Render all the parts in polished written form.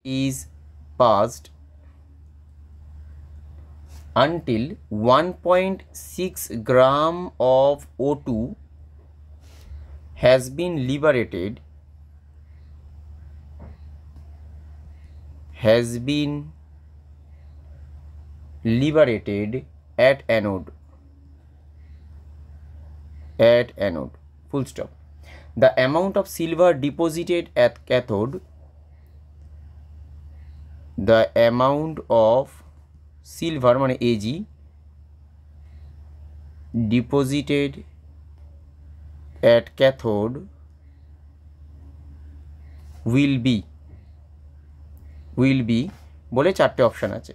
is passed until 1.6 gram of O2 has been liberated at anode. Full stop. The amount of silver deposited at cathode, the amount of silver মানে Ag deposited at cathode will be বলে চারটে option আছে।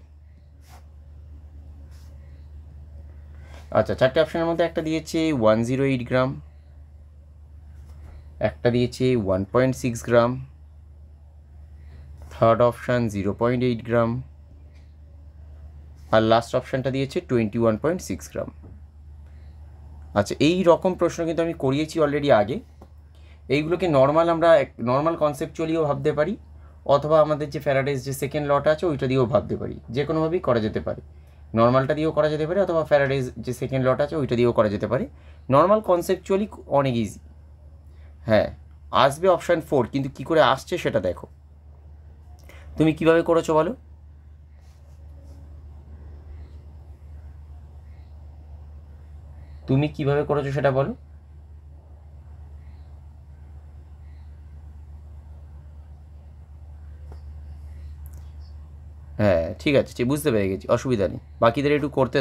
আচ্ছা, চারটে অপশনের মধ্যে একটা দিয়েছে 108 গ্রাম, একটা দিয়েছে 1.6 গ্রাম, থার্ড অপশান 0.8 গ্রাম, আর লাস্ট অপশানটা দিয়েছে 21.6 গ্রাম। আচ্ছা, এই রকম প্রশ্ন কিন্তু আমি করিয়েছি অলরেডি আগে। এইগুলোকে নর্মাল কনসেপচুয়ালিও ভাবতে পারি, অথবা আমাদের যে ফ্যারাডেজ যে সেকেন্ড লটা আছে ওইটা দিয়েও ভাবতে পারি, যে কোনোভাবেই করা যেতে পারে। নর্মালটা দিয়েও করা যেতে পারে, অথবা ফ্যারাডেজ যে সেকেন্ড লটা আছে ওইটা দিয়েও করা যেতে পারে। নর্মাল কনসেপচুয়ালি অনেক ইজি। হ্যাঁ, আসবে অপশান 4, কিন্তু কী করে আসছে সেটা দেখো। তুমি কিভাবে করেছো বলো? তুমি কিভাবে করেছো সেটা বলো। হ্যাঁ, ঠিক আছে, বুঝতে পেরে গেছি, অসুবিধা নেই। বাকিদের একটু করতে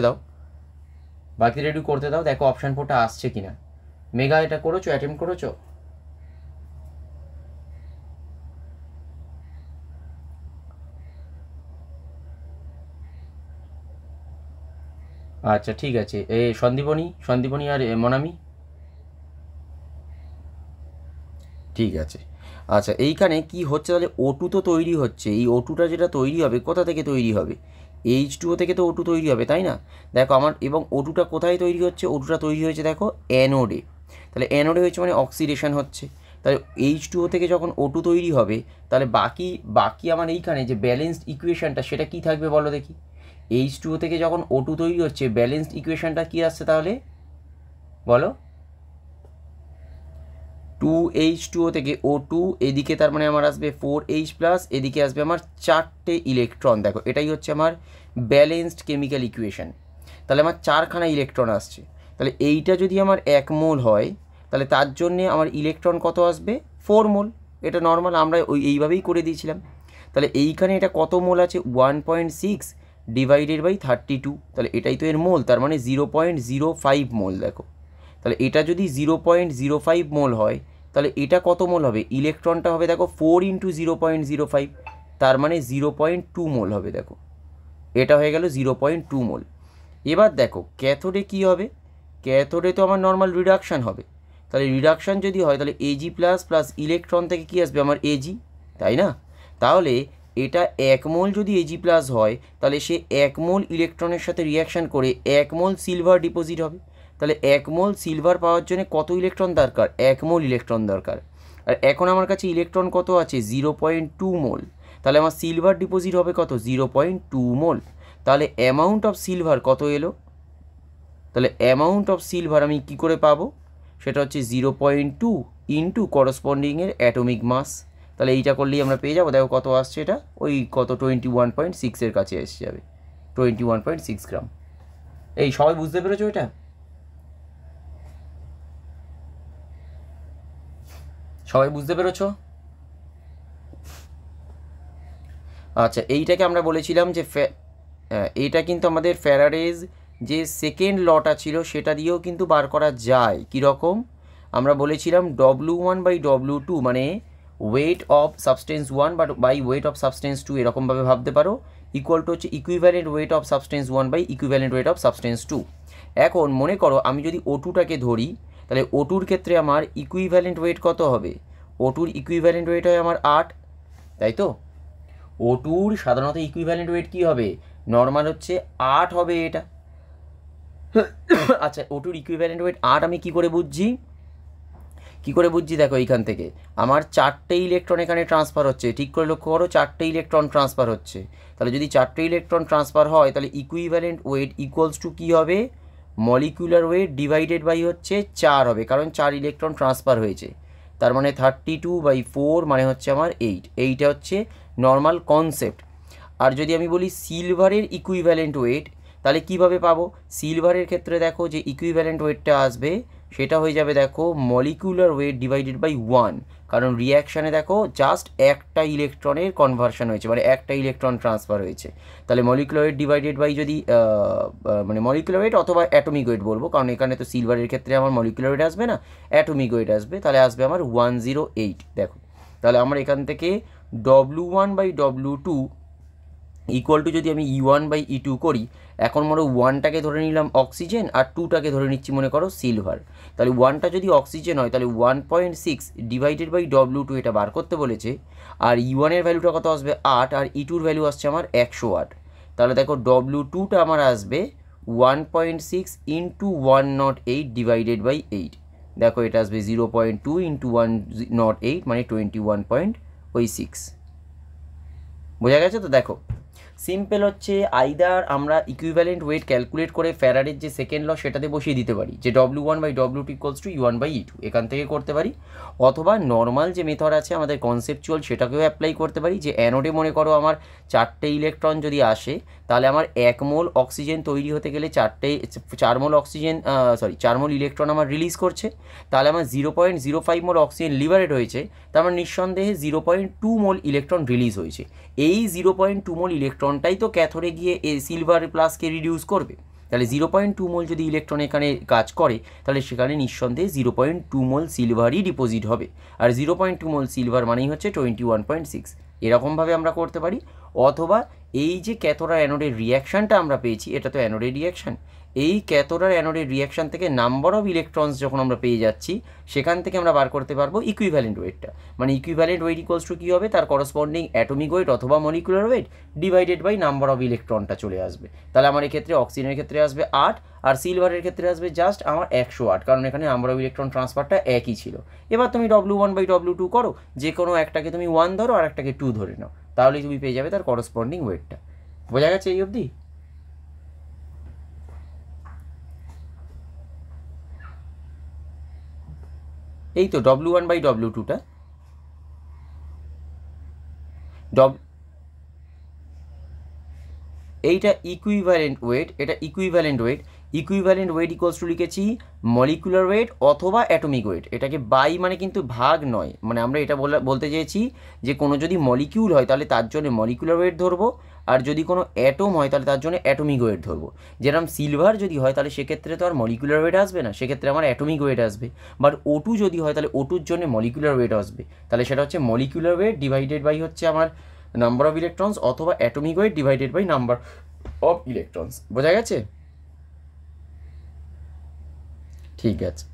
দাও, দেখো অপশান 4টা আসছে কিনা। মেগা এটা করেছো, অ্যাটেম্প করেছো? আচ্ছা, ঠিক আছে। সন্দীপনী আর মনামি, ঠিক আছে। আচ্ছা, এইখানে কি হচ্ছে তাহলে, O2 তো তৈরি হচ্ছে। এই O2টা যেটা তৈরি হবে কোথা থেকে তৈরি হবে? H2O থেকে তো O2 তৈরি হবে, তাই না? দেখো আমার, এবং O2টা কোথায় তৈরি হচ্ছে? O2টা তৈরি হয়েছে দেখো অ্যানোডে। তাহলে অ্যানোডে হয়েছে মানে অক্সিডেশন হচ্ছে। তাহলে H2O থেকে যখন O2 তৈরি হবে, তাহলে বাকি আমার এইখানে যে ব্যালেন্সড ইকুয়েশনটা সেটা কি থাকবে বলো দেখি। H2O থেকে যখন O2 তৈরি হচ্ছে, ব্যালেন্সড ইকুয়েশনটা কি আসছে তাহলে বলো? 2H2O থেকে O2, এদিকে তার মানে আমার আসবে 4H+, এদিকে আসবে আমার 4টে ইলেকট্রন। দেখো এটাই হচ্ছে আমার ব্যালেন্সড কেমিক্যাল ইকুয়েশন। তাহলে আমার 4খানা ইলেকট্রন আসছে। তাহলে এইটা যদি আমার 1 মোল হয়, তাহলে তার জন্যে আমার ইলেকট্রন কত আসবে? 4 মোল। এটা নর্মাল, আমরা এইভাবেই করে দিয়েছিলাম। তাহলে এইখানে এটা কত মোল আছে? 1.6 ডিভাইডেড বাই 32। তাহলে এটাই তো এর মোল, তার মানে 0.05 মোল। দেখো তাহলে এটা যদি 0.05 মোল হয়, তাহলে এটা কত মোল হবে? ইলেকট্রনটা হবে দেখো 4 × 0.05, তার মানে 0.2 মোল হবে। দেখো এটা হয়ে গেল 0.2 মোল। এবার দেখো ক্যাথোডে কি হবে? ক্যাথোডে তো আমার নর্মাল রিডাকশান হবে। তাহলে রিডাকশান যদি হয়, তাহলে Ag+ ইলেকট্রন থেকে কি আসবে? আমার Ag, তাই না? তাহলে এটা 1 মোল যদি Ag+ হয়, তাহলে সে 1 মোল ইলেকট্রনের সাথে রিয়াকশান করে 1 মোল সিলভার ডিপোজিট হবে। তাহলে 1 মোল সিলভার পাওয়ার জন্য কত ইলেকট্রন দরকার? 1 মোল ইলেকট্রন দরকার। আর এখন আমার কাছে ইলেকট্রন কত আছে? 0.2 মোল। তাহলে আমার সিলভার ডিপোজিট হবে কত? 0.2 মোল। তাহলে অ্যামাউন্ট অফ সিলভার কত এলো? তাহলে অ্যামাউন্ট অফ সিলভার আমি কি করে পাবো? সেটা হচ্ছে 0.2 ইন্টু করসপন্ডিংয়ের অ্যাটমিক মাস। তাহলে এইটা করলেই আমরা পেয়ে যাবো। দেখো কত আসছে, এটা ওই কত 21.6 কাছে এসে যাবে, 21.6 গ্রাম। এই সবাই বুঝতে পেরেছো এটা? সবাই বুঝতে পেরেছো? আচ্ছা, এইটাকে আমরা বলেছিলাম যে এইটা কিন্তু আমাদের ফ্যারাডেজ যে সেকেন্ড লটা ছিল সেটা দিয়েও কিন্তু বার করা যায়। কীরকম? আমরা বলেছিলাম W1/W2 মানে weight of substance 1 by weight of substance 2, এরকমভাবে ভাবতে পারো। ইকুয়াল টু হচ্ছে equivalent weight of substance 1 by equivalent weight of substance 2। এখন মনে করো আমি যদি O2টাকে ধরি, তাহলে O2র ক্ষেত্রে আমার ইকুইভ্যালেন্ট ওয়েট কত হবে? O2র ইকুইভ্যালেন্ট ওয়েট হয় আমার 8, তাই তো? O2র সাধারণত ইকুইভ্যালেন্ট ওয়েট কী হবে? নর্মাল হচ্ছে 8 হবে এটা। আচ্ছা, O2র ইকুইভ্যালেন্ট ওয়েট 8 আমি কী করে বুঝছি? কী করে বুঝছি দেখো, এইখান থেকে আমার 4টে ইলেকট্রন এখানে ট্রান্সফার হচ্ছে, ঠিক করে লক্ষ্য করো 4টে ইলেকট্রন ট্রান্সফার হচ্ছে। তাহলে যদি 4টে ইলেকট্রন ট্রান্সফার হয় তাহলে ইকুইভ্যালেন্ট ওয়েট ইকুয়ালস টু কী হবে, মলিকুলার ওয়েট ডিভাইডেড বাই হচ্ছে 4 হবে, কারণ 4 ইলেকট্রন ট্রান্সফার হয়েছে। তার মানে 32/4 মানে হচ্ছে আমার 8। এইটা হচ্ছে নর্মাল কনসেপ্ট। আর যদি আমি বলি সিলভারের ইকুইভ্যালেন্ট ওয়েট, তাহলে কিভাবে পাবো? সিলভারের ক্ষেত্রে দেখো যে ইকুইভ্যালেন্ট ওয়েটটা আসবে সেটা হয়ে যাবে দেখো মলিকুলার ওয়েট ডিভাইডেড বাই 1, কারণ রিয়াকশানে দেখো জাস্ট একটা ইলেকট্রনের কনভার্সন হয়েছে, মানে একটা ইলেকট্রন ট্রান্সফার হয়েছে। তাহলে মলিকুলার ওয়েট ডিভাইডেড বাই যদি মানে মলিকুলার ওয়েট অথবা অ্যাটমিক ওয়েট বলবো, কারণ এখানে তো সিলভারের ক্ষেত্রে আমার মলিকুলার ওয়েট আসবে না, অ্যাটমিক ওয়েট আসবে, তাহলে আসবে আমার 108। দেখো তাহলে আমার এখান থেকে W1/W2 ইকুয়াল টু যদি আমি E1/E2 করি, এখন মনে 1টাকে ধরে নিলাম অক্সিজেন আর 2টাকে ধরে নিচ্ছি মনে করো সিলভার। তাহলে 1টা যদি অক্সিজেন হয় তাহলে 1.6 ডিভাইডেড বাই W2 এটা বার করতে বলেছে। আর E1-এর ভ্যালুটা কত আসবে 8, আর E2-র ভ্যালু আসছে আমার 108। তাহলে দেখো W2টা আমার আসবে 1.6 ইন্টু 108 ডিভাইডেড বাই 8। দেখো এটা আসবে 0.2 ইন্টু 108 মানে 21.6। বোঝা গেছে তো? দেখো সিম্পল হচ্ছে, আইদার আমরা ইকুইভ্যালেন্ট ওয়েট ক্যালকুলেট করে ফ্যারাডের যে সেকেন্ড ল সেটাতে বসিয়ে দিতে পারি, যে W1/W2 ইকুয়ালস টু E1/E2, এখান থেকে করতে পারি। অথবা নর্মাল যে মেথড আছে আমাদের কনসেপচুয়াল, সেটাকেও অ্যাপ্লাই করতে পারি। যে অ্যানোডে মনে করো আমার 4টে ইলেকট্রন যদি আসে, তাহলে আমার 1 মোল অক্সিজেন তৈরি হতে গেলে 4 মোল অক্সিজেন 4 মোল ইলেকট্রন আমার রিলিজ করছে। তাহলে আমার 0.05 মোল অক্সিজেন লিবারেট হয়েছে, তার মানে নিঃসন্দেহে 0.2 মোল ইলেকট্রন রিলিজ হয়েছে। এই 0.2 মোল ইলেকট্রনটাই তো ক্যাথোডে গিয়ে সিলভার প্লাসকে রিডিউস করবে। তাহলে 0.2 মোল যদি ইলেকট্রন এখানে কাজ করে, তাহলে সেখানে নিঃসন্দেহে 0.2 মোল সিলভারই ডিপোজিট হবে। আর 0.2 মোল সিলভার মানেই হচ্ছে 21.6। এরকমভাবে আমরা করতে পারি। অথবা এই যে ক্যাথোড আর অ্যানোডের রিয়াকশানটা আমরা পেয়েছি, এটা তো অ্যানোডের রিয়াকশান, এই ক্যাথোড আর অ্যানোডের রিয়াকশান থেকে নাম্বার অফ ইলেকট্রনস যখন আমরা পেয়ে যাচ্ছি, সেখান থেকে আমরা বার করতে পারবো ইকুইভ্যালেন্ট ওয়েটটা। মানে ইকুইভ্যালেন্ট ওয়েট ইকুয়ালস টু কী হবে, তার করসপন্ডিং অ্যাটমিক ওয়েট অথবা molecular weight divided by number of ইলেকট্রনটা চলে আসবে। তাহলে আমার এক্ষেত্রে অক্সিজেনের ক্ষেত্রে আসবে 8, আর সিলভারের ক্ষেত্রে আসবে জাস্ট আমার 108, কারণ এখানে নাম্বার অফ ইলেকট্রন ট্রান্সফারটা একই ছিল। এবার তুমি W1/W2 করো, যে কোনো একটাকে তুমি 1 ধরো আর একটাকে 2 ধরে নাও, তাহলেই তুমি পেয়ে যাবে তার করসপন্ডিং ওয়েটটা। বোঝা গেছে এই অবধি? এই তো W1/W2টা এইটা ইকুইভ্যালেন্ট ওয়েট, এটা equivalent wait. Equivalent weight equals two লিখেছি মলিকুলার ওয়েট অথবা অ্যাটমিক ওয়েট। এটাকে বাই মানে কিন্তু ভাগ নয়, মানে আমরা এটা বলতে চেয়েছি যে কোনো যদি মলিকিউল হয় তাহলে তার জন্য মলিকুলার ওয়েট ধরবো, আর যদি কোনো অ্যাটম হয় তাহলে তার জন্য অ্যাটমিক ওয়েট ধরবো। যেরকম সিলভার যদি হয় তাহলে সেক্ষেত্রে তো আর মলিকুলার ওয়েট আসবে না, সেক্ষেত্রে আমার অ্যাটমিক ওয়েট আসবে। বাট O2 যদি হয় তাহলে O2-র জন্য মলিকুলার ওয়েট আসবে, তাহলে সেটা হচ্ছে মলিকুলার ওয়েট ডিভাইডেড বাই হচ্ছে আমার নাম্বার অফ ইলেকট্রনস অথবা atomic weight divided by number of electrons. বোঝা গেছে? ঠিক আছে।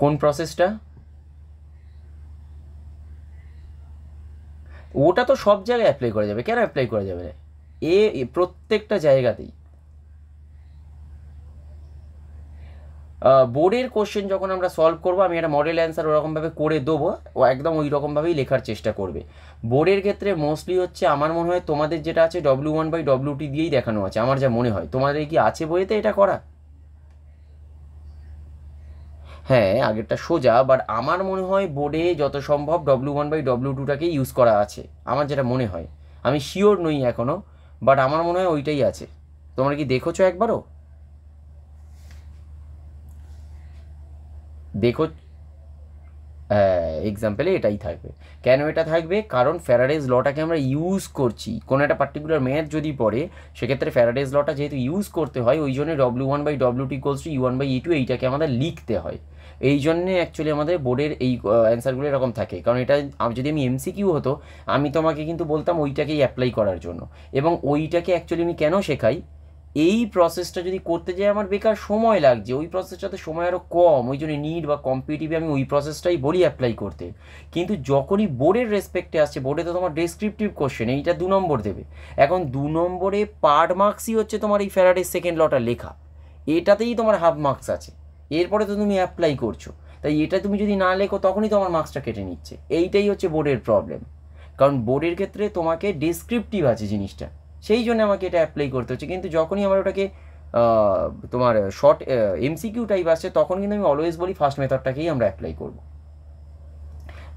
কোন প্রসেসটা? ওটা তো সব জায়গায় অ্যাপ্লাই করা যাবে, কেন অ্যাপ্লাই করা যাবে না? প্রত্যেকটা জায়গাতেই। বোর্ডের কোশ্চেন যখন আমরা সলভ করবো, আমি একটা মডেল অ্যান্সার ওরকমভাবে করে দেবো, ও একদম ওই রকমভাবেই লেখার চেষ্টা করবে। বোর্ডের ক্ষেত্রে মোস্টলি হচ্ছে আমার মনে হয় তোমাদের যেটা আছে W1/W2 দিয়েই দেখানো আছে, আমার যা মনে হয়। তোমাদের কি আছে বইয়েতে এটা করা? হ্যাঁ, আগেরটা সোজা, বাট আমার মনে হয় বোর্ডে যত সম্ভব W1/W2টাকেই ইউজ করা আছে, আমার যেটা মনে হয়। আমি শিওর নই এখনও, বাট আমার মনে হয় ওইটাই আছে। তোমরা কি দেখেছো একবারও? দেখো, এক্সাম্পলে এটাই থাকবে। কেন এটা থাকবে? কারণ ফ্যারাডেজ লটাকে আমরা ইউজ করছি, কোনো একটা পার্টিকুলার ম্যাথ যদি পড়ে, সেক্ষেত্রে ফ্যারাডেজ লটা যেহেতু ইউজ করতে হয়, ওই জন্য W1/W2 ইকুয়ালস টু E1/E2 এইটাকে আমাদের লিখতে হয়। এই জন্যে অ্যাকচুয়ালি আমাদের বোর্ডের এই অ্যান্সারগুলো এরকম থাকে। কারণ এটা যদি আমি MCQ হতো, আমি তোমাকে কিন্তু বলতাম ওইটাকেই অ্যাপ্লাই করার জন্য। এবং ওইটাকে অ্যাকচুয়ালি আমি কেন শেখাই, এই প্রসেসটা যদি করতে যাই আমার বেকার সময় লাগছে, ওই প্রসেসটাতে সময় আরও কম, ওই জন্য নিট বা কম্পিটিটিভে আমি ওই প্রসেসটাই বলি অ্যাপ্লাই করতে। কিন্তু যখনই বোর্ডের রেসপেক্টে আসছে, বোর্ডে তো তোমার ডেসক্রিপটিভ কোশ্চেন, এইটা 2 নম্বর দেবে। এখন 2 নম্বরে পার্ট মার্কসই হচ্ছে তোমার এই ফ্যারাডের সেকেন্ড লটা লেখা। এটাতেই তোমার হাফ মার্কস আছে, এরপরে তো তুমি অ্যাপ্লাই করছো, তাই এটা তুমি যদি না লেখো তখনই তোমার মার্কসটা কেটে নিচ্ছে। এইটাই হচ্ছে বোর্ডের প্রবলেম, কারণ বোর্ডের ক্ষেত্রে তোমাকে ডেসক্রিপটিভ আছে জিনিসটা, সেই জন্য আমাকে এটা অ্যাপ্লাই করতে হচ্ছে। কিন্তু যখনই আমার ওটাকে তোমার শর্ট এমসিকিউ টাইপ আসছে, তখন কিন্তু আমি অলওয়েজ বলি ফার্স্ট মেথডটাকেই আমরা অ্যাপ্লাই করব।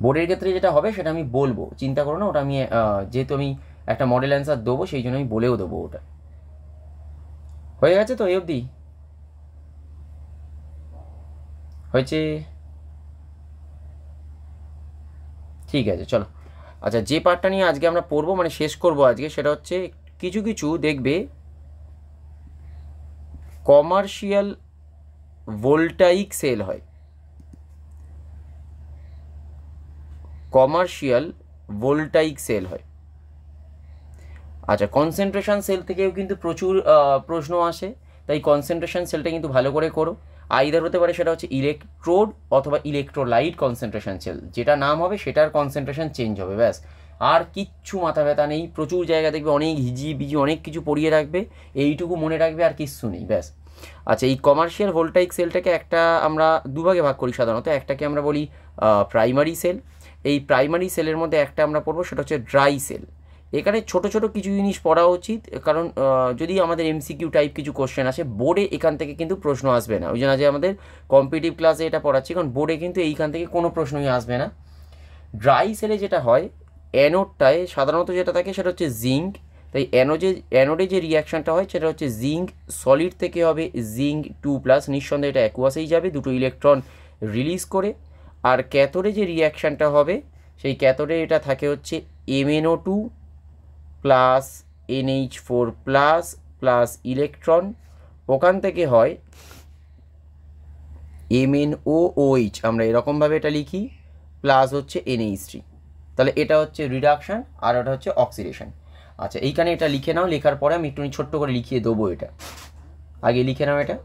বোর্ডের ক্ষেত্রে যেটা হবে সেটা আমি বলবো, চিন্তা করো না, ওটা আমি যেহেতু আমি একটা মডেল অ্যান্সার দেবো সেই জন্য আমি বলেও দেবো। ওটা হয়ে গেছে তো, এই অবধি হয়েছে? ঠিক আছে, চলো। আচ্ছা, যে পার্টটা নিয়ে আজকে আমরা পড়বো, মানে শেষ করবো আজকে, সেটা হচ্ছে কিছু কিছু দেখবে কমার্শিয়াল ভোল্টাইক সেল হয়, কমার্শিয়াল ভোল্টাইক সেল হয়। আচ্ছা, কনসেন্ট্রেশন সেল থেকেও কিন্তু প্রচুর প্রশ্ন আসে, তাই কনসেন্ট্রেশন সেলটা কিন্তু ভালো করে করো। আইদার হতে পারে সেটা হচ্ছে ইলেকট্রোড অথবা ইলেকট্রোলাইট কনসেন্ট্রেশন সেল, যেটা নাম হবে সেটার কনসেন্ট্রেশন চেঞ্জ হবে, ব্যাস। আর কিচ্ছু মাথা ব্যথা নেই, প্রচুর জায়গা দেখবে অনেক হিজি বিজি অনেক কিছু পড়িয়ে রাখবে, এইটুকু মনে রাখবে আর কিচ্ছু নেই, ব্যাস। আচ্ছা, এই কমার্শিয়াল ভোল্টাইক সেলটাকে একটা আমরা দুভাগে ভাগ করি সাধারণত। একটাকে আমরা বলি প্রাইমারি সেল। এই প্রাইমারি সেলের মধ্যে একটা আমরা পড়বো সেটা হচ্ছে ড্রাই সেল। এখানে ছোট ছোট কিছু জিনিস পড়া উচিত, কারণ যদি আমাদের এমসিকিউ টাইপ কিছু কোশ্চেন আসে বোর্ডে, এখান থেকে কিন্তু প্রশ্ন আসবে না। ওই জন্য আজ আমাদের কম্পিটিটিভ ক্লাসে এটা পড়াচ্ছি, কারণ বোর্ডে কিন্তু এইখান থেকে কোনো প্রশ্নই আসবে না। ড্রাই সেলে যেটা হয়, অ্যানোডটায় সাধারণত যেটা থাকে সেটা হচ্ছে জিঙ্ক, তাই অ্যানোডে যে রিয়াকশানটা হয় সেটা হচ্ছে জিঙ্ক সলিড থেকে হবে জিঙ্ক 2+, নিঃসন্দেহে এটা অ্যাকুয়াসেই যাবে দুটো ইলেকট্রন রিলিজ করে। আর ক্যাথোডে যে রিয়াকশানটা হবে, সেই ক্যাথোডে এটা থাকে হচ্ছে MnO2 plus NH4 plus electron, ওখান থেকে হয় MnOOH, আমরা এরকমভাবে এটা লিখি, প্লাস হচ্ছে NH3। তাহলে এটা হচ্ছে রিডাকশান আর ওটা হচ্ছে অক্সিডেশন। আচ্ছা, এইখানে এটা লিখে নাও, লেখার পরে আমি একটু ছোট্ট করে লিখিয়ে দেবো। এটা আগে লিখে নাও, এটা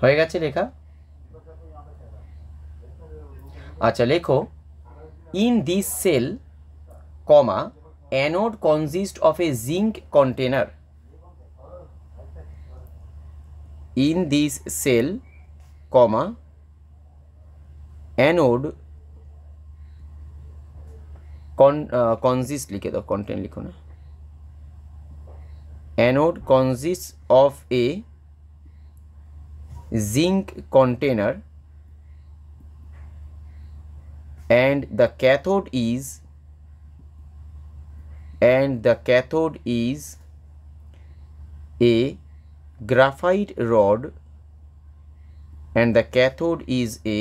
হয়ে গেছে লেখা? আচ্ছা, লেখো, in this cell, comma, anode consist of a zinc container. In this cell, comma, anode consist লিখে দাও, কন্টেন্ট লিখো না। Anode consist of a zinc container and the cathode is a graphite rod, and the cathode is a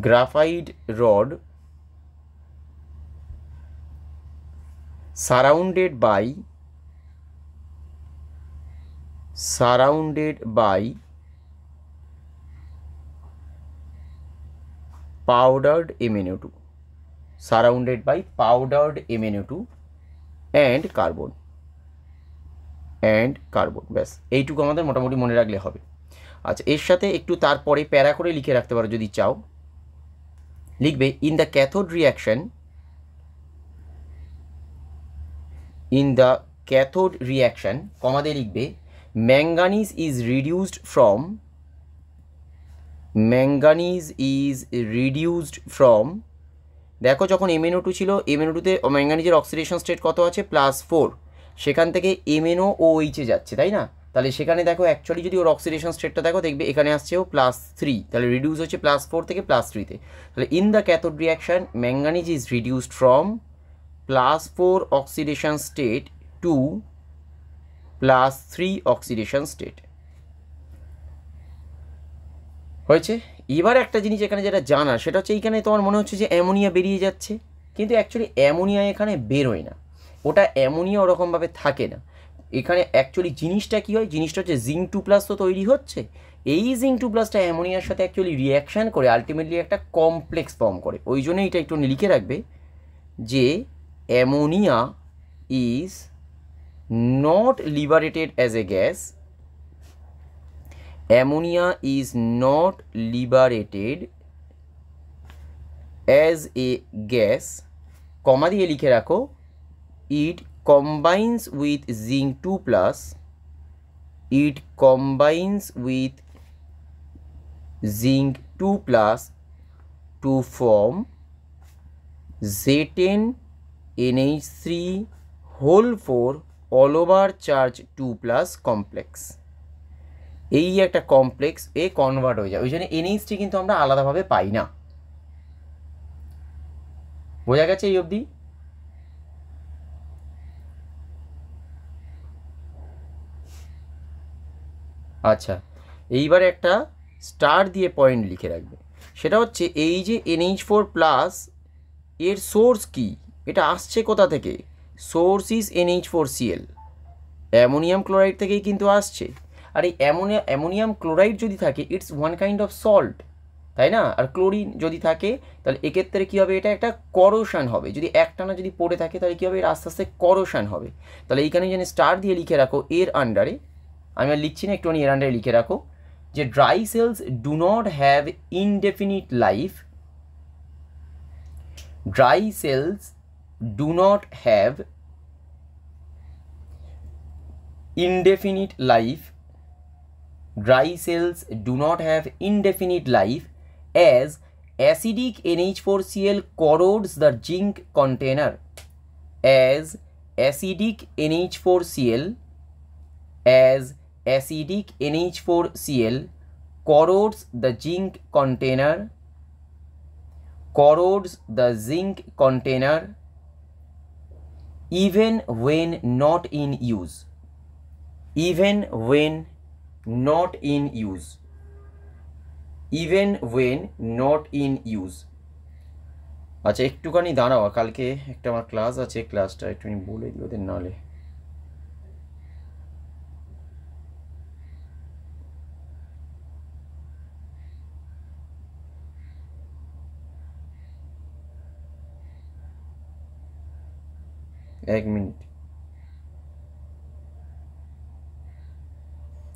graphite rod surrounded by powdered MnO2, surrounded by powdered MnO2 and carbon, ব্যাস এইটুকু আমাদের মোটামুটি মনে রাখলে হবে। আচ্ছা, এর সাথে একটু তারপরে প্যারা করে লিখে রাখতে পারো যদি চাও, লিখবে ইন দ্য ক্যাথোড রিয়াকশন, কমা দিয়ে লিখবে ম্যাঙ্গানিজ ইজ রিডিউসড ফ্রম, দেখো যখন MnO2 ছিল, MnO2তে ম্যাঙ্গানিজের অক্সিডেশন স্টেট কত আছে? +4, সেখান থেকে MnOOH যাচ্ছে, তাই না? তাহলে সেখানে দেখো অ্যাকচুয়ালি যদি ওর অক্সিডেশন স্টেটটা দেখো, দেখবে এখানে আসছে ও +3, তাহলে রিডিউস হচ্ছে +4 থেকে +3-তে। তাহলে in the cathode reaction manganese is reduced from +4 oxidation state to +3 oxidation state. হয়েছে? এবার একটা জিনিস এখানে যেটা জানার, সেটা হচ্ছে এইখানে তোমার মনে হচ্ছে যে অ্যামোনিয়া বেরিয়ে যাচ্ছে, কিন্তু অ্যাকচুয়ালি অ্যামোনিয়া এখানে বেরোয় না, ওটা অ্যামোনিয়া ওরকমভাবে থাকে না। এখানে অ্যাকচুয়ালি জিনিসটা কী হয়, জিনিসটা হচ্ছে জিঙ্ক 2+ তো তৈরি হচ্ছে, এই জিঙ্ক 2+টা অ্যামোনিয়ার সাথে অ্যাকচুয়ালি রিয়াকশান করে আলটিমেটলি একটা কমপ্লেক্স ফর্ম করে। ওই জন্য এটা একটু লিখে রাখবে যে ammonia is not liberated as a gas, ammonia is not liberated as a gas, কমা দিয়ে লিখে রাখো it combines with zinc 2 plus, it combines with zinc 2 plus to form Z10 NH3 whole 4 all over charge 2 plus complex. এই একটা complex এ convert হয়ে যায়, ওই জন্য NH3 কিন্তু আমরা আলাদাভাবে পাই না। বোঝা গেছে এই অবধি? আচ্ছা, এইবার একটা স্টার দিয়ে পয়েন্ট লিখে রাখবে, সেটা হচ্ছে এই যে NH4 প্লাস এর সোর্স কি, এটা আসছে কোথা থেকে? Source is NH4Cl, ammonium chloride থেকেই কিন্তু আসছে। আর এই অ্যামোনিয়াম ক্লোরাইড যদি থাকে it's one kind of salt, তাই না? আর ক্লোরিন যদি থাকে তাহলে এক্ষেত্রে কী হবে, এটা একটা করোশন হবে। যদি একটানা যদি পড়ে থাকে তাহলে কী হবে, এর আস্তে আস্তে করোশন হবে। তাহলে এইখানে যেন স্টার দিয়ে লিখে রাখো এর আন্ডারে, আমি আর লিখছি না, একটুখানি এর আন্ডারে লিখে রাখো যে dry cells do not have indefinite life, dry cells do not have indefinite life, dry cells do not have indefinite life as acidic NH4Cl corrodes the zinc container, as acidic NH4Cl, as acidic NH4Cl corrodes the zinc container, corrodes the zinc container even when not in use, even when not in use, even when not in use। আচ্ছা একটুখানি দাঁড়াও, কালকে একটা আমার class আছে, ক্লাসটা একটুখানি বলে দিও ওদের, নাহলে এক মিনিট।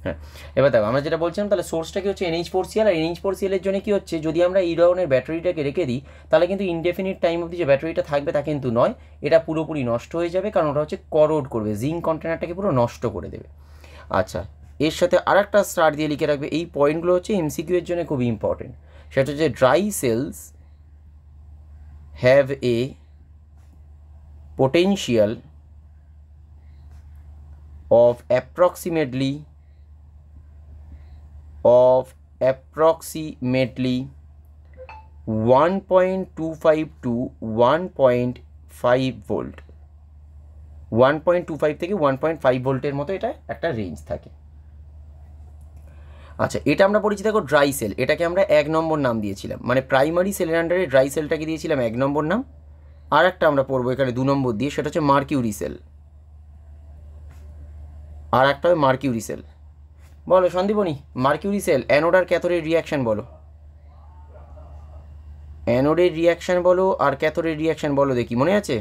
হ্যাঁ, এবার দেখো আমরা যেটা বলছিলাম, তাহলে সোর্সটা কি হচ্ছে NH4Cl, আর NH4Cl এর জন্য কি হচ্ছে, যদি আমরা এই ধরনের ব্যাটারিটাকে রেখে দিই তাহলে কিন্তু ইনডেফিনিট টাইম অবধি যে ব্যাটারিটা থাকবে তা কিন্তু নয়, এটা পুরোপুরি নষ্ট হয়ে যাবে, কারণ ওটা হচ্ছে করোড করবে, জিঙ্ক কন্টেনারটাকে পুরো নষ্ট করে দেবে। আচ্ছা, এর সাথে আর একটা স্টার দিয়ে লিখে রাখবে, এই পয়েন্টগুলো হচ্ছে MCQ এর জন্য খুবই ইম্পর্টেন্ট। সেটা হচ্ছে dry cells have a potential of approximately 1.25 to 1.5 volt, 1.25 থেকে 1.5 ভোল্টের মতো এটা একটা রেঞ্জ থাকে। আচ্ছা, এটা আমরা পড়েছি দেখো ড্রাই সেল, এটাকে আমরা 1 নম্বর নাম দিয়েছিলাম, মানে প্রাইমারি সেলের আন্ডারে ড্রাই সেলটাকে দিয়েছিলাম 1 নম্বর নাম। আর একটা আমরা পড়বো এখানে 2 নম্বর দিয়ে, সেটা হচ্ছে মার্কিউরি সেল, আর একটা হবে মার্কিউরি সেল। বলো সন্দীপনি, মার্কিউরি সেল অ্যানোড আর ক্যাথোডের রিয়াকশান বলো, অ্যানোডের রিয়াকশান বলো আর ক্যাথোডের রিয়াকশান বলো, দেখি মনে আছে?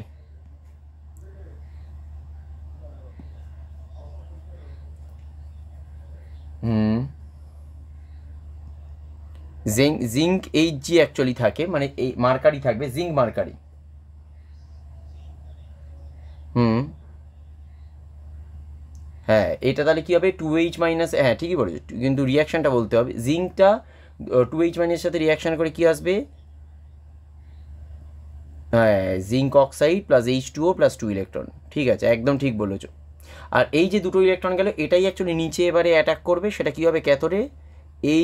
জিঙ্ক Hg অ্যাকচুয়ালি থাকে, মানে এই মার্কারি থাকবে, জিঙ্ক মার্কারি। হ্যাঁ, এটা তাহলে কী হবে 2H মাইনাস, হ্যাঁ ঠিকই বলেছো, কিন্তু রিয়াকশানটা বলতে হবে। জিঙ্কটা 2H মাইনাসের সাথে রিয়াকশান করে কী আসবে, হ্যাঁ zinc oxide plus H2O plus 2 electron, ঠিক আছে একদম ঠিক বলেছো। আর এই যে দুটো ইলেকট্রন গেল এটাই অ্যাকচুয়ালি নিচে এবারে অ্যাটাক করবে, সেটা কী হবে ক্যাথোডে,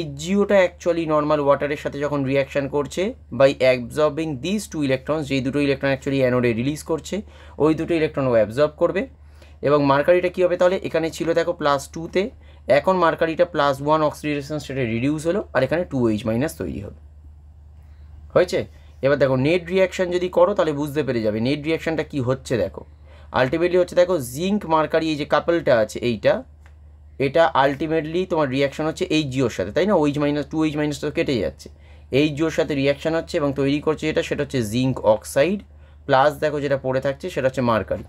HgOটা অ্যাকচুয়ালি নর্মাল ওয়াটারের সাথে যখন রিয়াকশান করছে বাই অ্যাবজর্বিং দিস 2 ইলেকট্রনস, যেই দুটো ইলেকট্রন অ্যাকচুয়ালি অ্যানোডে রিলিজ করছে ওই দুটো ইলেকট্রন ও অ্যাবজর্ব করবে। এবং মার্কারিটা কী হবে তাহলে, এখানে ছিল দেখো +2তে, এখন মার্কারিটা +1 অক্সিডেশন স্টেটে রিডিউস হলো, আর এখানে 2H মাইনাস তৈরি হলো, হয়েছে। এবার দেখো নেট রিয়াকশান যদি করো তাহলে বুঝতে পেরে যাবে নেট রিয়াকশানটা কী হচ্ছে। দেখো আলটিমেটলি হচ্ছে, দেখো জিঙ্ক মার্কারি এই যে কাপলটা আছে এইটা, এটা আলটিমেটলি তোমার রিয়াকশান হচ্ছে HgOর সাথে, তাই না? OH মাইনাস 2H মাইনাস তো কেটে যাচ্ছে, HgOর সাথে রিয়াকশান হচ্ছে এবং তৈরি করছে এটা, সেটা হচ্ছে জিঙ্ক অক্সাইড প্লাস দেখো যেটা পড়ে থাকছে সেটা হচ্ছে মার্কারি।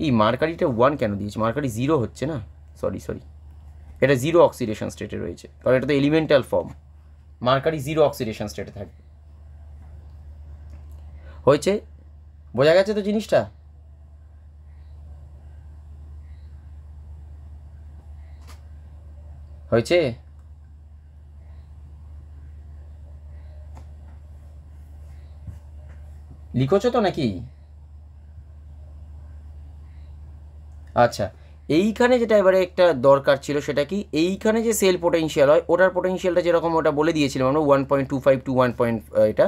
এই মার্কারিটা 1 কেন দিয়েছে, মার্কারি 0 হচ্ছে না, সরি এটা 0 অক্সিডেশন স্টেটে রয়েছে, কারণ এটা তো এলিমেন্টাল ফর্ম, মার্কারি 0 অক্সিডেশন স্টেটে থাকবে, হয়েছে। বোঝা গেছে তো জিনিসটা? হয়েছে? লিখোছো তো নাকি? আচ্ছা, এইখানে যেটা এবারে একটা দরকার ছিল সেটা কি, এইখানে যে সেল পোটেনশিয়াল হয় ওটার পোটেনশিয়ালটা যেরকম ওটা বলে দিয়েছিলাম আমরা 1.25 টু 1. এটা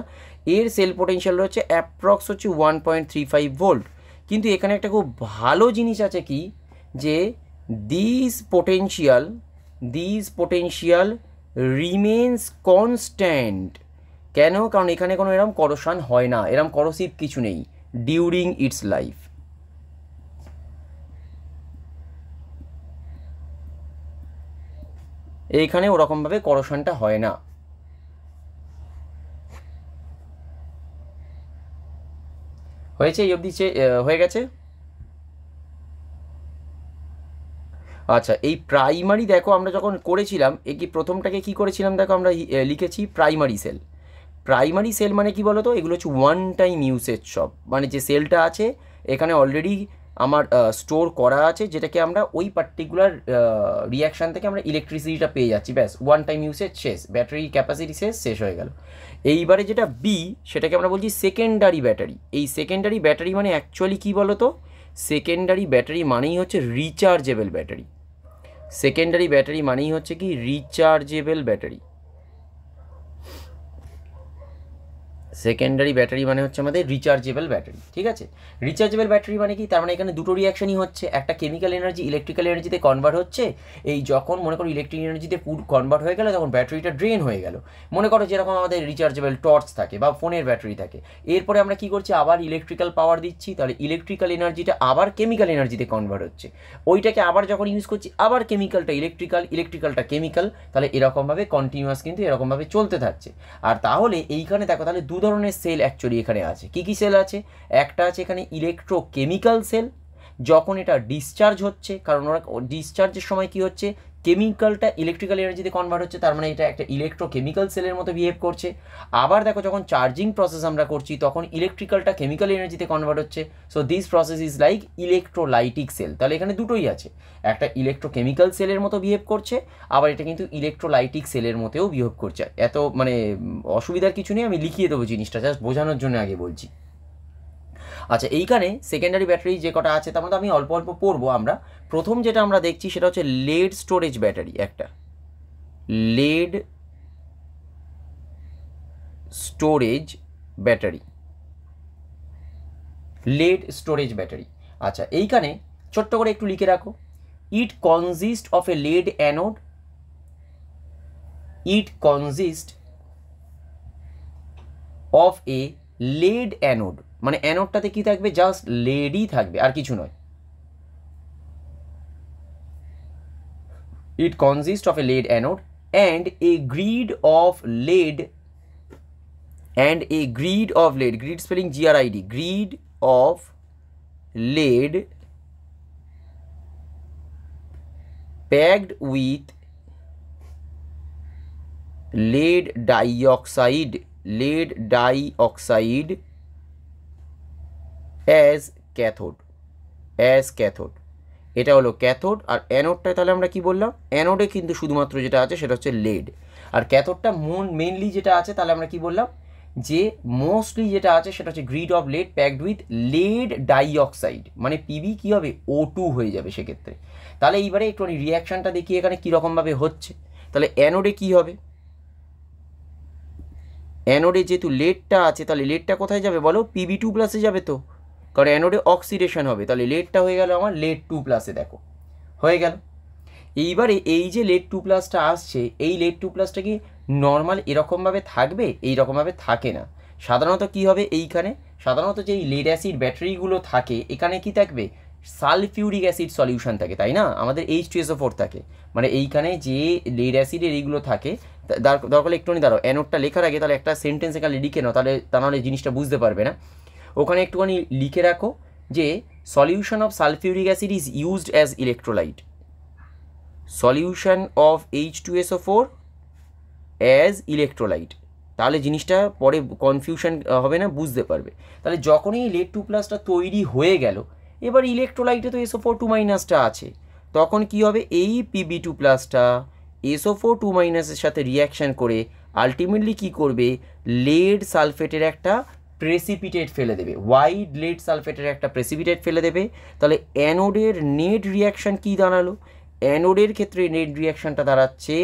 এর সেল পোটেনশিয়াল হচ্ছে অ্যাপ্রক্স হচ্ছে 1.35 ভোল্ট। কিন্তু এখানে একটা খুব ভালো জিনিস আছে কি, যে দিস পোটেনশিয়াল রিমেন্স কনস্ট্যান্ট। কেন? কারণ এখানে কোনো এরম করোশন হয় না, এরম করোসিভ কিছু নেই ডিউরিং ইটস লাইফ। এইখানে ওরকমভাবে করোশনটা হয় না। হয়েছে? এই অবধি হয়ে গেছে। আচ্ছা, এই প্রাইমারি দেখো আমরা যখন করেছিলাম কি প্রথমটাকে কি করেছিলাম দেখো, আমরা লিখেছি প্রাইমারি সেল। প্রাইমারি সেল মানে কি বলো তো, এগুলো হচ্ছে ওয়ান টাইম ইউসেজ সব, মানে যে সেলটা আছে এখানে অলরেডি আমার স্টোর করা আছে, যেটাকে আমরা ওই পার্টিকুলার রিয়াকশান থেকে আমরা ইলেকট্রিসিটিটা পেয়ে যাচ্ছি, ব্যাস ওয়ান টাইম ইউসেজ শেষ, ব্যাটারি ক্যাপাসিটি শেষ হয়ে গেল। এইবারে যেটা বি, সেটাকে আমরা বলছি সেকেন্ডারি ব্যাটারি। এই সেকেন্ডারি ব্যাটারি মানে অ্যাকচুয়ালি কী বলো তো, সেকেন্ডারি ব্যাটারি মানেই হচ্ছে রিচার্জেবল ব্যাটারি। সেকেন্ডারি ব্যাটারি মানেই হচ্ছে কি রিচার্জেবল ব্যাটারি। সেকেন্ডারি ব্যাটারি মানে হচ্ছে আমাদের রিচার্জেবল ব্যাটারি, ঠিক আছে? রিচার্জেবল ব্যাটারি মানে কি, তার মানে এখানে দুটো রিয়াকশনই হচ্ছে, একটা কেমিক্যাল এনার্জি ইলেকট্রিক্যাল এনার্জিতে কনভার্ট হচ্ছে। এই যখন মনে করো ইলেকট্রিক এনার্জিতে ফুড কনভার্ট হয়ে গেল, তখন ব্যাটারিটা ড্রেন হয়ে গেল। মনে করো যেরকম আমাদের রিচার্জেবল টর্চ থাকে বা ফোনের ব্যাটারি থাকে, এরপরে আমরা কি করছি, আবার ইলেকট্রিক্যাল পাওয়ার দিচ্ছি, তাহলে ইলেকট্রিক্যাল এনার্জিটা আবার কেমিক্যাল এনার্জিতে কনভার্ট হচ্ছে। ওইটাকে আবার যখন ইউজ করছি, আবার কেমিক্যালটা ইলেকট্রিক্যালটা কেমিক্যাল, তাহলে এরকমভাবে কন্টিনিউয়াস কিন্তু এরকমভাবে চলতে থাকছে। আর তাহলে এইখানে দেখো, তাহলে দু ধরনের সেল অ্যাকচুয়ালি এখানে আছে। কি কি সেল আছে? একটা আছে এখানে ইলেকট্রোকেমিক্যাল সেল, যখন এটা ডিসচার্জ হচ্ছে, কারণ ওরা ডিসচার্জের সময় কি হচ্ছে, কেমিক্যালটা ইলেকট্রিক্যাল এনার্জিতে কনভার্ট হচ্ছে, তার মানে এটা একটা ইলেকট্রোকেমিক্যাল সেলের মতো বিহেভ করছে। আবার দেখো যখন চার্জিং প্রসেস আমরা করছি, তখন ইলেকট্রিক্যালটা কেমিক্যাল এনার্জিতে কনভার্ট হচ্ছে। So this process is like electrolytic cell. তাহলে এখানে দুটোই আছে, একটা ইলেকট্রোকেমিক্যাল সেলের মতো বিহেভ করছে, আবার এটা কিন্তু ইলেকট্রোলাইটিক সেলের মতেও বিহেভ করছে। এত মানে অসুবিধার কিছু নেই, আমি লিখিয়ে দেবো জিনিসটা, জাস্ট বোঝানোর জন্য আগে বলছি। আচ্ছা, এইখানে সেকেন্ডারি ব্যাটারি যে কটা আছে তার মধ্যে আমি অল্প অল্প পড়বো আমরা। প্রথম যেটা আমরা দেখছি সেটা হচ্ছে লেড স্টোরেজ ব্যাটারি। একটা lead storage battery, lead storage battery. আচ্ছা, এইখানে ছোট্ট করে একটু লিখে রাখো, it consist of a lead anode, it consist of a lead anode, মানে অ্যানোডটাতে কি থাকবে, জাস্ট লেডই থাকবে, আর কিছু নয়। It consists of a lead anode and a grid of lead, grid spelling GRID, grid of lead packed with lead dioxide as cathode, এটা হলো cathode. আর অ্যানোডটা তাহলে আমরা কি বললাম, অ্যানোডে কিন্তু শুধুমাত্র যেটা আছে সেটা হচ্ছে লেড, আর ক্যাথোডটা মেনলি যেটা আছে তাহলে আমরা কি বললাম, যে মোস্টলি যেটা আছে সেটা হচ্ছে grid of lead packed with lead dioxide, মানে পিবি কি হবে, O2 হয়ে যাবে সেক্ষেত্রে। তাহলে এইবারে একটু রিয়াকশানটা দেখি এখানে কীরকমভাবে হচ্ছে। তাহলে অ্যানোডে কি হবে, অ্যানোডে যেহেতু লেডটা আছে, তাহলে লেডটা কোথায় যাবে বলো, Pb2+ যাবে তো, কারণ অ্যানোডে অক্সিডেশন হবে। তাহলে লেডটা হয়ে গেল আমার লেড 2+, দেখো হয়ে গেল। এইবারে এই যে লেড 2+টা আসছে, এই লেড 2+টা কি নর্মাল এরকমভাবে থাকবে, এইরকমভাবে থাকে না। সাধারণত কি হবে, এইখানে সাধারণত যে এই লেড অ্যাসিড ব্যাটারিগুলো থাকে, এখানে কি থাকবে, সালফিউরিক অ্যাসিড সলিউশন থাকে, তাই না, আমাদের H2SO4 থাকে। মানে এইখানে যে লেড অ্যাসিডের এইগুলো থাকে, দরকার একটুখানি দাঁড়াও, অ্যানোডটা লেখার আগে তাহলে একটা সেন্টেন্স এখানে লিখে নাও, তাহলে তা নাহলে জিনিসটা বুঝতে পারবে না। ওখানে একটুখানি লিখে রাখো যে solution of sulphuric acid is used as electrolyte, solution of H2SO4 as electrolyte, তাহলে জিনিসটা পরে কনফিউশন হবে না, বুঝতে পারবে। তাহলে যখনই এই লেড 2+টা তৈরি হয়ে গেল, এবার ইলেকট্রোলাইটে তো SO4 2- আছে, তখন কি হবে, এই Pb2+টা SO4 2 মাইনাসের সাথে রিয়াকশান করে আলটিমেটলি কী করবে, লেড সালফেটের একটা প্রেসিপিটেট ফেলে দেবে, হোয়াইট লেড সালফেটের একটা প্রেসিপিটেট ফেলে দেবে। তাহলে অ্যানোডের নেট রিয়াকশান কী দাঁড়ালো, অ্যানোডের ক্ষেত্রে নেট রিয়াকশানটা দাঁড়াচ্ছে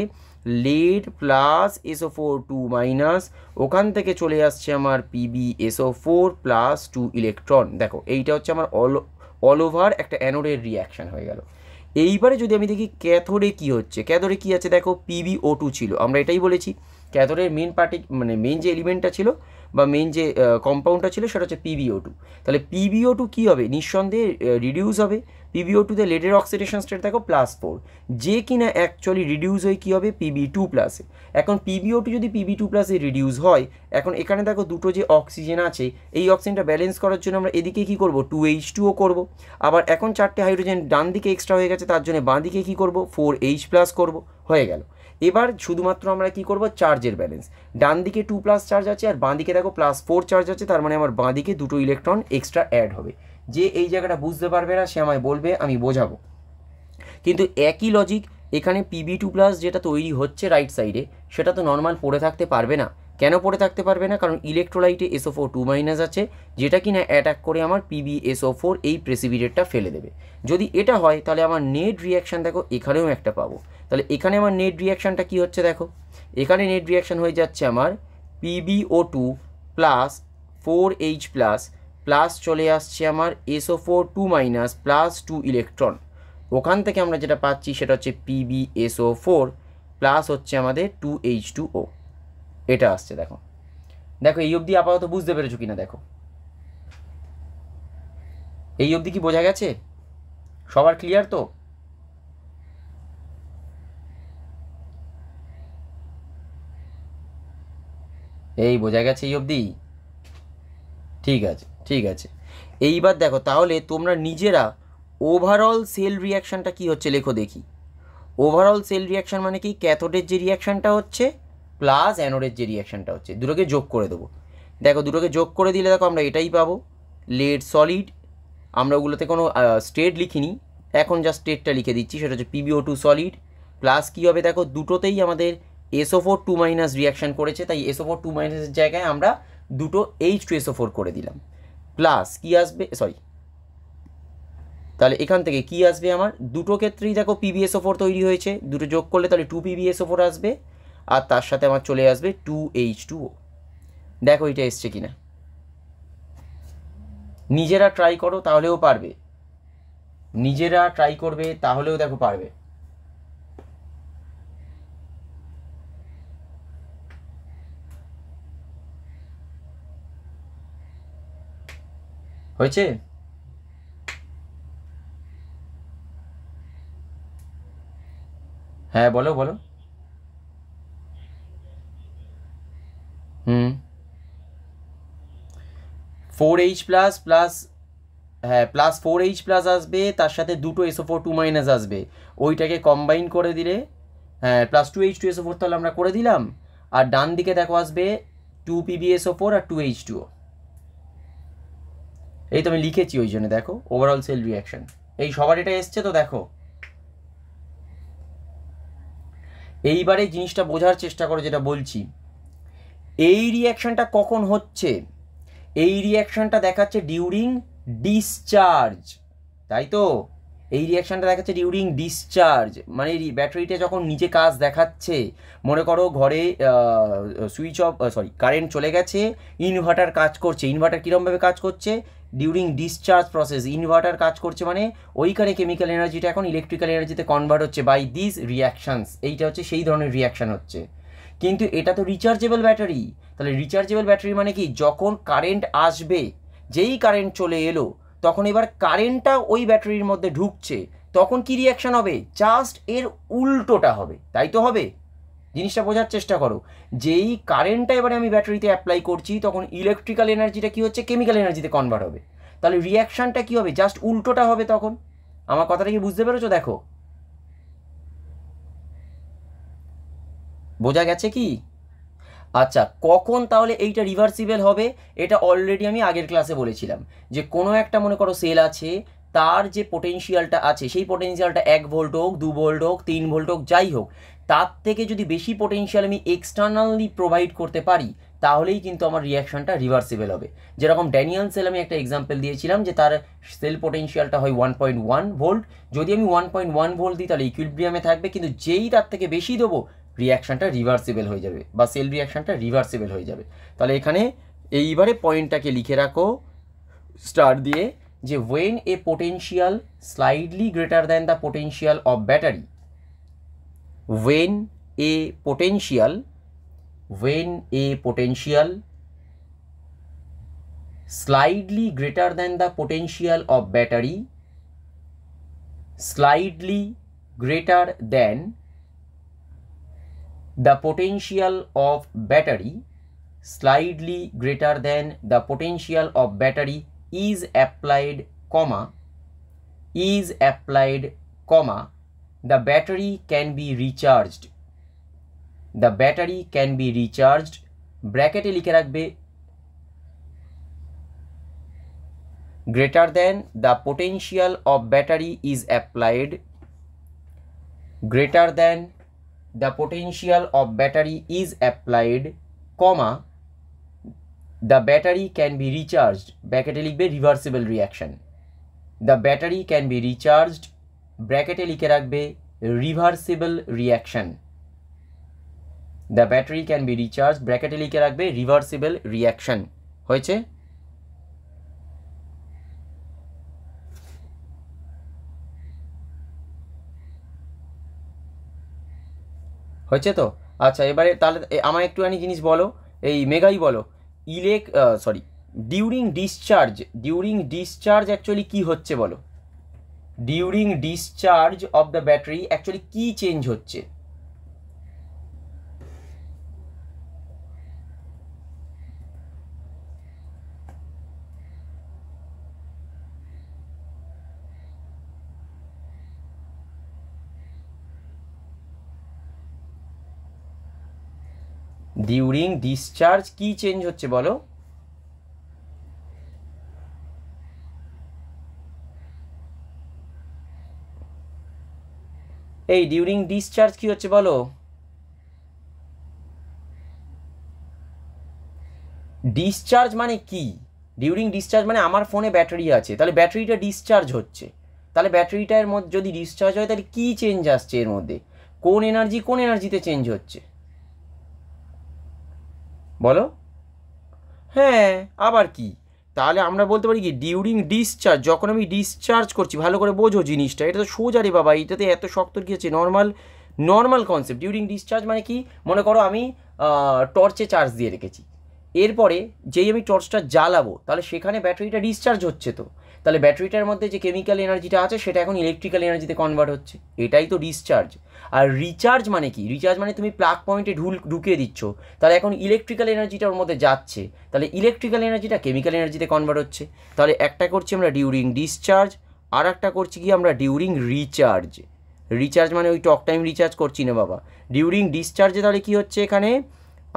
লেড প্লাস SO4 2 মাইনাস, ওখান থেকে চলে আসছে আমার PbSO4 প্লাস 2 ইলেকট্রন। দেখো এইটা হচ্ছে আমার অল ওভার একটা অ্যানোডের রিয়াকশান হয়ে গেল। এইবারে যদি আমি দেখি ক্যাথোডে কী হচ্ছে, ক্যাথোডে কী আছে দেখো, PbO2 ছিল, আমরা এটাই বলেছি ক্যাথোডের মেন মানে মেন যে এলিমেন্টটা ছিল বা মেন যে কম্পাউন্ডটা ছিল সেটা হচ্ছে PbO2। তাহলে PbO2 কী হবে, নিঃসন্দেহে রিডিউস হবে। PbO2তে লেডের অক্সিডেশন স্টেট দেখো +4, যে কিনা অ্যাকচুয়ালি রিডিউস হয়ে কী হবে Pb2 প্লাসে। এখন PbO2 যদি Pb2 প্লাসে রিডিউস হয়, এখন এখানে দেখো দুটো যে অক্সিজেন আছে, এই অক্সিজেনটা ব্যালেন্স করার জন্য আমরা এদিকে কী করব 2H2O করব। আবার এখন 4টে হাইড্রোজেন ডান দিকে এক্সট্রা হয়ে গেছে, তার জন্য বাঁ দিকে কী করব 4H প্লাস করব, হয়ে গেল। এবার শুধুমাত্র আমরা কি করব, চার্জের ব্যালেন্স, ডান দিকে 2+ চার্জ আছে আর বাঁ দিকে দেখো +4 চার্জ আছে, তার মানে আমার বাঁ দিকে দুটো ইলেকট্রন এক্সট্রা অ্যাড হবে। যে এই জায়গাটা বুঝতে পারবে না সে আমায় বলবে, আমি বোঝাবো। কিন্তু একই লজিক এখানে Pb2 প্লাস যেটা তৈরি হচ্ছে রাইট সাইডে, সেটা তো নর্মাল পড়ে থাকতে পারবে না। কেন পড়ে থাকতে পারবে না, কারণ ইলেকট্রোলাইটে SO4 2 মাইনাস আছে, যেটা কিনা অ্যাটাক করে আমার PbSO4 এই প্রেসিপিটেটটা ফেলে দেবে। যদি এটা হয় তাহলে আমার নেট রিয়াকশান দেখো এখানেও একটা পাবো। তাহলে এখানে আমার নেট রিয়াকশানটা কী হচ্ছে দেখো, এখানে নেট রিয়াকশান হয়ে যাচ্ছে আমার PbO2 plus 4H plus plus চলে আসছে আমার SO4 2 মাইনাস প্লাস 2 ইলেকট্রন। ওখান থেকে আমরা যেটা পাচ্ছি সেটা হচ্ছে PbSO4 প্লাস হচ্ছে আমাদের 2H2O, এটা আসছে। দেখো দেখো এই অবধি আপাতত বুঝতে পেরেছো কিনা দেখো, এই অবধি কি বোঝা গেছে, সবার ক্লিয়ার তো? এই বোঝা গেছে এই অবধি, ঠিক আছে ঠিক আছে। এইবার দেখো তাহলে তোমরা নিজেরা ওভারঅল সেল রিয়াকশানটা কি হচ্ছে লেখো দেখি। ওভারঅল সেল রিয়াকশান মানে কি, ক্যাথোডের যে রিয়াকশানটা হচ্ছে প্লাস অ্যানোডের যে রিয়াকশানটা হচ্ছে, দুটোকে যোগ করে দেবো। দেখো দুটোকে যোগ করে দিলে দেখো আমরা এটাই পাবো, লেড সলিড। আমরা ওগুলোতে কোনো স্টেট লিখিনি, এখন যা স্টেটটা লিখে দিচ্ছি সেটা হচ্ছে PbO2 সলিড প্লাস কী হবে দেখো, দুটোতেই আমাদের SO4 2 মাইনাস রিয়াকশান করেছে, তাই SO4 2 মাইনাসের জায়গায় আমরা দুটো H2SO4 করে দিলাম, প্লাস কী আসবে, সরি, তাহলে এখান থেকে কি আসবে আমার, দুটো ক্ষেত্রেই দেখো PbSO4 তৈরি হয়েছে, দুটো যোগ করলে তাহলে 2 PbSO4 আসবে, আর তার সাথে আমার চলে আসবে 2H2O। দেখো এটা এসছে কিনা, নিজেরা ট্রাই করো তাহলেও পারবে, নিজেরা ট্রাই করবে তাহলেও দেখো পারবে। হয়েছে? হ্যাঁ বলো বলো। হুম, 4H প্লাস প্লাস, হ্যাঁ প্লাস 4H প্লাস আসবে, তার সাথে দুটো SO4 2 মাইনাস আসবে, ওইটাকে কম্বাইন করে দিলে, হ্যাঁ প্লাস 2H2SO4 তাহলে আমরা করে দিলাম, আর ডান দিকে দেখো আসবে 2 PbSO4 আর 2H2O। এই তো আমি লিখেছি ওই জন্য, দেখো ওভারঅল সেল রিয়াকশন এই সবার এটা এসছে তো। দেখো এইবারে জিনিসটা বোঝার চেষ্টা করো যেটা বলছি, এই রিয়াকশনটা কখন হচ্ছে, এই রিয়াকশনটা দেখাচ্ছে ডিউরিং ডিসচার্জ, তাই তো? এই রিয়াকশনটা দেখাচ্ছে ডিউরিং ডিসচার্জ, মানে ব্যাটারিটা যখন নিজে কাজ দেখাচ্ছে, মনে করো ঘরে সুইচ অফ, সরি কারেন্ট চলে গেছে, ইনভার্টার কাজ করছে, ইনভার্টার কীরকমভাবে কাজ করছে, ডিউরিং ডিসচার্জ প্রসেস ইনভার্টার কাজ করছে, মানে ওইখানে কেমিক্যাল এনার্জিটা এখন ইলেকট্রিক্যাল এনার্জিতে কনভার্ট হচ্ছে বাই দিস রিয়াকশানস, এইটা হচ্ছে সেই ধরনের রিয়াকশান হচ্ছে। কিন্তু এটা তো রিচার্জেবল ব্যাটারি, তাহলে রিচার্জেবল ব্যাটারি মানে কি, যখন কারেন্ট আসবে, যেই কারেন্ট চলে এলো তখন এবার কারেন্টটা ওই ব্যাটারির মধ্যে ঢুকছে, তখন কি রিয়াকশান হবে, জাস্ট এর উল্টোটা হবে, তাই তো হবে? জিনিসটা বোঝার চেষ্টা করো, যেই কারেন্টটা এবারে আমি ব্যাটারিতে অ্যাপ্লাই করছি তখন ইলেকট্রিক্যাল এনার্জিটা কি হচ্ছে, কেমিক্যাল এনার্জিতে কনভার্ট হবে, তাহলে রিয়াকশানটা কি হবে, জাস্ট উল্টোটা হবে তখন। আমার কথাটা কি বুঝতে পেরেছো? দেখো বোঝা গেছে কি? আচ্ছা কখন তাহলে এইটা রিভার্সিবল হবে, এটা অলরেডি আমি আগের ক্লাসে বলেছিলাম, যে কোনো একটা মনে করো সেল আছে, তার যে পোটেনশিয়ালটা আছে সেই পোটেনশিয়ালটা 1 ভোল্ট হোক, 2 ভোল্ট হোক, 3 ভোল্ট হোক, যাই হোক, তার থেকে যদি বেশি পোটেনশিয়াল আমি এক্সটার্নালি প্রোভাইড করতে পারি তাহলেই কিন্তু আমার রিয়াকশানটা রিভার্সিবল হবে। যেরকম ড্যানিয়েল সেল আমি একটা এক্সাম্পল দিয়েছিলাম যে তার সেল পোটেনশিয়ালটা হয় 1.1 ভোল্ট, যদি আমি 1.1 ভোল্ট দিই তাহলে ইকুইলিব্রিয়ামে থাকবে, কিন্তু যেই তার থেকে বেশি দেবো রিয়াকশানটা রিভার্সিবল হয়ে যাবে বা সেল রিয়াকশানটা রিভার্সিবল হয়ে যাবে। তাহলে এখানে এইবারে পয়েন্টটাকে লিখে রাখো স্টার দিয়ে যে when a potential slightly greater than the potential of battery, when a potential slightly greater than the potential of battery, slightly greater than the potential of battery, slightly greater than the potential of battery is applied, the battery can be recharged, the battery can be recharged, ব্র্যাকেটে লিখে রাখবে greater than the potential of battery is applied, greater than the potential of battery is applied, the battery can be recharged, ব্র্যাকেটে লিখবে reversible reaction, the battery can be recharged, ব্র্যাকেটে লিখে রাখবে reversible reaction, the battery can be recharged, ব্র্যাকেটে লিখে রাখবে reversible reaction। হয়েছে? হয়েছে তো? আচ্ছা, এবারে তাহলে আমার একটুখানি জিনিস বলো, এই মেঘাই বলো, ডিউরিং ডিসচার্জ অ্যাকচুয়ালি কি হচ্ছে বলো? During discharge of the battery actually কি চেঞ্জ হচ্ছে? ডিউরিং ডিসচার্জ কি চেঞ্জ হচ্ছে বলো? এই ডিউরিং ডিসচার্জ কি হচ্ছে বলো? ডিসচার্জ মানে কি? ডিউরিং ডিসচার্জ মানে আমার ফোনে ব্যাটারি আছে, তাহলে ব্যাটারিটা ডিসচার্জ হচ্ছে, তাহলে ব্যাটারিটার মধ্যে যদি ডিসচার্জ হয় তাহলে কি চেঞ্জ আসছে এর মধ্যে? কোন এনার্জিতে চেঞ্জ হচ্ছে বলো? হ্যাঁ, আবার কি? তাহলে আমরা বলতে পারি কি ডিউরিং ডিসচার্জ, যখন আমি ডিসচার্জ করছি, ভালো করে বোঝো জিনিসটা, এটা তো সোজা রে বাবা, এটাতে এত শক্ত কি আছে? Normal concept. ডিউরিং ডিসচার্জ মানে কি? মনে করো আমি টর্চে চার্জ দিয়ে রেখেছি, এরপরে যেই আমি টর্চটা জ্বালাবো তাহলে সেখানে ব্যাটারিটা ডিসচার্জ হচ্ছে, তো তাহলে ব্যাটারিটার মধ্যে যে কেমিক্যাল এনার্জিটা আছে সেটা এখন ইলেকট্রিক্যাল এনার্জিতে কনভার্ট হচ্ছে, এটাই তো ডিসচার্জ। আর রিচার্জ মানে কি? রিচার্জ মানে তুমি প্লাগ পয়েন্টে ঢুকিয়ে দিচ্ছ, তাহলে এখন ইলেকট্রিক্যাল এনার্জিটা ওর মধ্যে যাচ্ছে, তাহলে ইলেকট্রিক্যাল এনার্জিটা কেমিক্যাল এনার্জিতে কনভার্ট হচ্ছে। তাহলে একটা করছি আমরা ডিউরিং ডিসচার্জ, আর একটা করছি কি আমরা ডিউরিং রিচার্জ। রিচার্জ মানে ওই টক টাইম রিচার্জ করছি না বাবা। ডিউরিং ডিসচার্জে তাহলে কি হচ্ছে এখানে?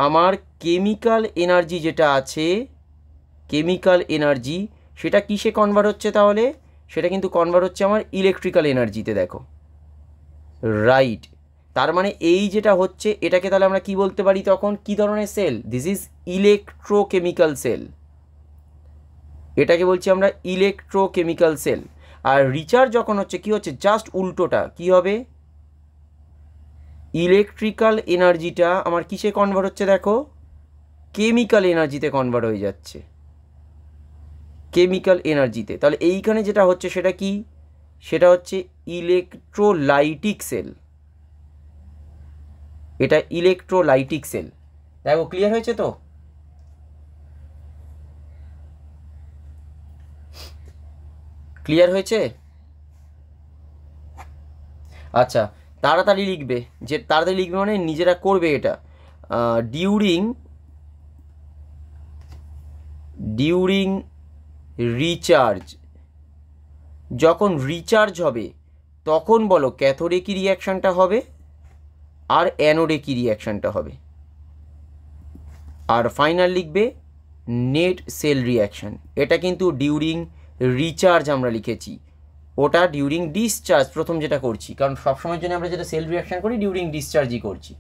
আমার কেমিক্যাল এনার্জি যেটা আছে, কেমিক্যাল এনার্জি সেটা কিসে কনভার্ট হচ্ছে? তাহলে সেটা কিন্তু কনভার্ট হচ্ছে আমার ইলেকট্রিক্যাল এনার্জিতে, দেখো, রাইট। তার মানে এই যেটা হচ্ছে এটাকে তাহলে আমরা কি বলতে পারি তখন? কি ধরনের cell? This is electrochemical cell, এটাকে বলছি আমরা ইলেকট্রোকেমিক্যাল সেল। আর রিচার্জ যখন হচ্ছে কি হচ্ছে? জাস্ট উল্টোটা, কি হবে? ইলেকট্রিক্যাল এনার্জিটা আমার কিসে কনভার্ট হচ্ছে? দেখো, কেমিক্যাল এনার্জিতে কনভার্ট হয়ে যাচ্ছে, কেমিক্যাল এনার্জিতে। তাহলে এইখানে যেটা হচ্ছে সেটা কি? সেটা হচ্ছে ইলেকট্রোলাইটিক সেল, এটা ইলেকট্রোলাইটিক সেল। দেখো, ক্লিয়ার হয়েছে তো? ক্লিয়ার হয়েছে? আচ্ছা, তাড়াতাড়ি লিখবে, যে তাড়াতাড়ি লিখবে মানে নিজেরা করবে এটা। ডিউরিং রিচার্জ, যখন রিচার্জ হবে তখন বলো ক্যাথোডে কি রিয়াকশানটা হবে আর অ্যানোডে কি রিয়াকশানটা হবে, আর ফাইনাল লিখবে নেট সেল রিয়াকশান। এটা কিন্তু ডিউরিং রিচার্জ আমরা লিখেছি, ওটা ডিউরিং ডিসচার্জ প্রথম যেটা করছি, কারণ সবসময়ের জন্য আমরা যেটা সেল রিয়াকশান করি ডিউরিং ডিসচার্জই করছি।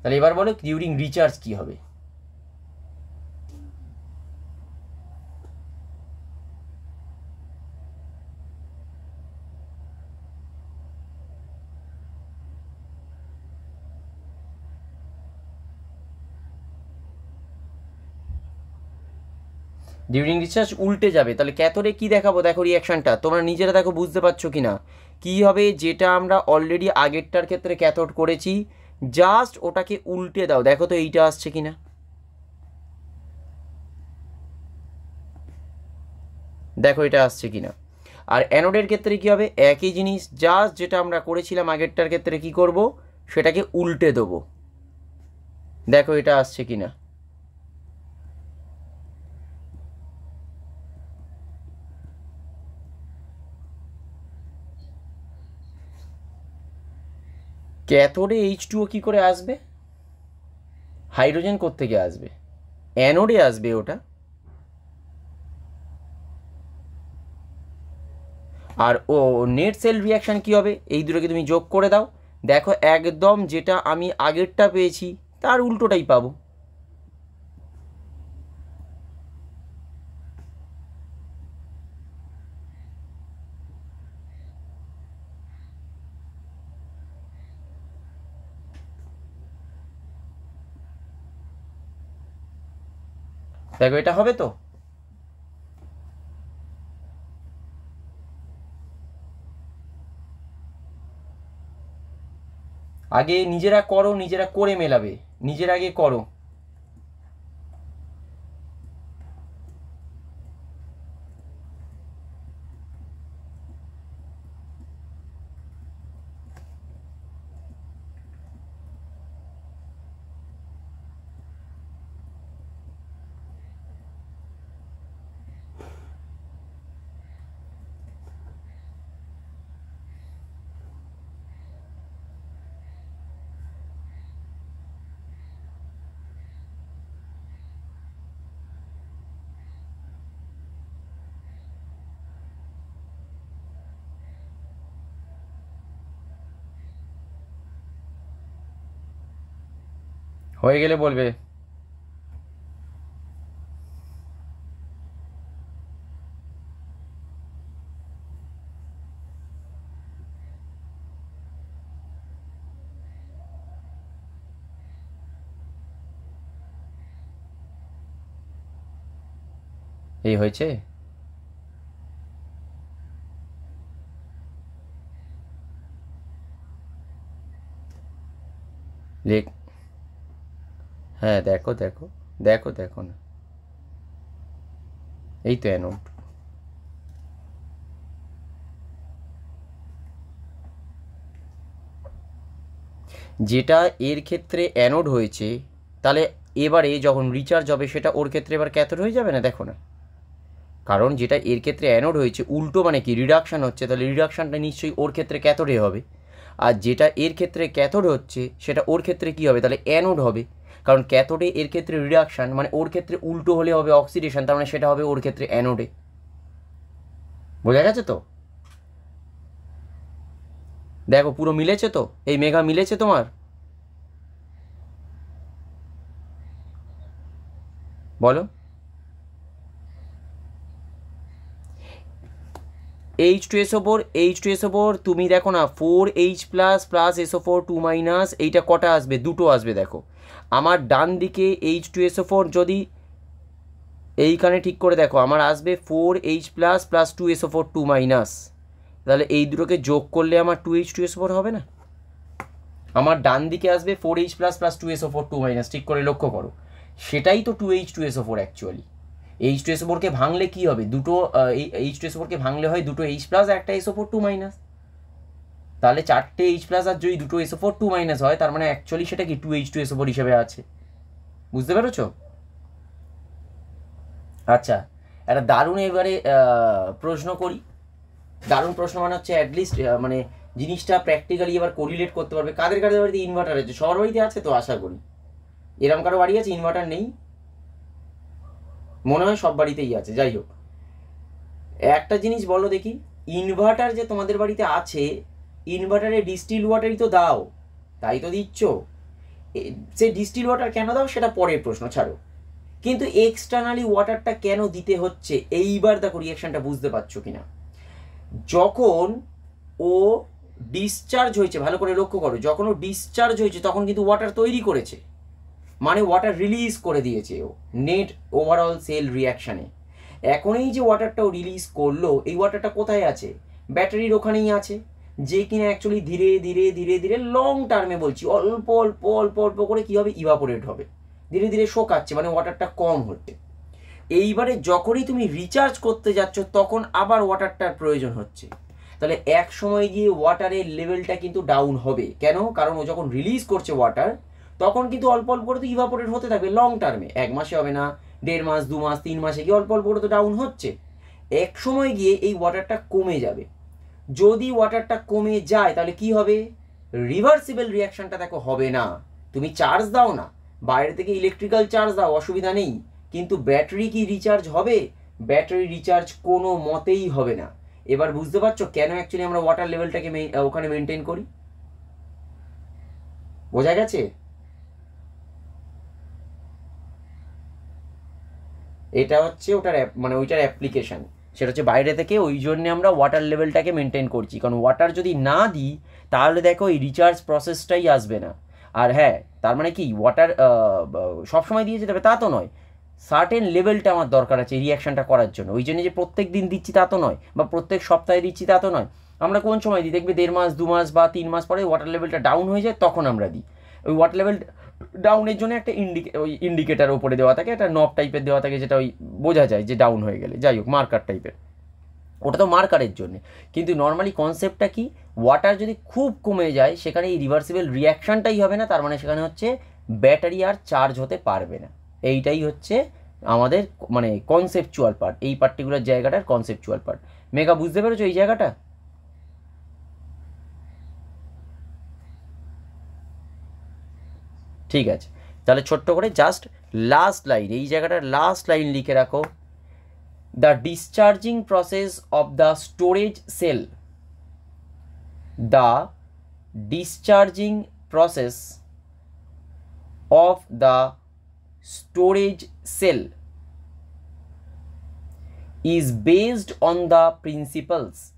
তাহলে এবার বলো ডিউরিং রিচার্জ কী হবে? ডিউরিং ডিসচার্জ উল্টে যাবে। তাহলে ক্যাথোডে কী দেখাবো? দেখো রিয়াকশানটা তোমরা নিজেরা দেখো, বুঝতে পারছো কি না? কী হবে? যেটা আমরা অলরেডি আগেরটার ক্ষেত্রে ক্যাথোড করেছি, জাস্ট ওটাকে উল্টে দাও। দেখো তো এইটা আসছে কি না, দেখো এটা আসছে কি না। আর অ্যানোডের ক্ষেত্রে কী হবে? একই জিনিস, জাস্ট যেটা আমরা করেছিলাম আগেরটার ক্ষেত্রে কী করব, সেটাকে উল্টে দেবো। দেখো এটা আসছে কি না। ক্যাথোডে H2O কী করে আসবে? হাইড্রোজেন কোত্থেকে আসবে? অ্যানোডে আসবে ওটা। আর ও নেট সেল রিয়াকশান কী হবে? এই দুটোকে তুমি যোগ করে দাও, দেখো একদম যেটা আমি আগেরটা পেয়েছি তার উল্টোটাই পাবো। দেখো এটা হবে তো। আগে নিজেরা করো, নিজেরা করে মেলাবে, নিজের আগে করো। হয়ে গেলে বলবে। এই হয়েছে। লেখ, হ্যাঁ দেখো দেখো দেখো, দেখো না, এই তো অ্যানোড। যেটা এর ক্ষেত্রে অ্যানোড হয়েছে, তাহলে এবারে যখন রিচার্জ হবে সেটা ওর ক্ষেত্রে এবার ক্যাথোড হয়ে যাবে না? দেখো না, কারণ যেটা এর ক্ষেত্রে অ্যানোড হয়েছে উল্টো মানে কি রিডাকশান হচ্ছে, তাহলে রিডাকশানটা নিশ্চয়ই ওর ক্ষেত্রে ক্যাথোডে হবে। আর যেটা এর ক্ষেত্রে ক্যাথোড হচ্ছে সেটা ওর ক্ষেত্রে কী হবে? তাহলে অ্যানোড হবে। কারণ ক্যাথোডে এর ক্ষেত্রে রিডাকশান মানে ওর ক্ষেত্রে উল্টো হলে হবে অক্সিডেশন, তার মানে সেটা হবে ওর ক্ষেত্রে অ্যানোডে। বোঝা গেছে তো? দেখো পুরো মিলেছে তো, এই মেঘা মিলেছে তোমার? বলো। H2SO4 তুমি দেখো না, 4H প্লাস প্লাস SO4 2 এইটা কটা আসবে? দুটো আসবে। দেখো আমার ডান দিকে H2SO4 যদি এইখানে ঠিক করে দেখো, আমার আসবে 4H প্লাস প্লাস 2SO4 2 তাহলে এই দুটোকে যোগ করলে আমার 2H2SO4 হবে না? আমার ডান দিকে আসবে 4H প্লাস প্লাস 2SO4 2 ঠিক করে লক্ষ্য করো, সেটাই তো 2H2SO4 অ্যাকচুয়ালি। H2SO4কে ভাঙলে কি হবে? দুটো H2SO4কে ভাঙলে হয় দুটো H প্লাস একটা SO4 2 তাহলে চারটে H প্লাস আর যদি দুটো SO4 2 হয়, তার মানে অ্যাকচুয়ালি সেটা কি 2H2SO4 হিসেবে আছে। বুঝতে পেরেছো? আচ্ছা, একটা দারুণ এবারে প্রশ্ন করি। দারুণ প্রশ্ন মানে হচ্ছে অ্যাটলিস্ট মানে জিনিসটা প্র্যাকটিক্যালি এবার কোরিলেট করতে পারবে। কাদের কাদের বাড়িতে ইনভার্টার আছে? সবার বাড়িতে আছে তো আশা করি। এরম কারো বাড়ি আছে ইনভার্টার নেই? মনে হয় সব বাড়িতেই আছে। যাই হোক, একটা জিনিস বলো দেখি, ইনভার্টার যে তোমাদের বাড়িতে আছে, ইনভার্টারে ডিস্টিল ওয়াটারই তো দাও, তাই তো দিচ্ছ। সে ডিস্টিল ওয়াটার কেন দাও সেটা পরের প্রশ্ন, ছাড়ো। কিন্তু এক্সটার্নালি ওয়াটারটা কেন দিতে হচ্ছে, এইবার দেখো রিয়াকশনটা বুঝতে পারছো কিনা। যখন ও ডিসচার্জ হয়েছে, ভালো করে লক্ষ্য করো, যখন ও ডিসচার্জ হয়েছে তখন কিন্তু ওয়াটার তৈরি করেছে, মানে ওয়াটার রিলিজ করে দিয়েছে ও নেট ওভারঅল সেল রিয়াকশানে। এখন এই যে ওয়াটারটা ও রিলিজ করলো, এই ওয়াটারটা কোথায় আছে, ব্যাটারির ওখানেই আছে, যে কিনা অ্যাকচুয়ালি ধীরে ধীরে ধীরে ধীরে লং টার্মে বলছি, অল্প অল্প অল্প অল্প করে কী হবে, ইভাপোরেট হবে, ধীরে ধীরে শোকাচ্ছে, মানে ওয়াটারটা কম হচ্ছে। এইবারে যখনই তুমি রিচার্জ করতে যাচ্ছ তখন আবার ওয়াটারটার প্রয়োজন হচ্ছে, তাহলে এক সময় গিয়ে ওয়াটারের লেভেলটা কিন্তু ডাউন হবে। কেন? কারণ ও যখন রিলিজ করছে ওয়াটার তখন কিন্তু অল্প অল্প করে তো ইভাপোরেট হতে থাকবে লং টার্মে, 1 মাসে হবে না, 1.5 মাস 2 মাস 3 মাসে গিয়ে অল্প অল্প করে তো ডাউন হচ্ছে। এক সময় গিয়ে এই ওয়াটারটা কমে যাবে। যদি ওয়াটারটা কমে যায় তাহলে কি হবে, রিভার্সিবল রিয়াকশনটা দেখো হবে না। তুমি চার্জ দাও না, বাইরে থেকে ইলেকট্রিক্যাল চার্জ দাও, অসুবিধা নেই, কিন্তু ব্যাটারি কি রিচার্জ হবে? ব্যাটারি রিচার্জ কোনো মতেই হবে না। এবার বুঝতে পারছো কেন অ্যাকচুয়ালি আমরা ওয়াটার লেভেলটাকে ওখানে মেনটেন করি? বোঝা গেছে? এটা হচ্ছে ওটার মানে ওইটার অ্যাপ্লিকেশান, সেটা হচ্ছে বাইরে থেকে, ওই জন্যে আমরা ওয়াটার লেভেলটাকে মেনটেন করছি। কারণ ওয়াটার যদি না দিই তাহলে দেখো এই রিচার্জ প্রসেসটাই আসবে না। আর হ্যাঁ, তার মানে কি ওয়াটার সবসময় দিয়ে যেতে হবে তা তো নয়, সার্টেন লেভেলটা আমার দরকার আছে রিয়াকশানটা করার জন্য। ওই জন্য যে প্রত্যেক দিন দিচ্ছি তা তো নয়, বা প্রত্যেক সপ্তাহে দিচ্ছি তা তো নয়। আমরা কোন সময় দিই দেখবে 1.5 মাস 2 মাস বা 3 মাস পরে ওয়াটার লেভেলটা ডাউন হয়ে যায়, তখন আমরা দিই। ওই ওয়াটার লেভেল ডাউনের জন্য একটা ওই ইন্ডিকেটার ওপরে দেওয়া থাকে, একটা নব টাইপের দেওয়া থাকে, যেটা ওই বোঝা যায় যে ডাউন হয়ে গেলে, যাই হোক মার্কার টাইপের, ওটা তো মার্কারের জন্য। কিন্তু নর্মালি কনসেপ্টটা কি, ওয়াটার যদি খুব কমে যায় সেখানে এই রিভার্সিবল রিয়াকশানটাই হবে না, তার মানে সেখানে হচ্ছে ব্যাটারি আর চার্জ হতে পারবে না। এইটাই হচ্ছে আমাদের মানে কনসেপচুয়াল পার্ট, এই পার্টিকুলার জায়গাটার কনসেপচুয়াল পার্ট। মেঘা বুঝতে পেরেছো এই জায়গাটা? ঠিক আছে, তাহলে ছোট্ট করে জাস্ট লাস্ট লাইন, এই জায়গাটার লাস্ট লাইন লিখে রাখো, the discharging process of the storage cell, the discharging process of the storage cell is based on the principles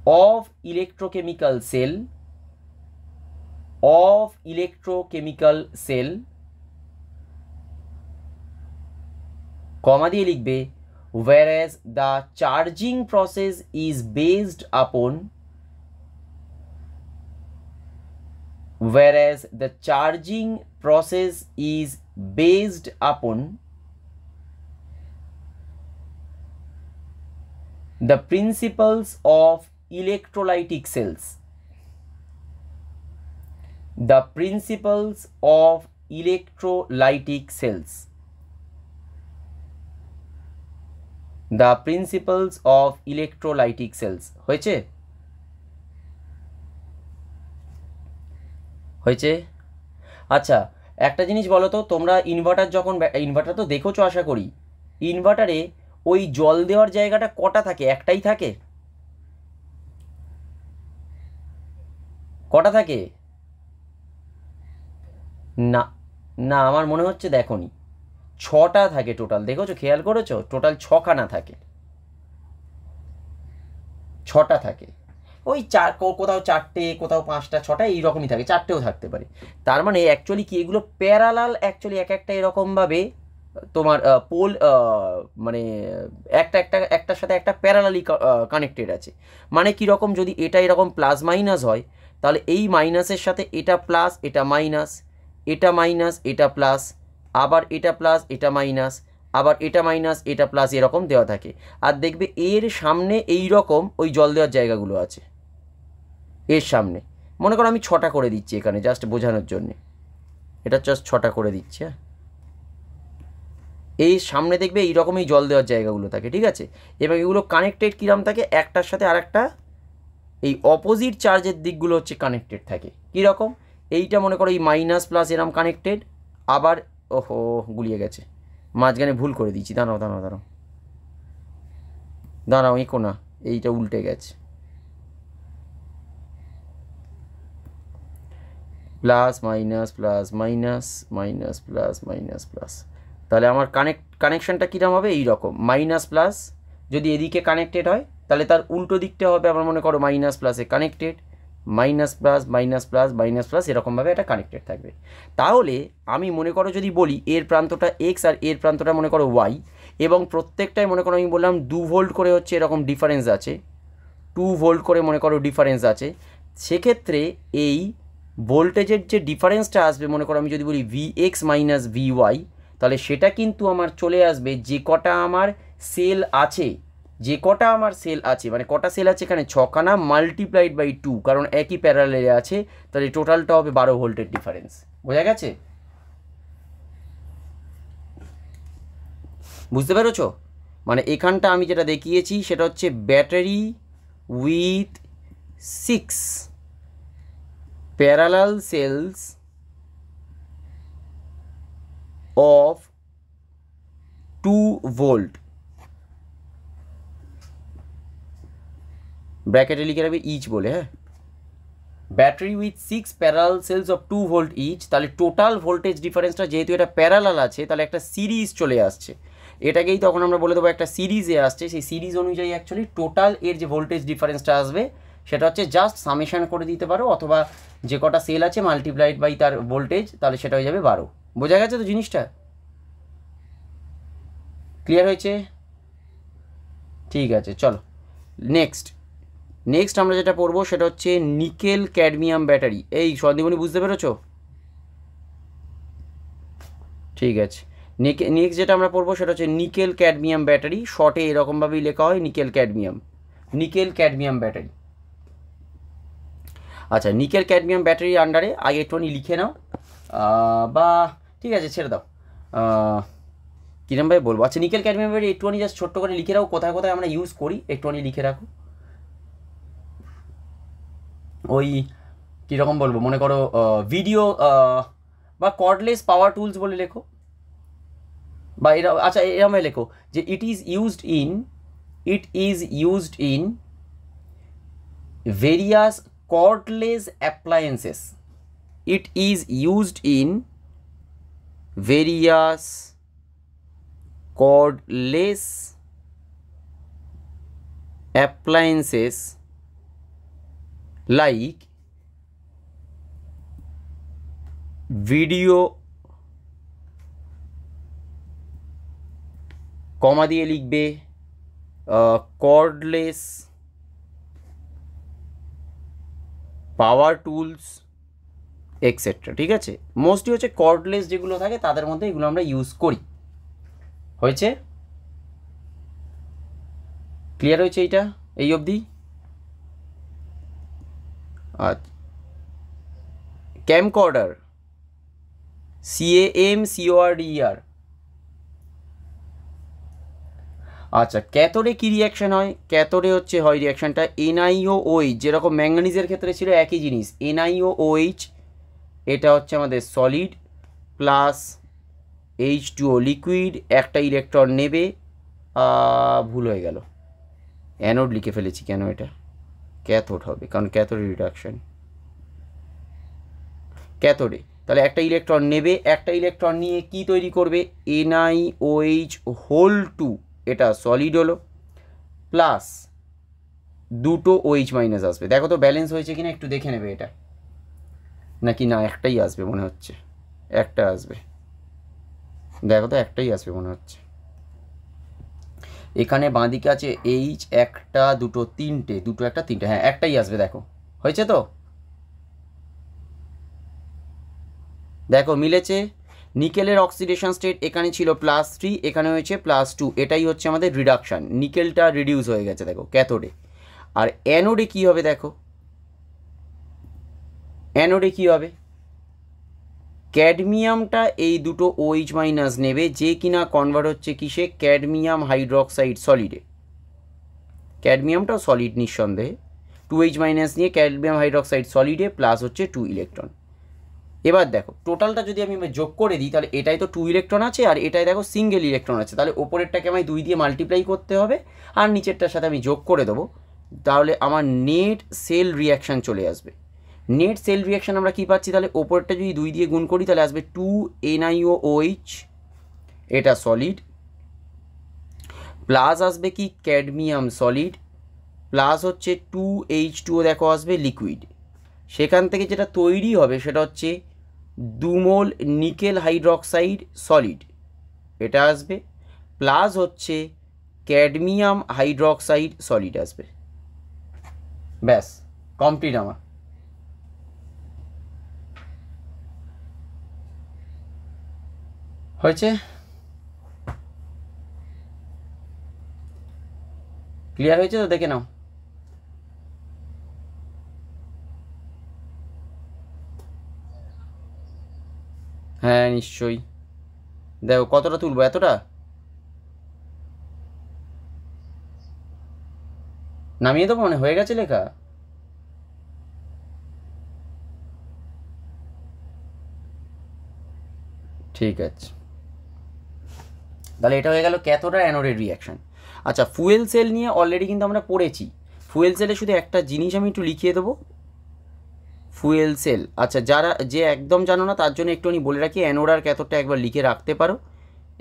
of electrochemical cell, comma দিয়ে লিখবে, whereas the charging process is based upon the principles of electrolytic cells. The principles of electrolytic cells. The principles of electrolytic cells. হয়েছে? হয়েছে? আচ্ছা, একটা জিনিস বলো তো, তোমরা ইনভার্টার যখন, ইনভার্টার তো দেখোছো আশা করি, ইনভার্টারে ওই জল দেওয়ার জায়গাটা কটা থাকে? একটাই থাকে? কটা থাকে? না না, আমার মনে হচ্ছে দেখোনি, 6টা থাকে টোটাল, দেখেছো, খেয়াল করেছো? টোটাল 6খানা থাকে, 6টা থাকে। ওই কোথাও 4টে, কোথাও 5টা 6টা এইরকমই থাকে, 4টেও থাকতে পারে। তার মানে অ্যাকচুয়ালি কি এগুলো প্যারালাল, অ্যাকচুয়ালি এক একটা এরকমভাবে তোমার পোল, মানে একটার সাথে একটা প্যারালালি কানেক্টেড আছে। মানে কীরকম, যদি এটা এরকম প্লাস মাইনাস হয় তাহলে এই মাইনাসের সাথে এটা প্লাস এটা মাইনাস, এটা মাইনাস এটা প্লাস, আবার এটা প্লাস এটা মাইনাস, আবার এটা মাইনাস এটা প্লাস, এরকম দেওয়া থাকে। আর দেখবে এর সামনে এই রকম ওই জল দেওয়ার জায়গাগুলো আছে, এর সামনে মনে করো আমি 6টা করে দিচ্ছি এখানে জাস্ট বোঝানোর জন্যে, এটা জাস্ট 6টা করে দিচ্ছি। হ্যাঁ, এই সামনে দেখবে এইরকমই জল দেওয়ার জায়গাগুলো থাকে, ঠিক আছে? এবং এগুলো কানেক্টেড কীরকম থাকে, একটার সাথে আরেকটা এই অপোজিট চার্জের দিকগুলো হচ্ছে কানেক্টেড থাকে। কীরকম, এইটা মনে করো এই মাইনাস প্লাস এরম কানেক্টেড, আবার ওহো গুলিয়ে গেছে, মাঝখানে ভুল করে দিচ্ছি, দাঁড়াও দাঁড়াও দাঁড়াও দাঁড়াও, এঁকো না, এইটা উল্টে গেছে, plus minus plus minus minus plus minus plus. তাহলে আমার কানেকশানটা কীরকম হবে, এই রকম মাইনাস প্লাস যদি এদিকে কানেক্টেড হয় তাহলে তার উল্টো দিকটা হবে আমার মনে করো মাইনাস প্লাসে connected, minus plus minus plus minus plus এরকমভাবে এটা কানেক্টেড থাকবে। তাহলে আমি মনে করো যদি বলি এর প্রান্তটা এক্স আর এর প্রান্তটা মনে করো ওয়াই, এবং প্রত্যেকটাই মনে করো আমি বললাম 2 ভোল্ট করে হচ্ছে এরকম ডিফারেন্স আছে, 2 ভোল্ট করে মনে করো ডিফারেন্স আছে, সেক্ষেত্রে এই ভোল্টেজের যে ডিফারেন্সটা আসবে মনে করো আমি যদি বলি V X minus V Y, তাহলে সেটা কিন্তু আমার চলে আসবে যে কটা আমার সেল আছে, যে কটা আমার সেল আছে মানে কটা সেল আছে এখানে 6খানা মাল্টিপ্লাইড বাই 2, কারণ একই প্যারালেলে আছে, তাহলে টোটালটা হবে 12 ভোল্টের ডিফারেন্স। বোঝা গেছে? বুঝতে পেরেছ? মানে এখানটা আমি যেটা দেখিয়েছি সেটা হচ্ছে battery with 6 parallel cells of 2 volt, ব্র্যাকেটে লিখে রাখবে ইচ বলে, হ্যাঁ, battery with 6 parallel cells of 2 volt each. তাহলে টোটাল ভোল্টেজ ডিফারেন্সটা যেহেতু এটা প্যারালাল আছে তাহলে একটা সিরিজ চলে আসছে, এটাকেই তখন আমরা বলে দেবো একটা সিরিজে আসছে, সেই সিরিজ অনুযায়ী অ্যাকচুয়ালি টোটাল এর যে ভোল্টেজ ডিফারেন্সটা আসবে সেটা হচ্ছে জাস্ট সামেশান করে দিতে পারো, অথবা যে কটা সেল আছে মাল্টিপ্লাইড বাই তার ভোল্টেজ, তাহলে সেটা হয়ে যাবে 12। বোঝা গেছে তো জিনিসটা? ক্লিয়ার হয়েছে? ঠিক আছে, চলো নেক্সট আমরা যেটা পড়বো সেটা হচ্ছে নিকেল ক্যাডমিয়াম ব্যাটারি। এই সন্দীপনী বুঝতে পেরেছো? ঠিক আছে, নেক্সট যেটা আমরা পড়বো সেটা হচ্ছে নিকেল ক্যাডমিয়াম ব্যাটারি, শর্টে এরকমভাবেই লেখা হয় নিকেল ক্যাডমিয়াম ব্যাটারি। আচ্ছা, নিকেল ক্যাডমিয়াম ব্যাটারির আন্ডারে আগে একটুখানি লিখে নাও, বা ঠিক আছে ছেড়ে দাও, কিরমভাবে বলবো। আচ্ছা, নিকেল ক্যাডমিয়াম ব্যাটারি একটুখানি জাস্ট ছোট্ট করে লিখে রাখো, কোথায় কোথায় আমরা ইউজ করি একটুখানি লিখে রাখো। ওই কীরকম বলবো, মনে করো ভিডিও বা কর্ডলেস পাওয়ার টুলস বলে লেখো, বা এরা আচ্ছা এরকমভাবে লেখো যে it is used in various cordless appliances. It is used in various cordless appliances like video, কমা দিয়ে লিখবে cordless পাওয়ার টুলস এক্সেট্রা। ঠিক আছে, মোস্টলি হচ্ছে কর্ডলেস যেগুলো থাকে তাদের মধ্যে এগুলো আমরা ইউজ করি। হয়েছে? ক্লিয়ার হয়েছে এইটা এই অবধি? আচ্ছা, ক্যামকর্ডার, CAMCORDER। আচ্ছা, ক্যাথোডে কী রিয়াকশান হয়? ক্যাথোডে হচ্ছে হয় রিয়াকশানটা NiOOH, যেরকম ম্যাঙ্গানিজের ক্ষেত্রে ছিল একই জিনিস, NiOOH, এটা হচ্ছে আমাদের সলিড, প্লাস H2O লিকুইড, একটা ইলেকট্রন নেবে, ভুল হয়ে গেল, অ্যানোড লিখে ফেলেছি, কেন এটা ক্যাথোড হবে, কারণ ক্যাথোড রিডাকশান, ক্যাথোডে তাহলে একটা ইলেকট্রন নেবে, একটা ইলেকট্রন নিয়ে কি তৈরি করবে, NiOH হোল 2, এটা সলিড হলো, প্লাস দুটো OH মাইনাস আসবে। দেখো তো ব্যালেন্স হয়েছে কিনা একটু দেখে নেবে এটা, নাকি না একটাই আসবে মনে হচ্ছে, একটা আসবে, দেখো তো একটাই আসবে মনে হচ্ছে। এখানে বাঁদিকে আছে H, একটা দুটো তিনটে, দুটো একটা তিনটে, হ্যাঁ একটাই আসবে, দেখো হয়েছে তো, দেখো মিলেছে। নিকেলের অক্সিডেশন স্টেট এখানে ছিল +3, এখানে হয়েছে +2, এটাই হচ্ছে আমাদের রিডাকশান, নিকেলটা রিডিউস হয়ে গেছে দেখো ক্যাথোডে। আর অ্যানোডে কী হবে দেখো, অ্যানোডে কী হবে, ক্যাডমিয়ামটা এই দুটো OH মাইনাস নেবে, যে কিনা কনভার্ট হচ্ছে কিসে, ক্যাডমিয়াম হাইড্রক্সাইড সলিডে, ক্যাডমিয়ামটাও সলিড নিঃসন্দেহে, 2H মাইনাস নিয়ে ক্যাডমিয়াম হাইড্রক্সাইড সলিডে প্লাস হচ্ছে 2 ইলেকট্রন, এবার দেখো টোটালটা যদি আমি যোগ করে দিই তাহলে এটাই তো 2 ইলেকট্রন আছে আর এটাই দেখো সিঙ্গেল ইলেকট্রন আছে, তাহলে ওপরেরটাকে আমায় 2 দিয়ে মাল্টিপ্লাই করতে হবে আর নিচেরটার সাথে আমি যোগ করে দেবো, তাহলে আমার নেট সেল রিয়াকশান চলে আসবে। নেট সেল রিয়াকশান আমরা কী পাচ্ছি, তাহলে ওপরটা যদি 2 দিয়ে গুণ করি তাহলে আসবে 2 NiOH, এটা সলিড, প্লাস আসবে কি ক্যাডমিয়াম সলিড, প্লাস হচ্ছে 2H2O দেখো আসবে লিকুইড। সেখান থেকে যেটা তৈরি হবে সেটা হচ্ছে 2 মোল নিকেল হাইড্রক্সাইড সলিড, এটা আসবে, প্লাস হচ্ছে ক্যাডমিয়াম হাইড্রক্সাইড সলিড আসবে। ব্যাস কমপ্লিট আমার। হয়েছে? ক্লিয়ার হয়েছে তো? দেখে নাও। হ্যাঁ নিশ্চয়ই। দেখো কতটা তুলবো, এতটা নামিয়ে দেবো, মানে হয়ে গেছে লেখা। ঠিক আছে, তাহলে এটা হয়ে গেল ক্যাথোড আর অ্যানোডের রিয়াকশান। আচ্ছা, ফুয়েল সেল নিয়ে অলরেডি কিন্তু আমরা পড়েছি। ফুয়েল সেলে শুধু একটা জিনিস আমি একটু লিখিয়ে দেবো, ফুয়েল সেল। আচ্ছা, যারা যে একদম জানো না তার জন্য একটুখানি বলে রাখি, অ্যানোড আর ক্যাথোডটা একবার লিখে রাখতে পারো।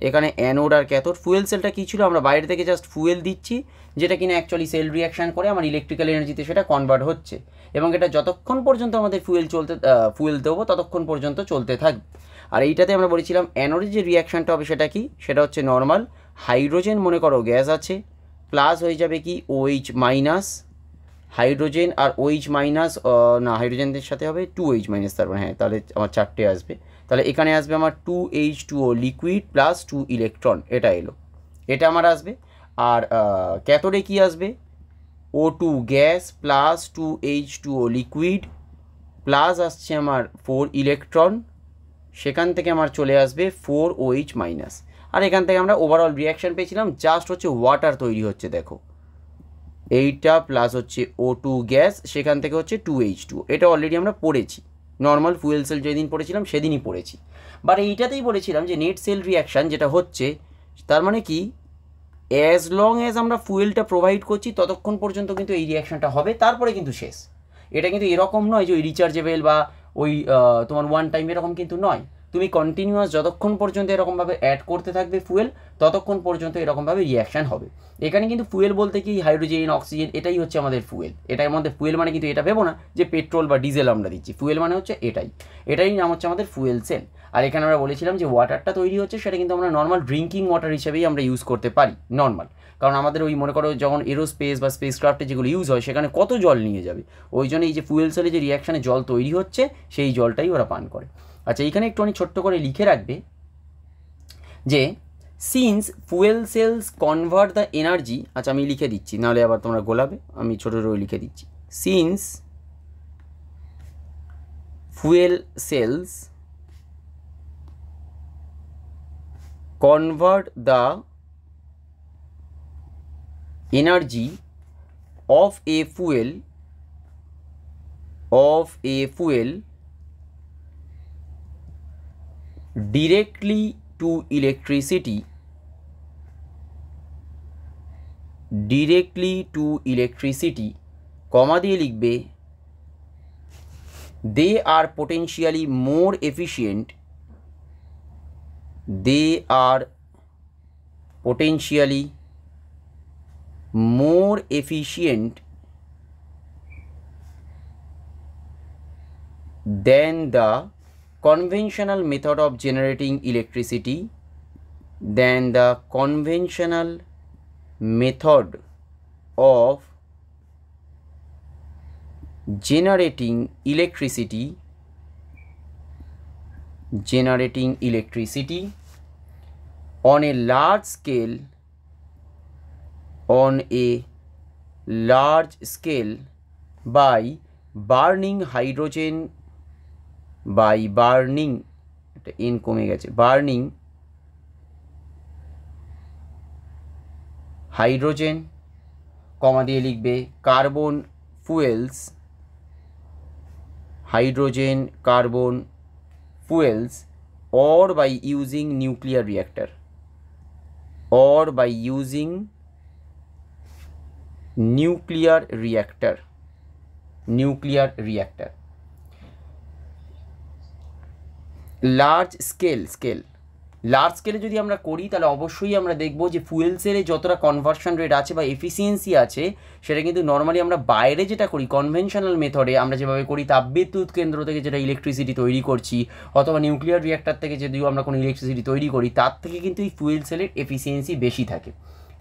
এখানে অ্যানোড আর ক্যাথোড। ফুয়েল সেলটা কী ছিল, আমরা বাইরে থেকে জাস্ট ফুয়েল দিচ্ছি, যেটা কিনা অ্যাকচুয়ালি সেল রিয়াকশান করে আমার ইলেকট্রিক্যাল এনার্জিতে সেটা কনভার্ট হচ্ছে, এবং এটা যতক্ষণ পর্যন্ত আমাদের ফুয়েল দেবো ততক্ষণ পর্যন্ত চলতে থাকবে। আর এইটাতে আমরা বলেছিলাম অ্যানোডের যে রিয়াকশানটা হবে সেটা কি, সেটা হচ্ছে নর্মাল হাইড্রোজেন, মনে করো গ্যাস আছে, প্লাস হয়ে যাবে কি OH মাইনাস, হাইড্রোজেন আর OH মাইনাস, না হাইড্রোজেনের সাথে হবে 2H মাইনাস, তারপর হ্যাঁ তাহলে আমার 4টে আসবে। তাহলে এখানে আসবে আমার 2H2O লিকুইড প্লাস 2 ইলেকট্রন, এটা এলো, এটা আমার আসবে। আর ক্যাথোডে কি আসবে, O2 gas plus 2H2O liquid plus আসছে আমার 4 ইলেকট্রন, সেখান থেকে আমার চলে আসবে 4OH মাইনাস। আর এখান থেকে আমরা ওভারঅল রিয়াকশান পেয়েছিলাম, জাস্ট হচ্ছে ওয়াটার তৈরি হচ্ছে, দেখো এইটা প্লাস হচ্ছে O2 গ্যাস, সেখান থেকে হচ্ছে 2H2O, এটা অলরেডি আমরা পড়েছি, নর্মাল ফুয়েল সেল যেদিন পড়েছিলাম সেদিনই পড়েছি। বাট এইটাতেই বলেছিলাম যে নেট সেল রিয়াকশান যেটা হচ্ছে, তার মানে কি অ্যাজ লং অ্যাজ আমরা ফুয়েলটা প্রোভাইড করছি ততক্ষণ পর্যন্ত কিন্তু এই রিয়াকশানটা হবে, তারপরে কিন্তু শেষ। এটা কিন্তু এরকম নয় যে ওই রিচার্জেবল বা ওই তোমার ওয়ান টাইম, এরকম কিন্তু নয়। তুমি কন্টিনিউয়াস যতক্ষণ পর্যন্ত এরকমভাবে অ্যাড করতে থাকবে ফুয়েল, ততক্ষণ পর্যন্ত এরকমভাবে রিয়াকশান হবে। এখানে কিন্তু ফুয়েল বলতে কি হাইড্রোজেন অক্সিজেন, এটাই হচ্ছে আমাদের ফুয়েল। এটার মধ্যে ফুয়েল মানে কিন্তু এটা ভেবো না যে পেট্রোল বা ডিজেল আমরা দিচ্ছি, ফুয়েল মানে হচ্ছে এটাই নাম হচ্ছে আমাদের ফুয়েল সেল। আর এখানে আমরা বলেছিলাম যে ওয়াটারটা তৈরি হচ্ছে সেটা কিন্তু আমরা নর্মাল ড্রিঙ্কিং ওয়াটার হিসেবেই আমরা ইউজ করতে পারি নর্মাল, কারণ আমাদের ওই মনে করো যখন এরোস্পেস বা স্পেস ক্রাফটে যেগুলো ইউজ হয় সেখানে কত জল নিয়ে যাবে, ওই জন্য এই যে ফুয়েল সেলে যে রিয়াকশানে জল তৈরি হচ্ছে সেই জলটাই ওরা পান করে। আচ্ছা, এইখানে একটুখানি ছোট্ট করে লিখে রাখবে যে since fuel cells convert the energy, আচ্ছা আমি লিখে দিচ্ছি নাহলে আবার তোমরা গোলাবে, আমি ছোটো করে লিখে দিচ্ছি, since fuel cells convert the energy of a fuel directly to electricity, comma দিয়ে লিখবে they are potentially more efficient, they are potentially more efficient than the conventional method of generating electricity, than the conventional method of generating electricity on a large scale by burning hydrogen, এটা n কমে গেছে, burning hydrogen, কমা দিয়ে লিখবে carbon fuels, hydrogen carbon fuels or by using nuclear reactor, or by using nuclear reactor, nuclear reactor. Large স্কেলে যদি আমরা করি তাহলে অবশ্যই আমরা দেখব যে ফুয়েল সেলে যতটা কনভার্সন রেট আছে বা এফিসিয়েন্সি আছে সেটা কিন্তু নর্মালি আমরা বাইরে যেটা করি কনভেনশনাল মেথডে আমরা যেভাবে করি তাপবিদ্যুৎ কেন্দ্র থেকে যেটা ইলেকট্রিসিটি তৈরি করছি অথবা নিউক্লিয়ার রিঅ্যাক্টর থেকে যদিও আমরা কোনো ইলেকট্রিসিটি তৈরি করি তার থেকে কিন্তু এই ফুয়েল সেলের এফিসিয়েন্সি বেশি থাকে।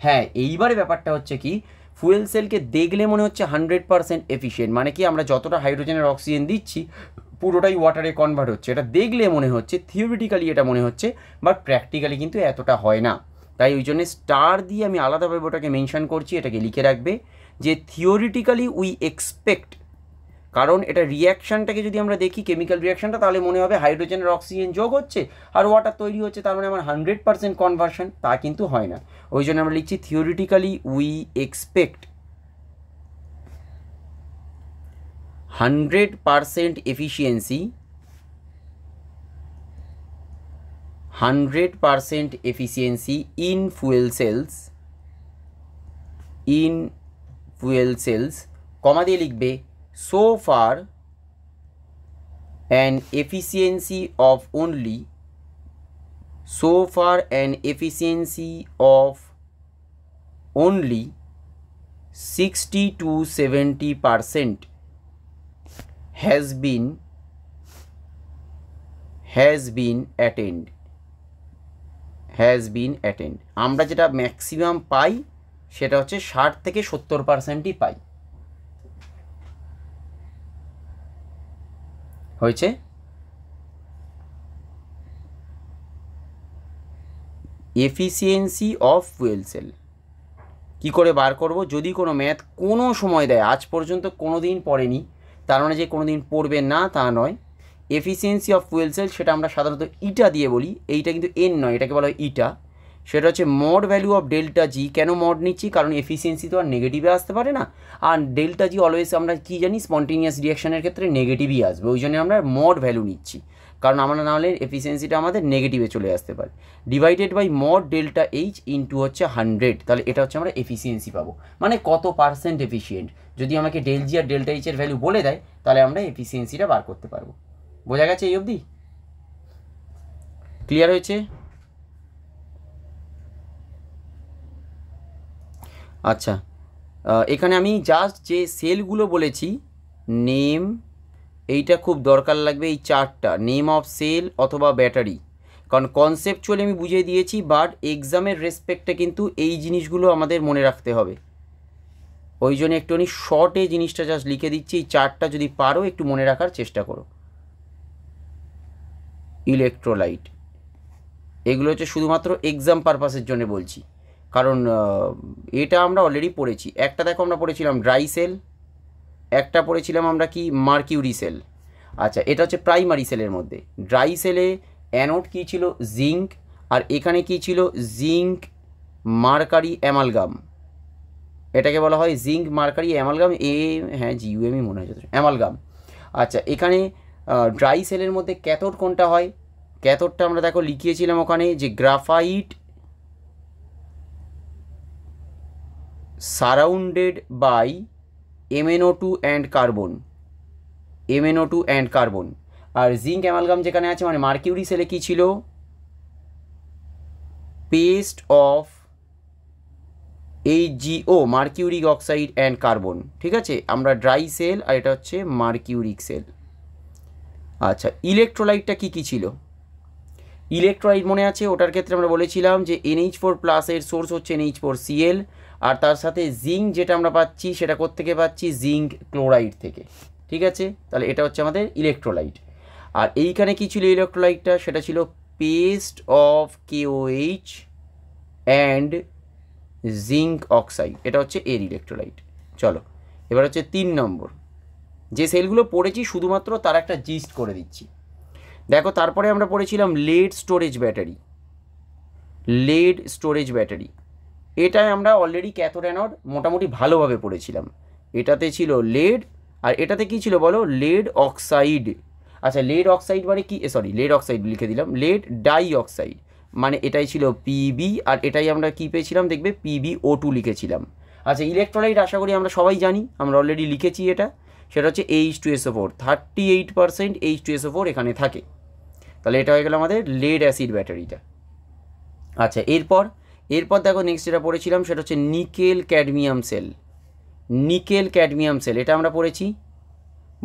হ্যাঁ, এইবারে ব্যাপারটা হচ্ছে কি, ফুয়েল সেলকে দেখলে মনে হচ্ছে 100% এফিশিয়েন্ট, মানে কি আমরা যতটা হাইড্রোজেনের অক্সিজেন দিচ্ছি পুরোটাই ওয়াটারে কনভার্ট হচ্ছে, এটা দেখলে মনে হচ্ছে, থিওরিটিক্যালি এটা মনে হচ্ছে, বাট প্র্যাকটিক্যালি কিন্তু এতটা হয় না। তাই ওই জন্য স্টার দিয়ে আমি আলাদাভাবে ওটাকে মেনশন করছি, এটাকে লিখে রাখবে যে থিওরিটিক্যালি উই এক্সপেক্ট, কারণ এটা রিয়াকশানটাকে যদি আমরা দেখি কেমিক্যাল রিয়াকশানটা তাহলে মনে হবে হাইড্রোজেনের অক্সিজেন যোগ হচ্ছে আর ওয়াটার তৈরি হচ্ছে, তার মানে আমার 100% কনভার্সন, তা কিন্তু হয় না। ওই জন্য আমরা লিখছি theoretically we expect 100% efficiency, 100% efficiency in fuel cells, কমা দিয়ে লিখবে so far an efficiency of only 60 to 70% has been attained. আমরা যেটা ম্যাক্সিমাম পাই সেটা হচ্ছে 60 থেকে 70%ই পাই। হয়েছে? এফিসিয়েন্সি অফ ফুয়েল সেল কী করে বার করব? যদি কোনো ম্যাথ কোনো সময় দেয়, আজ পর্যন্ত কোনো দিন পড়েনি, তার মানে যে কোনো দিন পড়বে না তা নয়। এফিসিয়েন্সি অফ ফুয়েল সেল সেটা আমরা সাধারণত ইটা দিয়ে বলি, এইটা কিন্তু এন নয়, এটাকে বলা হয় ইটা। সেটা হচ্ছে মড ভ্যালু অফ ডেল্টা জি। কেন মড নিচ্ছি? কারণ এফিসিয়েন্সি তো আর নেগেটিভে আসতে পারে না, আর ডেল্টা জি অলওয়েজ আমরা কী জানি স্পন্টেনিয়াস রিয়াকশানের ক্ষেত্রে নেগেটিভই আসবে, ওই জন্য আমরা মড ভ্যালু নিচ্ছি, কারণ আমরা না হলে এফিসিয়েন্সিটা আমাদের নেগেটিভে চলে আসতে পারে। Divided by mod delta H into হচ্ছে 100, তাহলে এটা হচ্ছে আমরা এফিসিয়েন্সি পাবো, মানে কত পার্সেন্ট এফিসিয়েন্ট। যদি আমাকে ডেল জি আর ডেল্টা এইচের ভ্যালু বলে দেয় তাহলে আমরা এফিসিয়েন্সিটা বার করতে পারবো। বোঝা গেছে এই অবধি? ক্লিয়ার হয়েছে? আচ্ছা, এখানে আমি জাস্ট যে সেলগুলো বলেছি নেম, এইটা খুব দরকার লাগবে, এই চারটা নেম অফ সেল অথবা ব্যাটারি, কারণ কনসেপচুয়ালি আমি বুঝিয়ে দিয়েছি, বাট এক্সামের রেসপেক্টে কিন্তু এই জিনিসগুলো আমাদের মনে রাখতে হবে। ওই জন্য একটুখানি শর্টে জিনিসটা জাস্ট লিখে দিচ্ছি, এই চারটা যদি পারো একটু মনে রাখার চেষ্টা করো। ইলেকট্রোলাইট, এগুলো হচ্ছে শুধুমাত্র এক্সাম পারপাসের জন্য বলছি, কারণ এটা আমরা অলরেডি পড়েছি। একটা দেখো আমরা পড়েছিলাম ড্রাই সেল, একটা পড়েছিলাম আমরা কি মার্কিউরি সেল। আচ্ছা, এটা হচ্ছে প্রাইমারি সেলের মধ্যে। ড্রাই সেলে অ্যানোড কী ছিল? জিঙ্ক। আর এখানে কি ছিল? জিঙ্ক মার্কারি অ্যামালগাম, এটাকে বলা হয় জিঙ্ক মার্কারি অ্যামালগাম, হ্যাঁ জিউএমই মনে হয় অ্যামালগাম। আচ্ছা, এখানে ড্রাই সেলের মধ্যে ক্যাথোড কোনটা হয়? ক্যাথোডটা আমরা দেখো লিখিয়েছিলাম ওখানে যে graphite surrounded by MnO2 and carbon, MnO2 and carbon. আর জিঙ্ক অ্যামালগাম যেখানে আছে মানে মার্কিউরি সেলে কী ছিল? Paste of HgO mercuric oxide and carbon. ঠিক আছে, আমরা ড্রাই সেল আর এটা হচ্ছে মার্কিউরিক সেল। আচ্ছা, ইলেকট্রোলাইটটা কী কী ছিল? ইলেকট্রোলাইট মনে আছে, ওটার ক্ষেত্রে আমরা বলেছিলাম যে NH4+ এর সোর্স হচ্ছে NH4Cl, আর তার সাথে জিঙ্ক যেটা আমরা পাচ্ছি সেটা কোত্থেকে পাচ্ছি? জিঙ্ক ক্লোরাইড থেকে। ঠিক আছে, তাহলে এটা হচ্ছে আমাদের ইলেকট্রোলাইট। আর এইখানে কী ছিল ইলেকট্রোলাইটটা? সেটা ছিল paste of KOH and zinc oxide, এটা হচ্ছে এর ইলেকট্রোলাইট। চলো এবার হচ্ছে 3 নম্বর, যে সেলগুলো পড়েছি শুধুমাত্র তার একটা জিস্ট করে দিচ্ছি। দেখো তারপরে আমরা পড়েছিলাম lead storage battery. Lead storage battery এটাই আমরা অলরেডি ক্যাথোড অ্যানোড মোটামুটি ভালোভাবে পড়েছিলাম। এটাতে ছিল লেড আর এটাতে কী ছিল বলো? Lead oxide. আচ্ছা লেড অক্সাইড মানে কি, সরি লেড অক্সাইড লিখে দিলাম, লেড ডাই অক্সাইড মানে এটাই ছিল পিবি, আর এটাই আমরা কি পেয়েছিলাম দেখবে PbO2 লিখেছিলাম। আচ্ছা ইলেকট্রোলাইট আশা করি আমরা সবাই জানি, আমরা অলরেডি লিখেছি এটা, সেটা হচ্ছে H2SO4, 38% H2SO4 এখানে থাকে। তাহলে এটা হয়ে গেল আমাদের লেড অ্যাসিড ব্যাটারিটা। আচ্ছা এরপর দেখো নেক্সট যেটা পড়েছিলাম সেটা হচ্ছে nickel cadmium cell. Nickel cadmium cell এটা আমরা পড়েছি,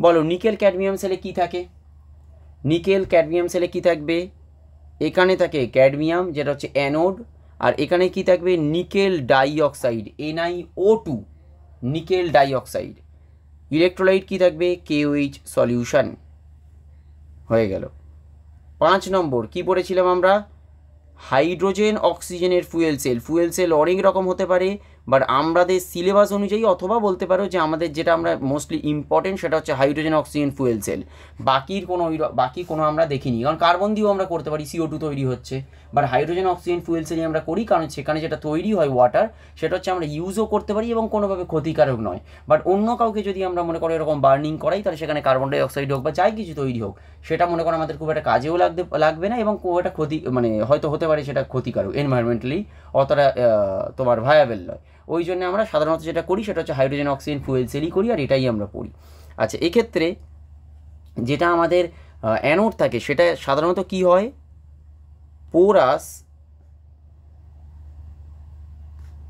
বলো নিকেল ক্যাডমিয়াম সেলে কি থাকে? নিকেল ক্যাডমিয়াম সেলে কি থাকবে? এখানে থাকে ক্যাডমিয়াম যেটা হচ্ছে অ্যানোড, আর এখানে কি থাকবে? Nickel dioxide NiO2, nickel dioxide. Electrolyte কি থাকবে? KOH solution. হয়ে গেল। 5 নম্বর কি পড়েছিলাম আমরা? হাইড্রোজেন অক্সিজেনের ফুয়েল সেল। ফুয়েল সেল অনেক রকম হতে পারে, বাট আমাদের সিলেবাস অনুযায়ী অথবা বলতে পারো যে আমাদের যেটা আমরা মোস্টলি ইম্পর্টেন্ট সেটা হচ্ছে হাইড্রোজেন অক্সিজেন ফুয়েল সেল। বাকি কোনো আমরা দেখিনি, কারণ কার্বন দিয়েও আমরা করতে পারি, CO2 তৈরি হচ্ছে, বাট হাইড্রোজেন অক্সিজেন ফুয়েল সেলই আমরা করি, কারণ সেখানে যেটা তৈরি হয় ওয়াটার, সেটা হচ্ছে আমরা ইউজও করতে পারি এবং কোনোভাবে ক্ষতিকারক নয়। বাট অন্য কাউকে যদি আমরা মনে করো এরকম বার্নিং করাই, তাহলে সেখানে কার্বন ডাইঅক্সাইড হোক বা যাই কিছু তৈরি হোক, সেটা মনে করো আমাদের খুব একটা কাজেও লাগবে না, এবং খুব একটা ক্ষতি মানে হয়তো হতে পারে সেটা ক্ষতিকারক, এনভায়রনমেন্টালি অতটা তোমার ভায়াবেল নয়। ওই জন্য আমরা সাধারণত যেটা করি সেটা হচ্ছে হাইড্রোজেন অক্সিজেন ফুয়েল সেলই করি, আর এটাই আমরা পড়ি। আচ্ছা এক্ষেত্রে যেটা আমাদের অ্যানোড থাকে সেটা সাধারণত কি হয়? পোরাস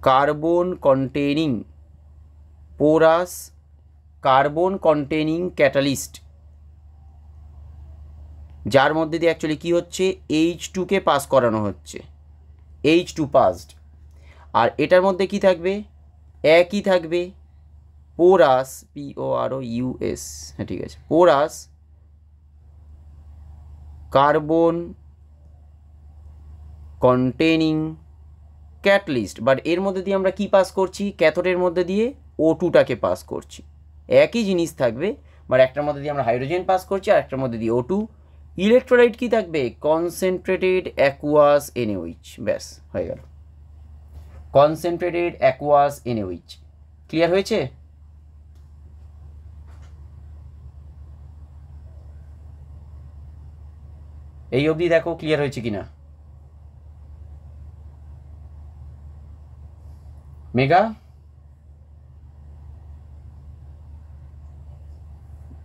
কার্বন কন্টেনিং ক্যাটালিস্ট, যার মধ্যে দিয়ে অ্যাকচুয়ালি কী হচ্ছে? H2কে পাস করানো হচ্ছে, H2 পাসড। আর এটার মধ্যে কি থাকবে? একই থাকবে পোরাস, POROUS, হ্যাঁ ঠিক আছে, porous carbon containing catalyst. But এর মধ্যে দিয়ে আমরা কি পাস করছি? ক্যাথোডের মধ্যে দিয়ে O2টাকে পাস করছি। একই জিনিস থাকবে, বাট একটার মধ্যে দিয়ে আমরা হাইড্রোজেন পাস করছি আর একটার মধ্যে দিয়ে O2। ইলেকট্রোলাইট কি থাকবে? Concentrated aqueous NaOH। ব্যাস হয়ে গেল, কনসেন্ট্রেটেড অ্যাকুয়াস NaOH। ক্লিয়ার হয়েছে? এই অবধি দেখো ক্লিয়ার হয়েছে কিনা। মেগা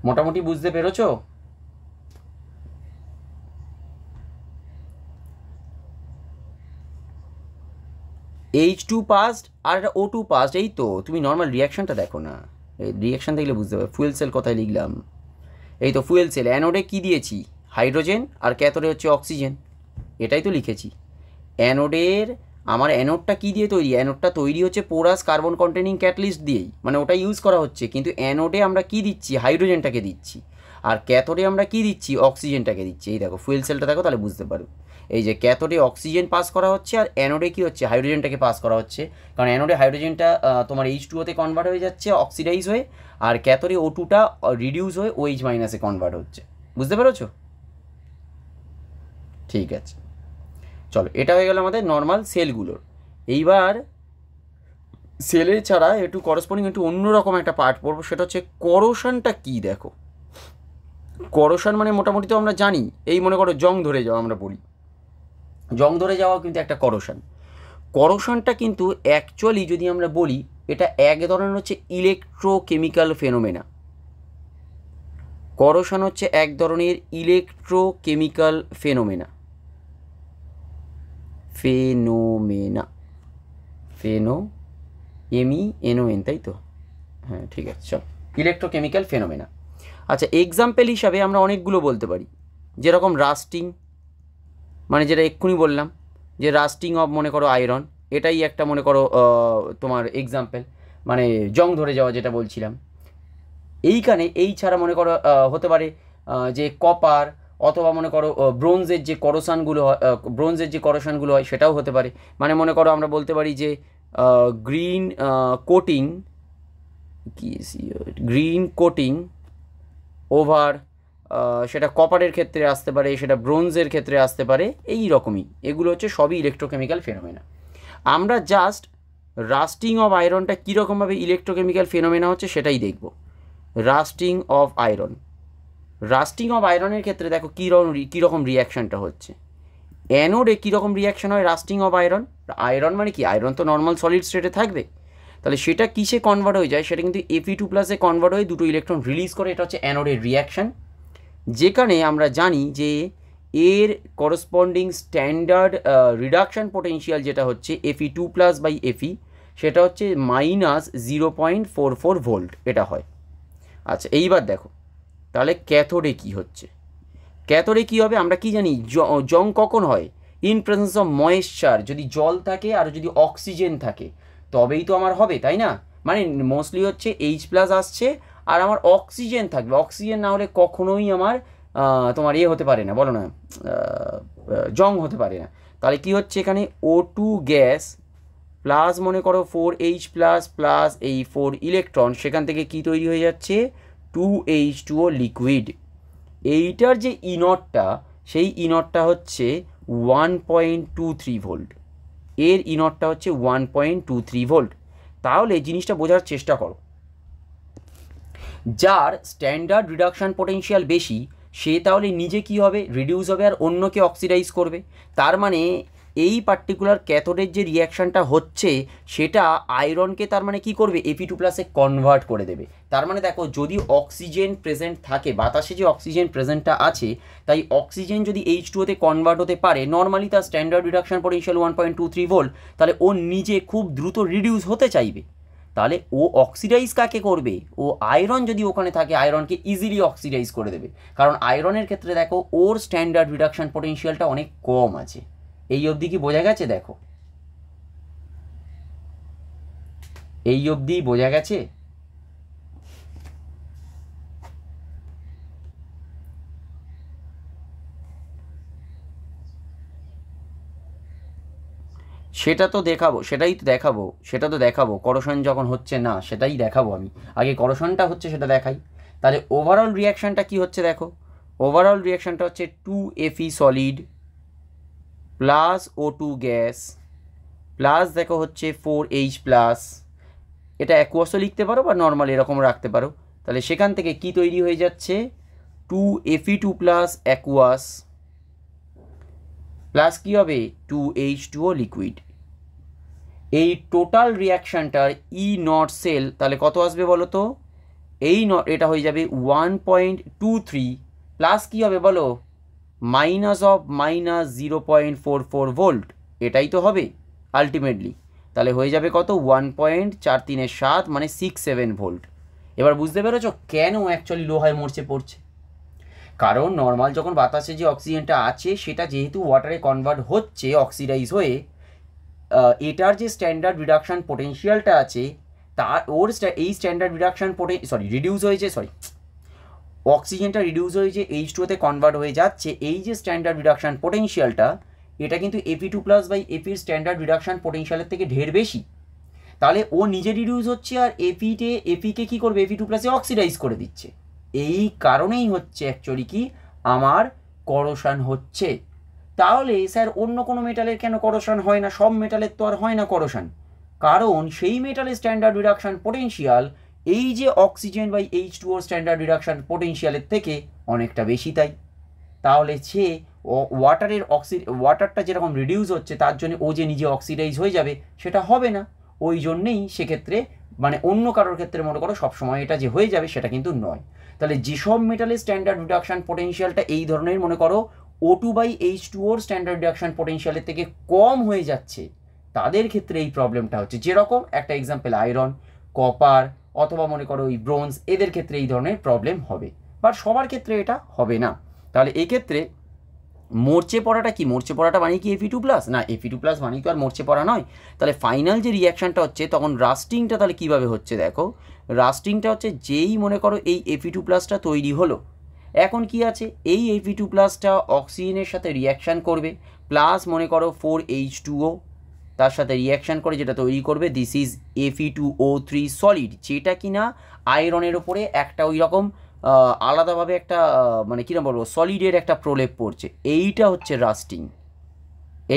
মোটামুটি বুঝতে পেরেছো? H2 পাসড আর O2 পাসড, এই তো তুমি নর্মাল রিয়াকশানটা দেখো না, এই রিয়াকশান দেখলে বুঝতে পারবে। ফুয়েল সেল কোথায় লিখলাম? এই তো ফুয়েল সেল, অ্যানোডে কী দিয়েছি? হাইড্রোজেন, আর ক্যাথোডে হচ্ছে অক্সিজেন, এটাই তো লিখেছি। অ্যানোডের আমার অ্যানোডটা কী দিয়ে তৈরি? অ্যানোডটা তৈরি হচ্ছে পোরাস কার্বন কন্টেনিং ক্যাটালিস্ট দিয়েই, মানে ওটা ইউজ করা হচ্ছে, কিন্তু অ্যানোডে আমরা কী দিচ্ছি? হাইড্রোজেনটাকে দিচ্ছি, আর ক্যাথোডে আমরা কী দিচ্ছি? অক্সিজেনটাকে দিচ্ছি। এই দেখো ফুয়েল সেলটা দেখো, তাহলে বুঝতে পারো। এই যে ক্যাথোডে অক্সিজেন পাস করা হচ্ছে, আর অ্যানোডে কী হচ্ছে? হাইড্রোজেনটাকে পাস করা হচ্ছে, কারণ অ্যানোডে হাইড্রোজেনটা তোমার H2O-তে কনভার্ট হয়ে যাচ্ছে অক্সিডাইজ হয়ে, আর ক্যাথোডে O2টা রিডিউস হয়ে OH- কনভার্ট হচ্ছে। বুঝতে পেরেছো? ঠিক আছে, চলো এটা হয়ে গেল আমাদের নর্মাল সেলগুলোর। এইবার সেলের ছাড়া একটু করসপন্ডিং একটু অন্যরকম একটা পার্ট পড়বো, সেটা হচ্ছে করোশনটা কী। দেখো করোশন মানে মোটামুটি তো আমরা জানি, এই মনে করো জং ধরে যাওয়া আমরা বলি, জং ধরে যাওয়া কিন্তু একটা করোশন। করোশনটা কিন্তু অ্যাকচুয়ালি যদি আমরা বলি, এটা এক ধরনের হচ্ছে ইলেকট্রোকেমিক্যাল ফেনোমেনা। করোশন হচ্ছে এক ধরনের ইলেকট্রোকেমিক্যাল ফেনোমেনা, FENOMENA, তাই তো? হ্যাঁ ঠিক আছে, চল ইলেকট্রোকেমিক্যাল ফেনোমেনা। আচ্ছা এক্সাম্পল হিসাবে আমরা অনেকগুলো বলতে পারি, যেরকম রাস্টিং, মানে যেটা এক্ষুনি বললাম যে রাস্টিং অফ মনে করো আয়রন, এটাই একটা মনে করো তোমার এক্সাম্পল, মানে জং ধরে যাওয়া যেটা বলছিলাম। এইখানে এই ছাড়া মনে করো হতে পারে যে কপার, অথবা মনে করো ব্রোঞ্জের যে করোশনগুলো হয় সেটাও হতে পারে। মানে মনে করো আমরা বলতে পারি যে গ্রিন কোটিং ওভার, সেটা কপারের ক্ষেত্রে আসতে পারে, সেটা ব্রোঞ্জের ক্ষেত্রে আসতে পারে, এই রকমই। এগুলো হচ্ছে সবই ইলেকট্রোকেমিক্যাল ফেনোমেনা। আমরা জাস্ট রাস্টিং অফ আয়রনটা কীরকমভাবে ইলেকট্রোকেমিক্যাল ফেনোমেনা হচ্ছে সেটাই দেখব। Lasting of iron, lasting of আয়রনের ক্ষেত্রে দেখো কীরকম রিয়াকশানটা হচ্ছে। অ্যানোডে কীরকম রিয়াকশান হয় রাস্টিং অফ আয়রন? আয়রন মানে কি, আয়রন তো নর্মাল সলিড স্টেটে থাকবে, তাহলে সেটা কিসে কনভার্ট হয়ে যায়, সেটা কিন্তু Fe2+ কনভার্ট হয়ে দুটো ইলেকট্রন রিলিজ করে, এটা হচ্ছে অ্যানোডের রিয়াকশান। যেখানে আমরা জানি যে এর করসপন্ডিং স্ট্যান্ডার্ড রিডাকশান পোটেনশিয়াল যেটা হচ্ছে Fe2+/Fe, সেটা হচ্ছে -0.44 ভোল্ট এটা হয়। আচ্ছা এইবার দেখো তাহলে ক্যাথোডে কি হচ্ছে। ক্যাথোডে কী হবে আমরা কি জানি, জং কখন হয়, ইন প্রেজেন্স অফ ময়েশ্চার, যদি জল থাকে আর যদি অক্সিজেন থাকে তবেই তো আমার হবে, তাই না? মানে মোস্টলি হচ্ছে H+ আসছে আর আমার অক্সিজেন থাকবে, অক্সিজেন না হলে কখনোই আমার তোমার হতে পারে না, বলো না, জং হতে পারে না। তাহলে কি হচ্ছে এখানে, O2 গ্যাস প্লাস মনে করো 4H+ প্লাস এই 4 ইলেকট্রন, সেখান থেকে কি তৈরি হয়ে যাচ্ছে, 2H2O লিকুইড। এইটার যে ইনটটা, সেই ইনটটা হচ্ছে 1.23 ভোল্ট, এর ইনটটা হচ্ছে 1.23 ভোল্ট। তাহলে জিনিসটা বোঝার চেষ্টা করো, যার স্ট্যান্ডার্ড রিডাকশান পোটেনশিয়াল বেশি সে তাহলে নিজে কি হবে, রিডিউস হবে আর অন্যকে অক্সিডাইজ করবে। তার মানে এই পার্টিকুলার ক্যাথোডের যে রিয়াকশানটা হচ্ছে সেটা আয়রনকে তার মানে কি করবে, Fe2+ কনভার্ট করে দেবে। তার মানে দেখো যদি অক্সিজেন প্রেজেন্ট থাকে, বাতাসে যে অক্সিজেন প্রেজেন্টটা আছে, তাই অক্সিজেন যদি H2O তে কনভার্ট হতে পারে, নর্মালি তার স্ট্যান্ডার্ড রিডাকশান পোটেনশিয়াল 1.23 ভোল্ট, তাহলে ও নিজে খুব দ্রুত রিডিউস হতে চাইবে। তাহলে ও অক্সিডাইজ কাকে করবে, ও আয়রন যদি ওখানে থাকে আয়রনকে ইজিলি অক্সিডাইজ করে দেবে, কারণ আয়রনের ক্ষেত্রে দেখো ওর স্ট্যান্ডার্ড রিডাকশান পোটেনশিয়ালটা অনেক কম আছে। এই অবধি কি বোঝা গেছে? দেখো এই অবধি বোঝা গেছে। সেটা তো দেখাবো, সেটা তো দেখাবো করশন যখন হচ্ছে না সেটাই দেখাবো আমি, আগে করশনটা হচ্ছে সেটা দেখাই। তাহলে ওভারঅল রিয়াকশানটা কি হচ্ছে দেখো, ওভারঅল রিয়াকশানটা হচ্ছে 2Fe solid plus O2 gas plus দেখো হচ্ছে 4H+, এটা অ্যাকুয়াসও লিখতে পারো বা নর্মাল এরকম রাখতে পারো। তাহলে সেখান থেকে কি তৈরি হয়ে যাচ্ছে, 2Fe2+ অ্যাকুয়াস প্লাস কী হবে, 2H2O লিকুইড। এই টোটাল রিয়াকশানটার E0 সেল তাহলে কত আসবে বলো তো, এটা হয়ে যাবে 1.23 প্লাস কী হবে বলো, -0.44 ভোল্ট, এটাই তো হবে আলটিমেটলি। তাহলে হয়ে যাবে কত, 1.43 মানে 67 ভোল্ট। এবার বুঝতে পেরেছো কেন অ্যাকচুয়ালি লোহায় মরচে পড়ছে, কারণ নর্মাল যখন বাতাসে যে অক্সিজেনটা আছে সেটা যেহেতু ওয়াটারে কনভার্ট হচ্ছে অক্সিডাইজ হয়ে, এটার যে স্ট্যান্ডার্ড রিডাকশান পোটেনশিয়ালটা আছে তার এই স্ট্যান্ডার্ড রিডিউস হয়েছে, অক্সিজেনটা রিডিউস হয়েছে H2O-তে কনভার্ট হয়ে যাচ্ছে, এই যে স্ট্যান্ডার্ড রিডাকশান পোটেনশিয়ালটা এটা কিন্তু Fe2+/Fe-র স্ট্যান্ডার্ড রিডাকশান পোটেনশিয়ালের থেকে ঢের বেশি। তাহলে ও নিজে রিডিউস হচ্ছে আর Fe-কে কী করবে, Fe2+-এ অক্সিডাইজ করে দিচ্ছে। এই কারণেই হচ্ছে অ্যাকচুয়ালি কি আমার করশন হচ্ছে। তাহলে স্যার অন্য কোনো মেটালের কেন করশন হয় না, সব মেটালের তো আর হয় না করশন, কারণ সেই মেটালের স্ট্যান্ডার্ড রিডাকশান পোটেনশিয়াল এই যে oxygen by H2O standard reduction পোটেনশিয়ালের থেকে অনেকটা বেশি। তাহলে সে ওয়াটারটা যেরকম রিডিউস হচ্ছে তার জন্য ও যে নিজে অক্সিডাইজ হয়ে যাবে সেটা হবে না, ওই জন্যেই সেক্ষেত্রে মানে অন্য কারোর ক্ষেত্রে মনে করো সবসময় এটা যে হয়ে যাবে সেটা কিন্তু নয়। তাহলে যেসব মেটালের স্ট্যান্ডার্ড রিডাকশান পোটেনশিয়ালটা এই ধরনের মনে করো O2/H2Oর স্ট্যান্ডার্ড রিডাকশান পোটেনশিয়ালের থেকে কম হয়ে যাচ্ছে তাদের ক্ষেত্রে এই প্রবলেমটা হচ্ছে। যেরকম একটা এক্সাম্পল আয়রন, কপার অথবা মনে করো ওই ব্রোঞ্জ, এদের ক্ষেত্রে এই ধরনের প্রবলেম হবে, বাট সবার ক্ষেত্রে এটা হবে না। তাহলে এক্ষেত্রে মরচে পড়াটা কি, মরচে পড়াটা মানে কি Fe2+, না Fe2+ মানে তো আর মরচে পড়া নয়। তাহলে ফাইনাল যে রিয়াকশানটা হচ্ছে তখন রাস্টিংটা তাহলে কীভাবে হচ্ছে দেখো, রাস্টিংটা হচ্ছে যেই মনে করো এই Fe2+টা তৈরি হলো, এখন কি আছে এই Fe2+টা অক্সিজেনের সাথে রিয়াকশান করবে প্লাস মনে করো 4H2O তার সাথে রিয়াকশান করে যেটা তৈরি করবে দিস ইজ Fe2O3 সলিড, যেটা কিনা আয়রনের ওপরে একটা ওই রকম আলাদাভাবে একটা মানে কীরকম বলবো সলিডের একটা প্রলেপ পড়ছে, এইটা হচ্ছে রাস্টিং,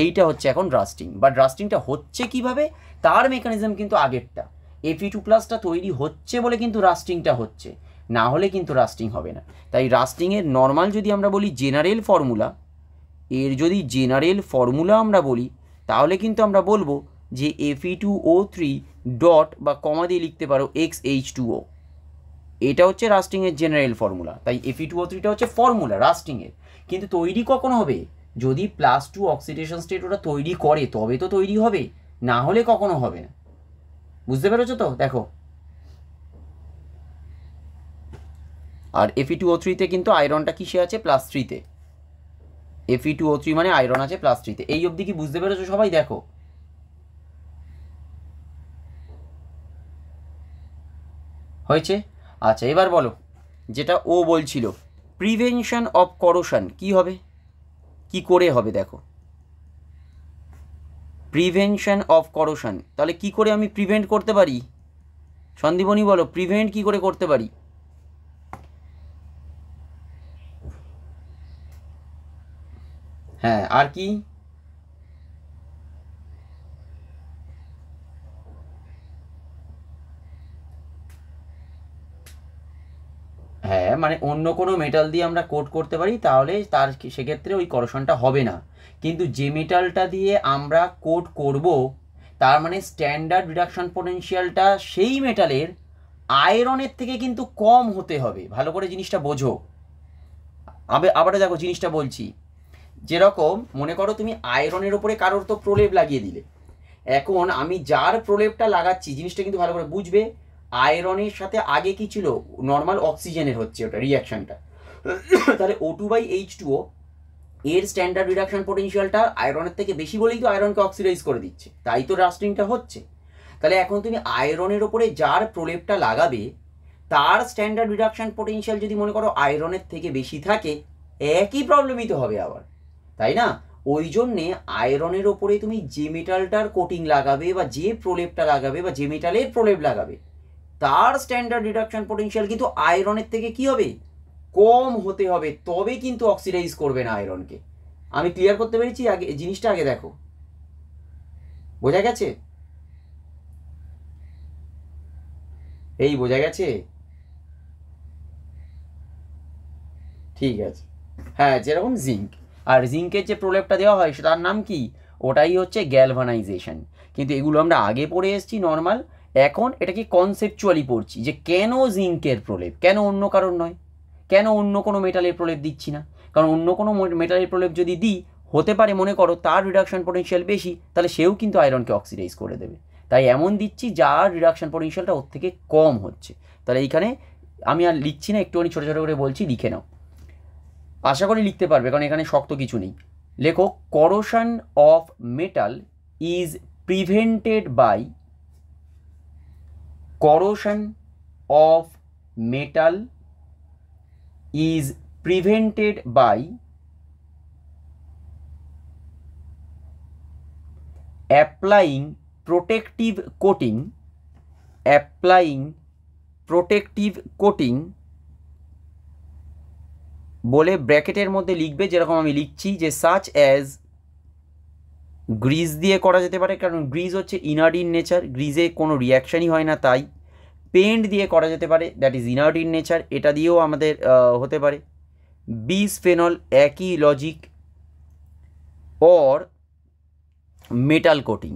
এইটা হচ্ছে এখন রাস্টিং। বাট রাস্টিংটা হচ্ছে কিভাবে, তার মেকানিজম কিন্তু আগেরটা, Fe2+টা তৈরি হচ্ছে বলে কিন্তু রাস্টিংটা হচ্ছে। না হলে কিন্তু রাস্টিং হবে না। তাই রাস্টিংয়ের নর্মাল যদি আমরা বলি জেনারেল ফর্মুলা, এর যদি জেনারেল ফর্মুলা আমরা বলি তাহলে কিন্তু আমরা বলবো যে Fe2O3 ডট বা কমা দিয়ে লিখতে পারো XH2O, এটা হচ্ছে রাস্টিংয়ের জেনারেল ফর্মুলা। তাই Fe2O3টা হচ্ছে ফর্মুলা রাস্টিংয়ের, কিন্তু তৈরি কখন হবে? যদি +2 অক্সিডেশন স্টেট ওটা তৈরি করে তবে তো তৈরি হবে, না হলে কখনো হবে না। বুঝতে পেরেছো তো? দেখো, আর Fe2O3তে কিন্তু আয়রনটা কিসে আছে? +3-তে। Fe2O3 মানে আয়রন আছে +3-তে। এই অবধি কি বুঝতে পেরেছো সবাই? দেখো হয়েছে। আচ্ছা, এবার বলো যেটা ও বলছিল প্রিভেনশন অফ করোশন কি হবে, কি করে হবে? দেখো, প্রিভেনশন অফ করোশন, তাহলে কি করে আমি প্রিভেন্ট করতে পারি? সন্দীপনী বলো, প্রিভেন্ট কি করে করতে পারি? হ্যাঁ, আর কি? হ্যাঁ, মানে অন্য কোনো মেটাল দিয়ে আমরা কোট করতে পারি, তাহলে তার সেক্ষেত্রে ওই করোশনটা হবে না। কিন্তু যে মেটালটা দিয়ে আমরা কোট করব তার মানে স্ট্যান্ডার্ড রিডাকশন পোটেনশিয়ালটা সেই মেটালের আয়রনের থেকে কিন্তু কম হতে হবে। ভালো করে জিনিসটা বোঝো। আবার দেখো জিনিসটা বলছি, যেরকম মনে করো তুমি আয়রনের ওপরে কারোর তো প্রলেপ লাগিয়ে দিলে, এখন আমি যার প্রলেপটা লাগাচ্ছি জিনিসটা কিন্তু ভালো করে বুঝবে, আয়রনের সাথে আগে কি ছিল? নর্মাল অক্সিজেনের হচ্ছে ওটা রিয়াকশনটা। তাহলে O2/H2O এর স্ট্যান্ডার্ড রিডাকশন পোটেনশিয়ালটা আয়রনের থেকে বেশি বলেই তো আয়রনকে অক্সিডাইজ করে দিচ্ছে, তাই তো রাস্টিংটা হচ্ছে। তাহলে এখন তুমি আয়রনের ওপরে যার প্রলেপটা লাগাবে তার স্ট্যান্ডার্ড রিডাকশন পোটেনশিয়াল যদি মনে করো আয়রনের থেকে বেশি থাকে, একই প্রবলেমই তো হবে আবার, তাই না? ওই জন্যে আয়রনের ওপরে তুমি যে মেটালটার কোটিং লাগাবে বা যে প্রলেপটা লাগাবে বা যে মেটালের প্রলেপ লাগাবে তার স্ট্যান্ডার্ড রিডাকশন পোটেনশিয়াল কিন্তু আয়রনের থেকে কি হবে? কম হতে হবে, তবে কিন্তু অক্সিডাইজ করবে না আয়রনকে। আমি ক্লিয়ার করতে পেরেছি? আগে জিনিসটা আগে দেখো, বোঝা গেছে? এই বোঝা গেছে? ঠিক আছে। হ্যাঁ, যেরকম জিঙ্ক, আর জিঙ্কের যে প্রলেপটা দেওয়া হয় সেটার নাম কি? ওটাই হচ্ছে গ্যালভানাইজেশন। কিন্তু এগুলো আমরা আগে পড়ে এসেছি নর্মাল, এখন এটাকে কনসেপচুয়ালি পড়ছি যে কেন জিঙ্কের প্রলেপ, কেন অন্য কারণ নয়, কেন অন্য কোনো মেটালের প্রলেপ দিচ্ছি না? কারণ অন্য কোনো মেটালের প্রলেপ যদি দিই, হতে পারে মনে করো তার রিডাকশন পোটেনশিয়াল বেশি, তাহলে সেও কিন্তু আয়রনকে অক্সিডাইজ করে দেবে। তাই এমন দিচ্ছি যার রিডাকশন পোটেনশিয়ালটা ওর থেকে কম হচ্ছে। তাহলে এইখানে আমি আর লিখছি না, একটুখানি ছোটো ছোটো করে বলছি, লিখে নাও। আশা করি লিখতে পারবে, কারণ এখানে শক্ত কিছু নেই। লেখো, corrosion of metal is prevented by, corrosion of metal is prevented by applying protective coating, applying protective coating বলে ব্র্যাকেটের মধ্যে লিখবে, যেরকম আমি লিখছি, যে সাচ অ্যাজ, গ্রিজ দিয়ে করা যেতে পারে কারণ গ্রিজ হচ্ছে ইনার্ট ইন নেচার, গ্রিজে কোনো রিয়াকশানই হয় না, তাই পেন্ট দিয়ে করা যেতে পারে, that is inert in nature, এটা দিয়েও আমাদের হতে পারে। বিসফেনল একই লজিক, অর মেটাল কোটিং।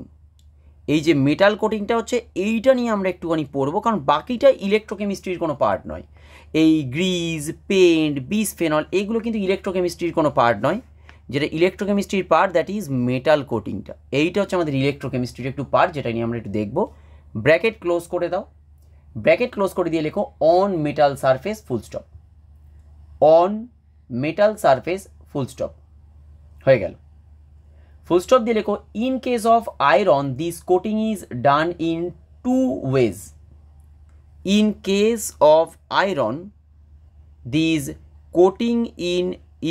এই যে মেটাল কোটিংটা হচ্ছে এইটা নিয়ে আমরা একটুখানি পড়বো, কারণ বাকিটা ইলেকট্রোকেমিস্ট্রির কোনো পার্ট নয়। এই গ্রিজ, পেন্ট, বিসফেনল এগুলো কিন্তু ইলেকট্রোকেমিস্ট্রির কোনো পার্ট নয়। যেটা ইলেকট্রোকেমিস্ট্রির পার্ট দ্যাট ইজ মেটাল কোটিংটা, এইটা হচ্ছে আমাদের ইলেকট্রোকেমিস্ট্রির একটু পার্ট, যেটা নিয়ে আমরা একটু দেখবো। ব্র্যাকেট ক্লোজ করে দাও, ব্র্যাকেট ক্লোজ করে দিয়ে লেখো on metal surface full stop, on metal surface full stop, হয়ে গেল। ফুল স্টপ দিয়ে লেখো, in case of iron this coating is done in two ways, in case of iron this coating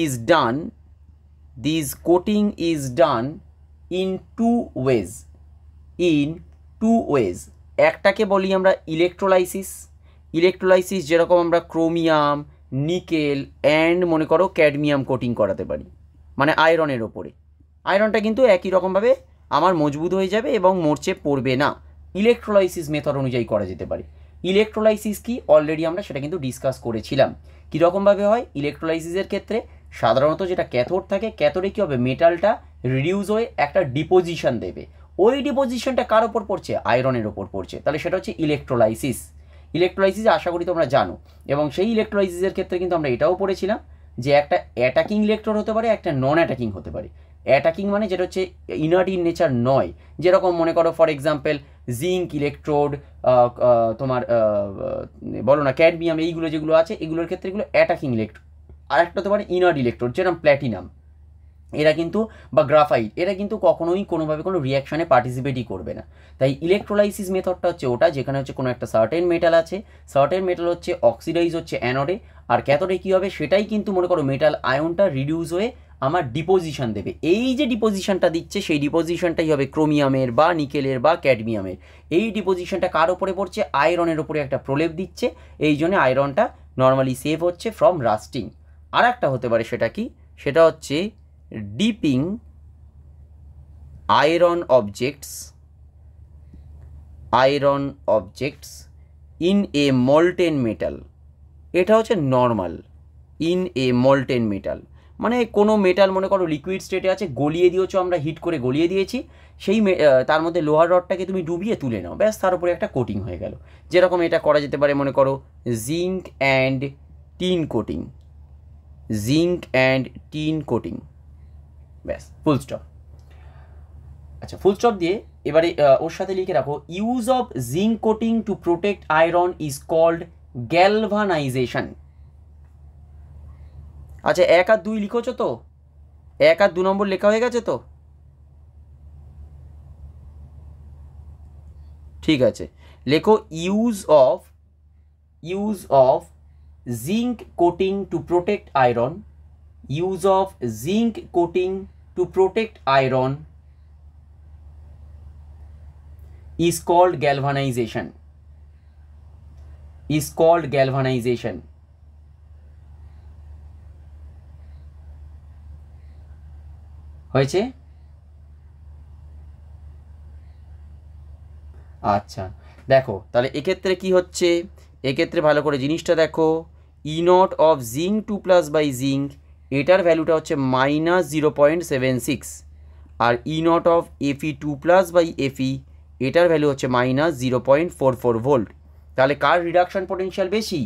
is done, this coating is done in two ways, in two ways। একটাকে বলি আমরা electrolysis, electrolysis যেরকম আমরা chromium, nickel and মনে করো cadmium coating করাতে পারি, মানে আয়রনের ওপরে। আয়রনটা কিন্তু একই রকমভাবে আমার মজবুত হয়ে যাবে এবং মরচে পড়বে না, ইলেকট্রোলাইসিস মেথড অনুযায়ী করা যেতে পারে। ইলেকট্রোলাইসিস কি অলরেডি আমরা সেটা কিন্তু ডিসকাস করেছিলাম। কীরকমভাবে হয় ইলেকট্রোলাইসিসের ক্ষেত্রে? সাধারণত যেটা ক্যাথোড থাকে, ক্যাথোডে কী হবে, মেটালটা রিডিউস হয়ে একটা ডিপোজিশন দেবে, ওই ডিপোজিশনটা কার ওপর পড়ছে, আয়রনের ওপর পড়ছে, তাহলে সেটা হচ্ছে ইলেকট্রোলাইসিস। ইলেকট্রোলাইসিস আশা করি তোমরা জানো, এবং সেই ইলেকট্রোলাইসিসের ক্ষেত্রে কিন্তু আমরা এটাও পড়েছিলাম যে একটা অ্যাটাকিং ইলেকট্রোড হতে পারে, একটা নন অ্যাটাকিং হতে পারে। অ্যাটাকিং মানে যেটা হচ্ছে ইনার্ট ইন নেচার নয়, যেরকম মনে করো ফর এক্সাম্পল জিঙ্ক ইলেকট্রোড, তোমার বলো না ক্যাডমিয়াম, এইগুলো যেগুলো আছে এগুলোর ক্ষেত্রে এগুলো অ্যাটাকিং ইলেকট্রোড। আর একটা হতে পারে ইনার্ট ইলেকট্রোড, যেরকম প্ল্যাটিনাম, এরা কিন্তু বা গ্রাফাইট, এরা কিন্তু কখনোই কোনোভাবে কোনো রিয়াকশানে পার্টিসিপেটই করবে না। তাই ইলেকট্রোলাইসিস মেথডটা হচ্ছে ওটা যেখানে হচ্ছে কোনো একটা সার্টেন মেটাল আছে, সার্টেন মেটাল হচ্ছে অক্সিডাইজ হচ্ছে অ্যানোডে, আর ক্যাথোডে কী হবে সেটাই কিন্তু মনে করো মেটাল আয়নটা রিডিউস হয়ে আমার ডিপোজিশন দেবে। এই যে ডিপোজিশনটা দিচ্ছে সেই ডিপোজিশনটাই হবে ক্রোমিয়ামের বা নিকেলের বা ক্যাডমিয়ামের। এই ডিপোজিশনটা কার ওপরে পড়ছে, আয়রনের ওপরে একটা প্রলেপ দিচ্ছে, এই জন্য আয়রনটা নর্মালি সেভ হচ্ছে ফ্রম রাস্টিং। আর একটা হতে পারে সেটা কি, সেটা হচ্ছে dipping iron objects in a molten metal, এটা হচ্ছে normal in a molten metal, মানে কোনো মেটাল মনে করো লিকুইড স্টেটে আছে, গলিয়ে দিয়েছো, আমরা হিট করে গলিয়ে দিয়েছি, সেই তার মধ্যে লোহার রডটাকে তুমি ডুবিয়ে তুলে নাও, ব্যাস তার উপরে একটা কোটিং হয়ে গেল। যেরকম এটা করা যেতে পারে মনে করো zinc and tin coating, zinc and tin coating, ব্যাস ফুল স্টপ। আচ্ছা ফুল স্টপ দিয়ে এবারে ওর সাথে লিখে রাখো, use of zinc coating to protect iron is called galvanization. আচ্ছা 1 আর 2 লিখোছো তো, 1 আর 2 নম্বর লেখা হয়ে গেছে তো? ঠিক আছে, লেখো use of zinc coating to protect iron, use of zinc coating to protect iron is called galvanization, is called galvanization. হয়েছে? আচ্ছা দেখো তাহলে এক্ষেত্রে কি হচ্ছে, এক্ষেত্রে ভালো করে জিনিসটা দেখো, E naught of zinc 2+ by zinc, এটার ভ্যালুটা হচ্ছে -0.76, আর E naught of Fe2+ by Fe, এটার ভ্যালু হচ্ছে -0.44 ভোল্ট। তাহলে কার রিডাকশন পোটেনশিয়াল বেশি,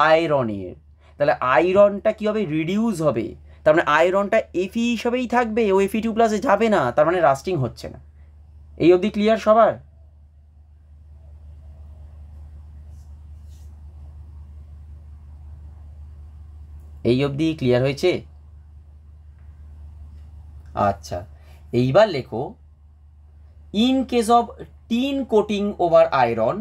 আয়রনের। তাহলে আয়রনটা কী হবে, রিডিউস হবে, তার মানে আয়রনটা Fe হিসাবেই থাকবে, ও Fe2+ যাবে না, তার মানে রাস্টিং হচ্ছে না। এই অবধি ক্লিয়ার সবার? এই অবধি ক্লিয়ার হয়েছে? আচ্ছা এইবার লেখো, in case of tin coating over iron,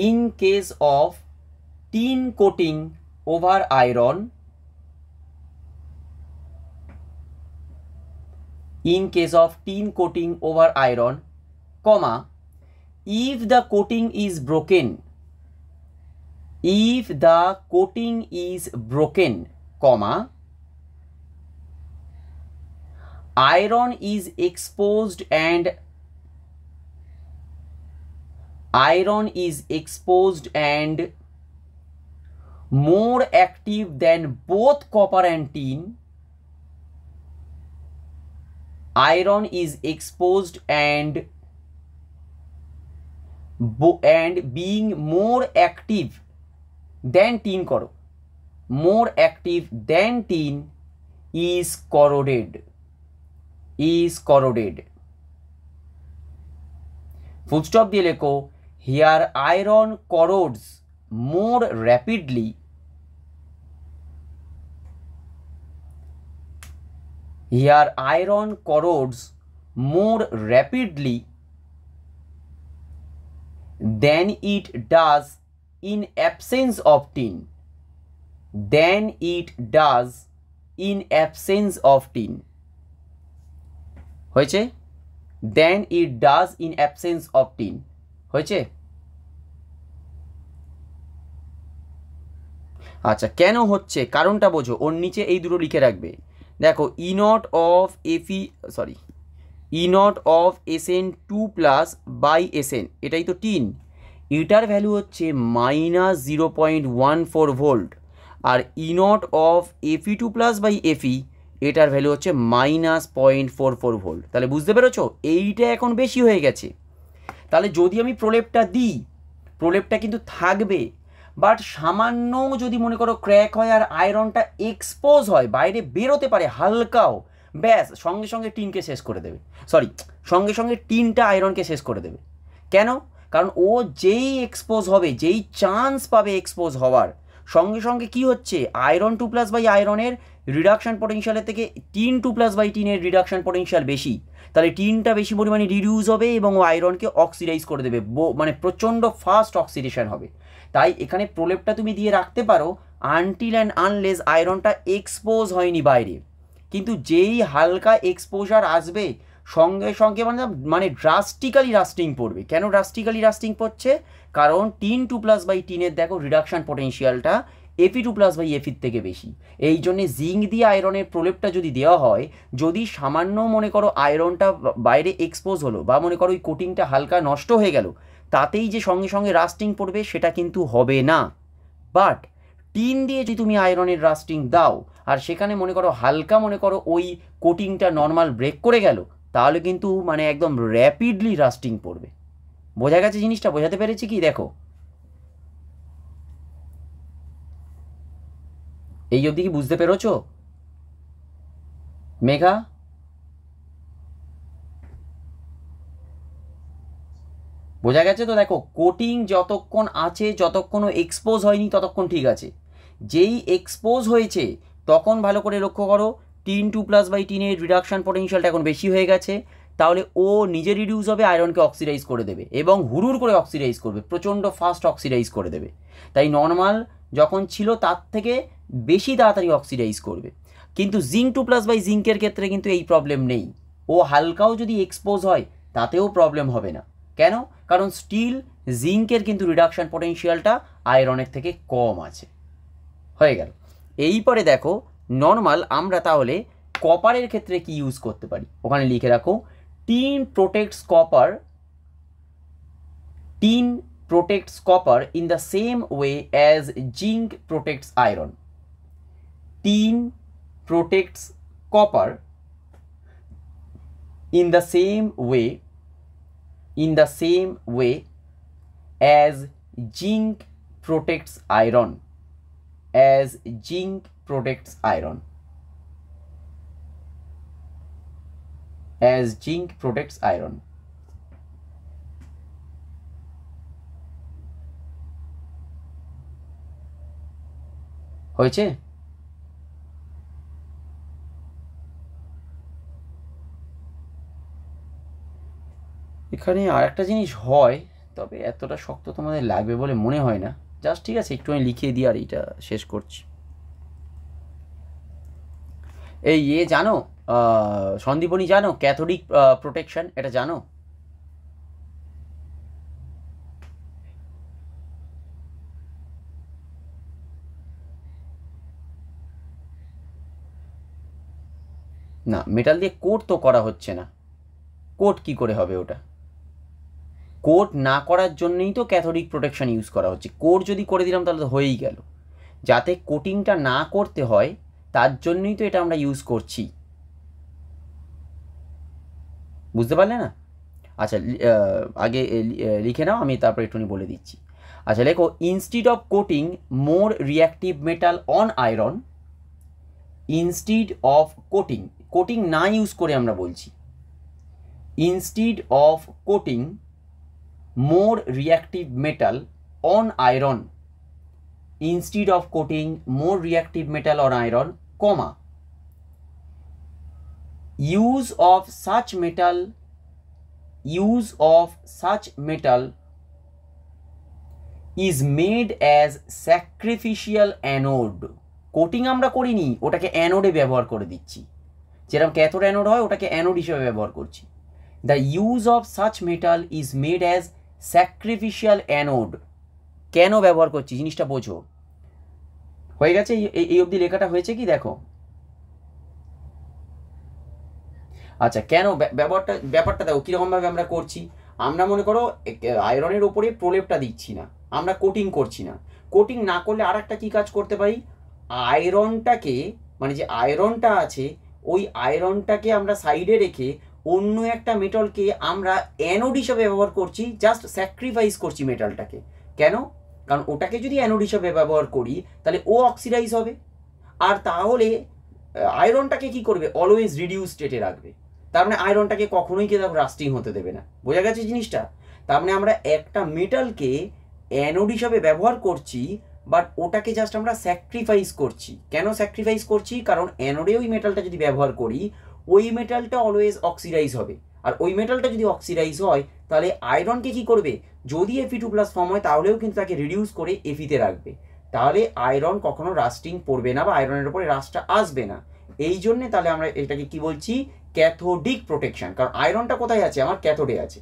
in case of tin coating over iron, in case of tin coating over iron, comma, if the coating is broken, if the coating is broken, comma, iron is exposed and more active than both copper and tin, iron is exposed and being more active than tin, করো more active than tin is corroded, full stop দিয়ে লেখো, here iron corrodes more rapidly, here iron corrodes more rapidly than it does in absence of tin, than it does in absence of tin, হয়েছে? than it does in absence of tin, হয়েছে? আচ্ছা কেন হচ্ছে কারণটা বোঝো, ওর নিচে এই দুটো লিখে রাখবে। দেখো E naught of Fe, sorry E naught of SN two plus by SN, এটাই তো টিন, এটার ভ্যালু হচ্ছে -0.14 ভোল্ট, আর E naught of FE two plus by FE এটার ভ্যালু হচ্ছে -0.44 ভোল্ট। তাহলে বুঝতে পেরেছো এইটা এখন বেশি হয়ে গেছে। তাহলে যদি আমি প্রলেপটা দিই, প্রলেপটা কিন্তু থাকবে, বাট সামান্য যদি মনে করো ক্র্যাক হয় আর আয়রনটা এক্সপোজ হয়, বাইরে বেরোতে পারে হালকাও, ব্যাস সঙ্গে সঙ্গে টিনকে শেষ করে দেবে, সঙ্গে সঙ্গে টিনটা আয়রনকে শেষ করে দেবে। কেন? কারণ ও যেই এক্সপোজ হবে, যেই চান্স পাবে এক্সপোজ হওয়ার, সঙ্গে সঙ্গে কি হচ্ছে, আয়রন টু প্লাস বাই আয়রনের রিডাকশান পটেনশিয়ালের থেকে টিন টু প্লাস বাই টিনের রিডাকশান পটেনশিয়াল বেশি, তাহলে টিনটা বেশি পরিমাণে রিডিউস হবে এবং ও আয়রনকে অক্সিডাইজ করে দেবে, মানে প্রচণ্ড ফাস্ট অক্সিডেশন হবে। তাই এখানে প্রলেপটা তুমি দিয়ে রাখতে পারো আনটিল অ্যান্ড আনলেস আয়রনটা এক্সপোজ হয়নি বাইরে, কিন্তু যেই হালকা এক্সপোজার আসবে সঙ্গে সঙ্গে মানে ড্রাস্টিক্যালি রাস্টিং পড়বে। কেন ড্রাস্টিক্যালি রাস্টিং পড়ছে? কারণ টিন টু প্লাস বাই টিনের দেখো রিডাকশান পটেনশিয়ালটা এফি টু প্লাস বাই এফির থেকে বেশি। এই জন্যে জিঙ্ক দিয়ে আয়রনের প্রলেপটা যদি দেওয়া হয়, যদি সামান্য মনে করো আয়রনটা বাইরে এক্সপোজ হলো বা মনে করো ওই কোটিংটা হালকা নষ্ট হয়ে গেল, তাতেই যে সঙ্গে সঙ্গে রাস্টিং পড়বে সেটা কিন্তু হবে না। বাট টিন দিয়ে যদি তুমি আয়রনের রাস্টিং দাও আর সেখানে মনে করো হালকা মনে করো ওই কোটিংটা নর্মাল ব্রেক করে গেল, তাহলে কিন্তু মানে একদম র্যাপিডলি রাস্টিং পড়বে। বোঝা গেছে জিনিসটা? বোঝাতে পেরেছি কি? দেখো এই অবধি কি বুঝতে পেরেছো মেঘা? বোঝা গেছে তো? দেখো কোটিং যতক্ষণ আছে, যতক্ষণ এক্সপোজ হয়নি ততক্ষণ ঠিক আছে, যেই এক্সপোজ হয়েছে তখন ভালো করে লক্ষ্য করো টিন টু প্লাস বাই টিনের রিডাকশান পটেনশিয়ালটা এখন বেশি হয়ে গেছে, তাহলে ও নিজে রিডিউস হবে, আয়রনকে অক্সিডাইজ করে দেবে এবং হুড়ুর করে অক্সিডাইজ করবে, প্রচণ্ড ফাস্ট অক্সিডাইজ করে দেবে। তাই নর্মাল যখন ছিল তার থেকে বেশি তাড়াতাড়ি অক্সিডাইজ করবে। কিন্তু জিঙ্ক টু প্লাস বাই জিঙ্কের ক্ষেত্রে কিন্তু এই প্রবলেম নেই, ও হালকাও যদি এক্সপোজ হয় তাতেও প্রবলেম হবে না। কেন? কারণ স্টিল জিঙ্কের কিন্তু রিডাকশান পটেনশিয়ালটা আয়রনের থেকে কম আছে। হয়ে গেল। এইপরে দেখো নর্মাল আমরা তাহলে কপারের ক্ষেত্রে কি ইউজ করতে পারি, ওখানে লিখে রাখো tin protects copper, tin protects copper in the same way as zinc protects iron. Tin protects copper in the same way as zinc protects iron, as zinc protects iron, as zinc protects iron। হয়েছে? এখানে আর একটা জিনিস হয়, তবে এতটা শক্ত তোমাদের লাগবে বলে মনে হয় না, জাস্ট ঠিক আছে একটু আমি লিখিয়ে দিই আর এইটা শেষ করছি। এই জানো সন্দীপনী জানো ক্যাথোডিক প্রোটেকশন, এটা জানো? না, মেটাল দিয়ে কোট তো করা হচ্ছে না, কোট কি করে হবে ওটা? কোট না করার জন্যই তো ক্যাথোডিক প্রোটেকশন ইউজ করা হচ্ছে। কোট যদি করে দিলাম তাহলে তো হয়েই গেল। যাতে কোটিংটা না করতে হয় তার জন্যই তো এটা আমরা ইউজ করছি, বুঝতে পারলে না? আচ্ছা আগে লিখে নাও, আমি তারপর একটুখানি বলে দিচ্ছি। আচ্ছা লেখো instead of coating more reactive metal on iron, instead of coating, coating না ইউজ করে আমরা বলছি, instead of coating more reactive metal on iron, instead of coating more reactive metal on iron, comma, use of such metal is made as sacrificial anode। Coating আমরা করিনি, ওটাকে অ্যানোডে ব্যবহার করে দিচ্ছি, যেরকম ক্যাথোড অ্যানোড হয় ওটাকে অ্যানোড হিসেবে ব্যবহার করছি। The use of such metal is made as sacrificial anode. কেন ব্যবহার করছি জিনিসটা বোঝো। হয়ে গেছে? এই অবধি লেখাটা হয়েছে কি? দেখো আচ্ছা কেন ব্যাপারটা দেখো কীরকমভাবে আমরা করছি। আমরা মনে করো আয়রনের ওপরে প্রলেপটা দিচ্ছি না, আমরা কোটিং করছি না। কোটিং না করলে আর একটা কী কাজ করতে পারি, আয়রনটাকে মানে যে আয়রনটা আছে ওই আয়রনটাকে আমরা সাইডে রেখে অন্য একটা মেটালকে আমরা অ্যানোড হিসাবে ব্যবহার করছি, জাস্ট স্যাক্রিফাইস করছি মেটালটাকে। কেন? কারণ ওটাকে যদি অ্যানোড হিসাবে ব্যবহার করি তাহলে ও অক্সিডাইজ হবে, আর তাহলে আয়রনটাকে কি করবে, অলওয়েজ রিডিউস স্টেটে রাখবে। তার মানে আয়রনটাকে কখনোই কেউ রাস্টিং হতে দেবে না। বোঝা গেছে জিনিসটা? তার মানে আমরা একটা মেটালকে অ্যানোড হিসাবে ব্যবহার করছি, বাট ওটাকে জাস্ট আমরা স্যাক্রিফাইস করছি। কেন স্যাক্রিফাইস করছি? কারণ অ্যানোডে ওই মেটালটা যদি ব্যবহার করি ওই মেটালটা অলওয়েজ অক্সিডাইজ হবে, আর ওই মেটালটা যদি অক্সিডাইজ হয় তাহলে আয়রনকে কি করবে, যদি Fe2+ ফর্ম হয় তাহলেও কিন্তু তাকে রিডিউস করে Fe-তে রাখবে। তাহলে আয়রন কখনো রাস্টিং পড়বে না বা আয়রনের উপরে রাস্টটা আসবে না। এই জন্যে তাহলে আমরা এটাকে কি বলছি, ক্যাথোডিক প্রোটেকশন। কারণ আয়রনটা কোথায় আছে, আমার ক্যাথোডে আছে।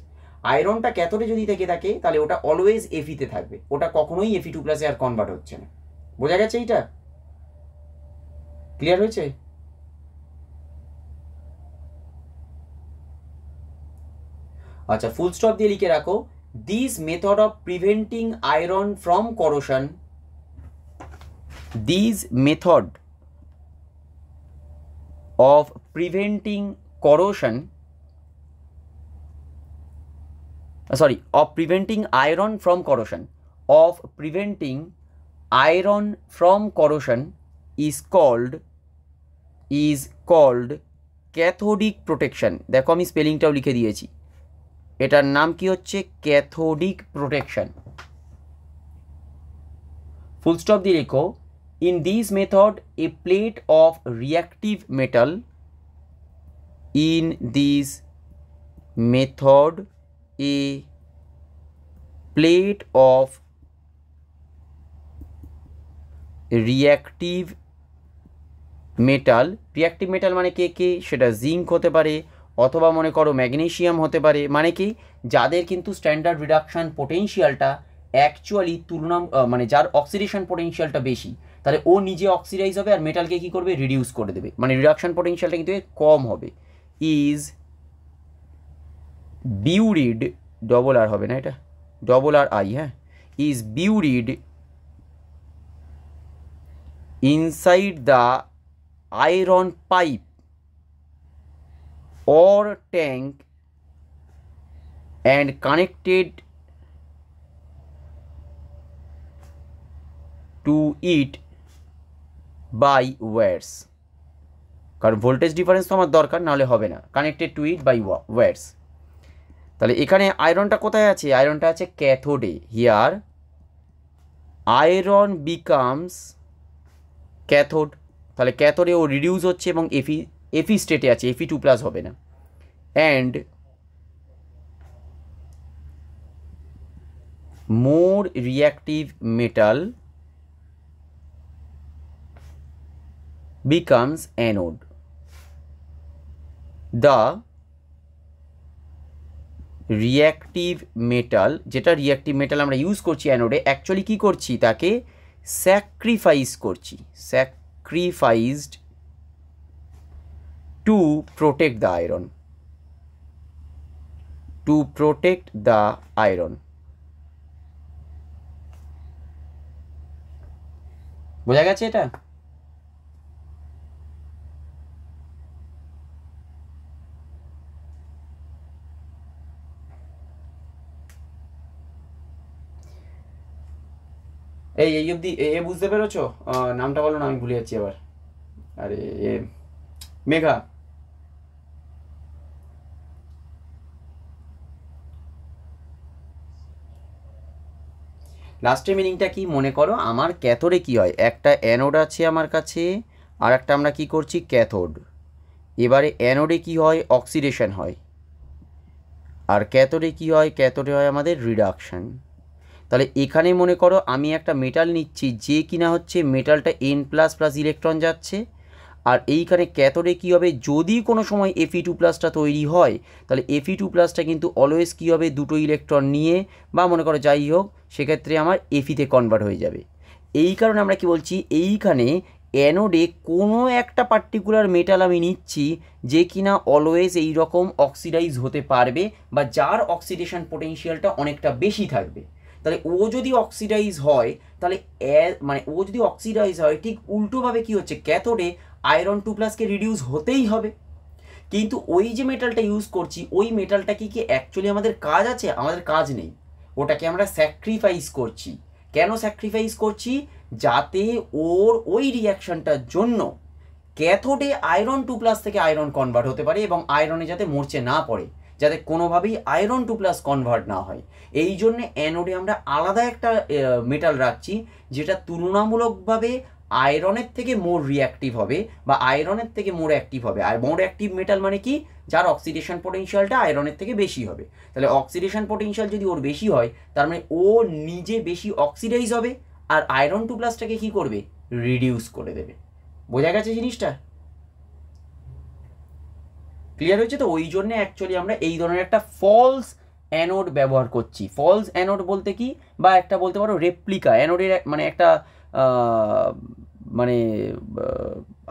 আয়রনটা ক্যাথোডে যদি থেকে থাকে তাহলে ওটা অলওয়েজ Fe-তে থাকবে, ওটা কখনোই Fe2+ আর কনভার্ট হচ্ছে না। বোঝা গেছে? এইটা ক্লিয়ার হয়েছে? আচ্ছা ফুল স্টপ দিয়ে লিখে রাখো, this method of preventing iron from corrosion, this method of preventing corrosion, of preventing iron from corrosion, of preventing iron from corrosion is called cathodic protection। দেখো আমি স্পেলিংটাও লিখে দিয়েছি, এটার নাম কি হচ্ছে, ক্যাথোডিক প্রোটেকশন। ফুল স্টপ দিয়ে লিখো, in this method a plate of reactive metal, in this method a plate of reactive metal মানে কে সেটা জিঙ্ক হতে পারে অথবা মনে করো ম্যাগনেসিয়াম হতে পারে, মানে কি যাদের কিন্তু স্ট্যান্ডার্ড রিডাকশন পোটেনশিয়ালটা অ্যাকচুয়ালি মানে যার অক্সিডেশন পোটেনশিয়ালটা বেশি, তাহলে ও নিজে অক্সিডাইজ হবে আর মেটালকে কী করবে, রিডিউস করে দেবে, মানে রিডাকশন পোটেনশিয়ালটা কিন্তু কম হবে। ইজ বিউরিড, ডবল আর হবে না, এটা ডবল আর আই, হ্যাঁ, is buried inside the iron pipe or tank and connected to it by wires, কারণ ভোল্টেজ ডিফারেন্স তো আমার দরকার, নাহলে হবে না, connected to it by wires. তাহলে এখানে আয়রনটা কোথায় আছে, আয়রনটা আছে ক্যাথোডে। হিয়ার আয়রন বিকামস ক্যাথোড, তাহলে ক্যাথোডে ও রিডিউস হচ্ছে এবং Fe স্টেটে আছে, Fe2+ হবে না। And more reactive metal becomes anode. The reactive metal, যেটা রিঅ্যাক্টিভ মেটাল আমরা ইউজ করছি অ্যানোডে, অ্যাকচুয়ালি কী করছি, তাকে স্যাক্রিফাইস করছি, sacrificed to protect the iron, to protect the iron। বোঝা গেছে এটা? এই অবধি বুঝতে পেরেছো? নামটা বলো না, আমি ভুলে যাচ্ছি আবার। আরে মেঘা, লাস্টের মিনিংটা কি মনে করো, আমার ক্যাথোডে কি হয়, একটা অ্যানোড আছে আমার কাছে আর একটা আমরা কি করছি ক্যাথোড। এবারে অ্যানোডে কি হয়, অক্সিডেশন হয়, আর ক্যাথোডে কি হয়, ক্যাথোডে হয় আমাদের রিডাকশান। তাহলে এখানে মনে করো আমি একটা মেটাল নিচ্ছি যে কিনা হচ্ছে মেটালটা N++ ইলেকট্রন যাচ্ছে, আর এইখানে ক্যাথোডে কী হবে, যদি কোনো সময় Fe2+টা তৈরি হয় তাহলে Fe2+টা কিন্তু অলওয়েজ কী হবে, দুটো ইলেকট্রন নিয়ে বা মনে করো যাই হোক সেক্ষেত্রে আমার Fe-তে কনভার্ট হয়ে যাবে। এই কারণে আমরা কি বলছি, এইখানে অ্যানোডে কোনো একটা পার্টিকুলার মেটাল আমি নিচ্ছি যে কিনা অলওয়েজ এই রকম অক্সিডাইজ হতে পারবে বা যার অক্সিডেশন পোটেনশিয়ালটা অনেকটা বেশি থাকবে। তাহলে ও যদি অক্সিডাইজ হয় তাহলে মানে ও যদি অক্সিডাইজ হয় ঠিক উল্টোভাবে কি হচ্ছে, ক্যাথোডে আয়রন 2+কে রিডিউস হতেই হবে। কিন্তু ওই যে মেটালটা ইউজ করছি ওই মেটালটা কি অ্যাকচুয়ালি আমাদের কাজ আছে? আমাদের কাজ নেই, ওটাকে আমরা স্যাক্রিফাইস করছি। কেন স্যাক্রিফাইস করছি? যাতে ওর ওই রিয়াকশনটার জন্য ক্যাথোডে আয়রন 2+ থেকে আয়রন কনভার্ট হতে পারে এবং আয়রনে যাতে মরচে না পড়ে, যাতে কোনোভাবেই আয়রন 2+ কনভার্ট না হয়। এই জন্যে অ্যানোডে আমরা আলাদা একটা মেটাল রাখছি যেটা তুলনামূলকভাবে আয়রনের থেকে মোর রিয়াক্টিভ হবে বা আয়রনের থেকে মোর অ্যাক্টিভ হবে। আর মোর অ্যাক্টিভ মেটাল মানে কি? যার অক্সিডেশন পোটেনশিয়ালটা আয়রনের থেকে বেশি হবে। তাহলে অক্সিডেশন পোটেনশিয়াল যদি ওর বেশি হয় তার মানে ও নিজে বেশি অক্সিডাইজ হবে আর আয়রন 2+টাকে কি করবে? রিডিউস করে দেবে। বোঝা গেছে জিনিসটা? ক্লিয়ার হয়েছে তো? ওই জন্য অ্যাকচুয়ালি আমরা এই ধরনের একটা ফলস অ্যানোড ব্যবহার করছি। ফলস অ্যানোড বলতে কি, বা একটা বলতে পারো রেপ্লিকা অ্যানোডের, মানে একটা মানে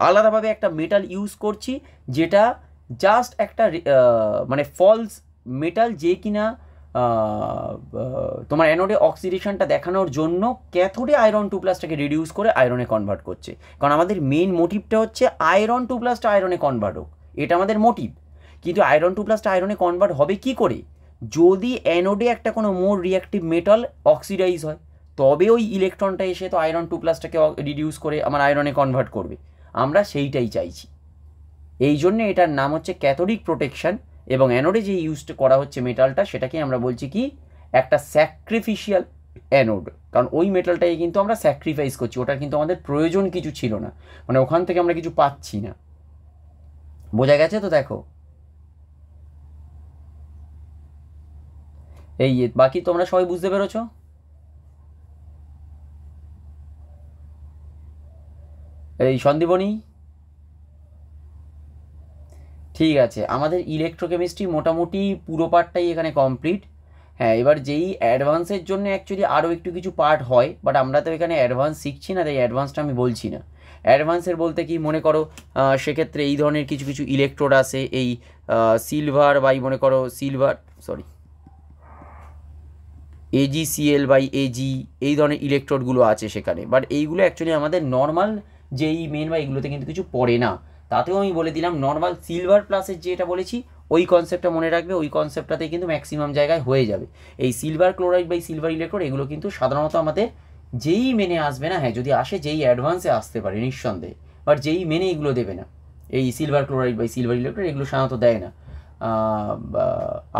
আলাদাভাবে একটা মেটাল ইউজ করছি যেটা জাস্ট একটা মানে ফলস মেটাল যে কিনা তোমার অ্যানোডে অক্সিডেশনটা দেখানোর জন্য ক্যাথোডে আয়রন 2+টাকে রিডিউস করে আয়রনে কনভার্ট করছে। কারণ আমাদের মেন মোটিভটা হচ্ছে আয়রন 2+টা আয়রনে কনভার্ট হোক, এটা আমাদের মোটিভ। কিন্তু আয়রন 2+টা আয়রনে কনভার্ট হবে কি করে? যদি অ্যানোডে একটা কোনো মোর রিয়াক্টিভ মেটাল অক্সিডাইজ হয়, তবে ওই ইলেকট্রনটা এসে তো আয়রন 2+টাকে রিডিউস করে আমার আয়রনে কনভার্ট করবে। আমরা সেইটাই চাইছি। এই জন্য এটার নাম হচ্ছে ক্যাথোডিক প্রোটেকশন। এবং অ্যানোডে যে ইউজ করা হচ্ছে মেটালটা সেটাকে আমরা বলছি কি একটা স্যাক্রিফিশিয়াল অ্যানোড। কারণ ওই মেটালটাকে কিন্তু আমরা স্যাক্রিফাইস করছি, ওটার কিন্তু আমাদের প্রয়োজন কিছু ছিল না, মানে ওখান থেকে আমরা কিছু পাচ্ছি না। বোঝা গেছে তো? দেখো এই বাকি তোমরা সবাই বুঝতে পেরেছো? এই সন্দীপনী, ঠিক আছে। আমাদের ইলেকট্রোকেমিস্ট্রি মোটামুটি পুরো পার্টটাই এখানে কমপ্লিট। হ্যাঁ, এবার যেই অ্যাডভান্সের জন্য অ্যাকচুয়ালি আরও একটু কিছু পার্ট হয়, বাট আমরা তো এখানে অ্যাডভান্স শিখছি না, তাই অ্যাডভান্সটা আমি বলছি না। অ্যাডভান্সের বলতে কি, মনে করো সেক্ষেত্রে এই ধরনের কিছু কিছু ইলেকট্রোড আছে, এই সিলভার বাই মনে করো সিলভার AgCl বাই Ag, এই ধরনের ইলেকট্রোডগুলো আছে সেখানে। বাট এইগুলো অ্যাকচুয়ালি আমাদের নর্মাল যেই মেন বা এইগুলোতে কিন্তু কিছু পড়ে না। তাতেও আমি বলে দিলাম নর্মাল সিলভার প্লাসের যেটা বলেছি ওই কনসেপ্টটা মনে রাখবে, ওই কনসেপ্টটাতেই কিন্তু ম্যাক্সিমাম জায়গায় হয়ে যাবে। এই silver chloride by silver electrode এগুলো কিন্তু সাধারণত আমাদের যেই মেনে আসবে না, হ্যাঁ যদি আসে যেই অ্যাডভান্সে আসতে পারে নিঃসন্দেহে, বাট যেই মেনে এগুলো দেবে না, এই silver chloride by silver electrode এগুলো সাধারণত দেয় না।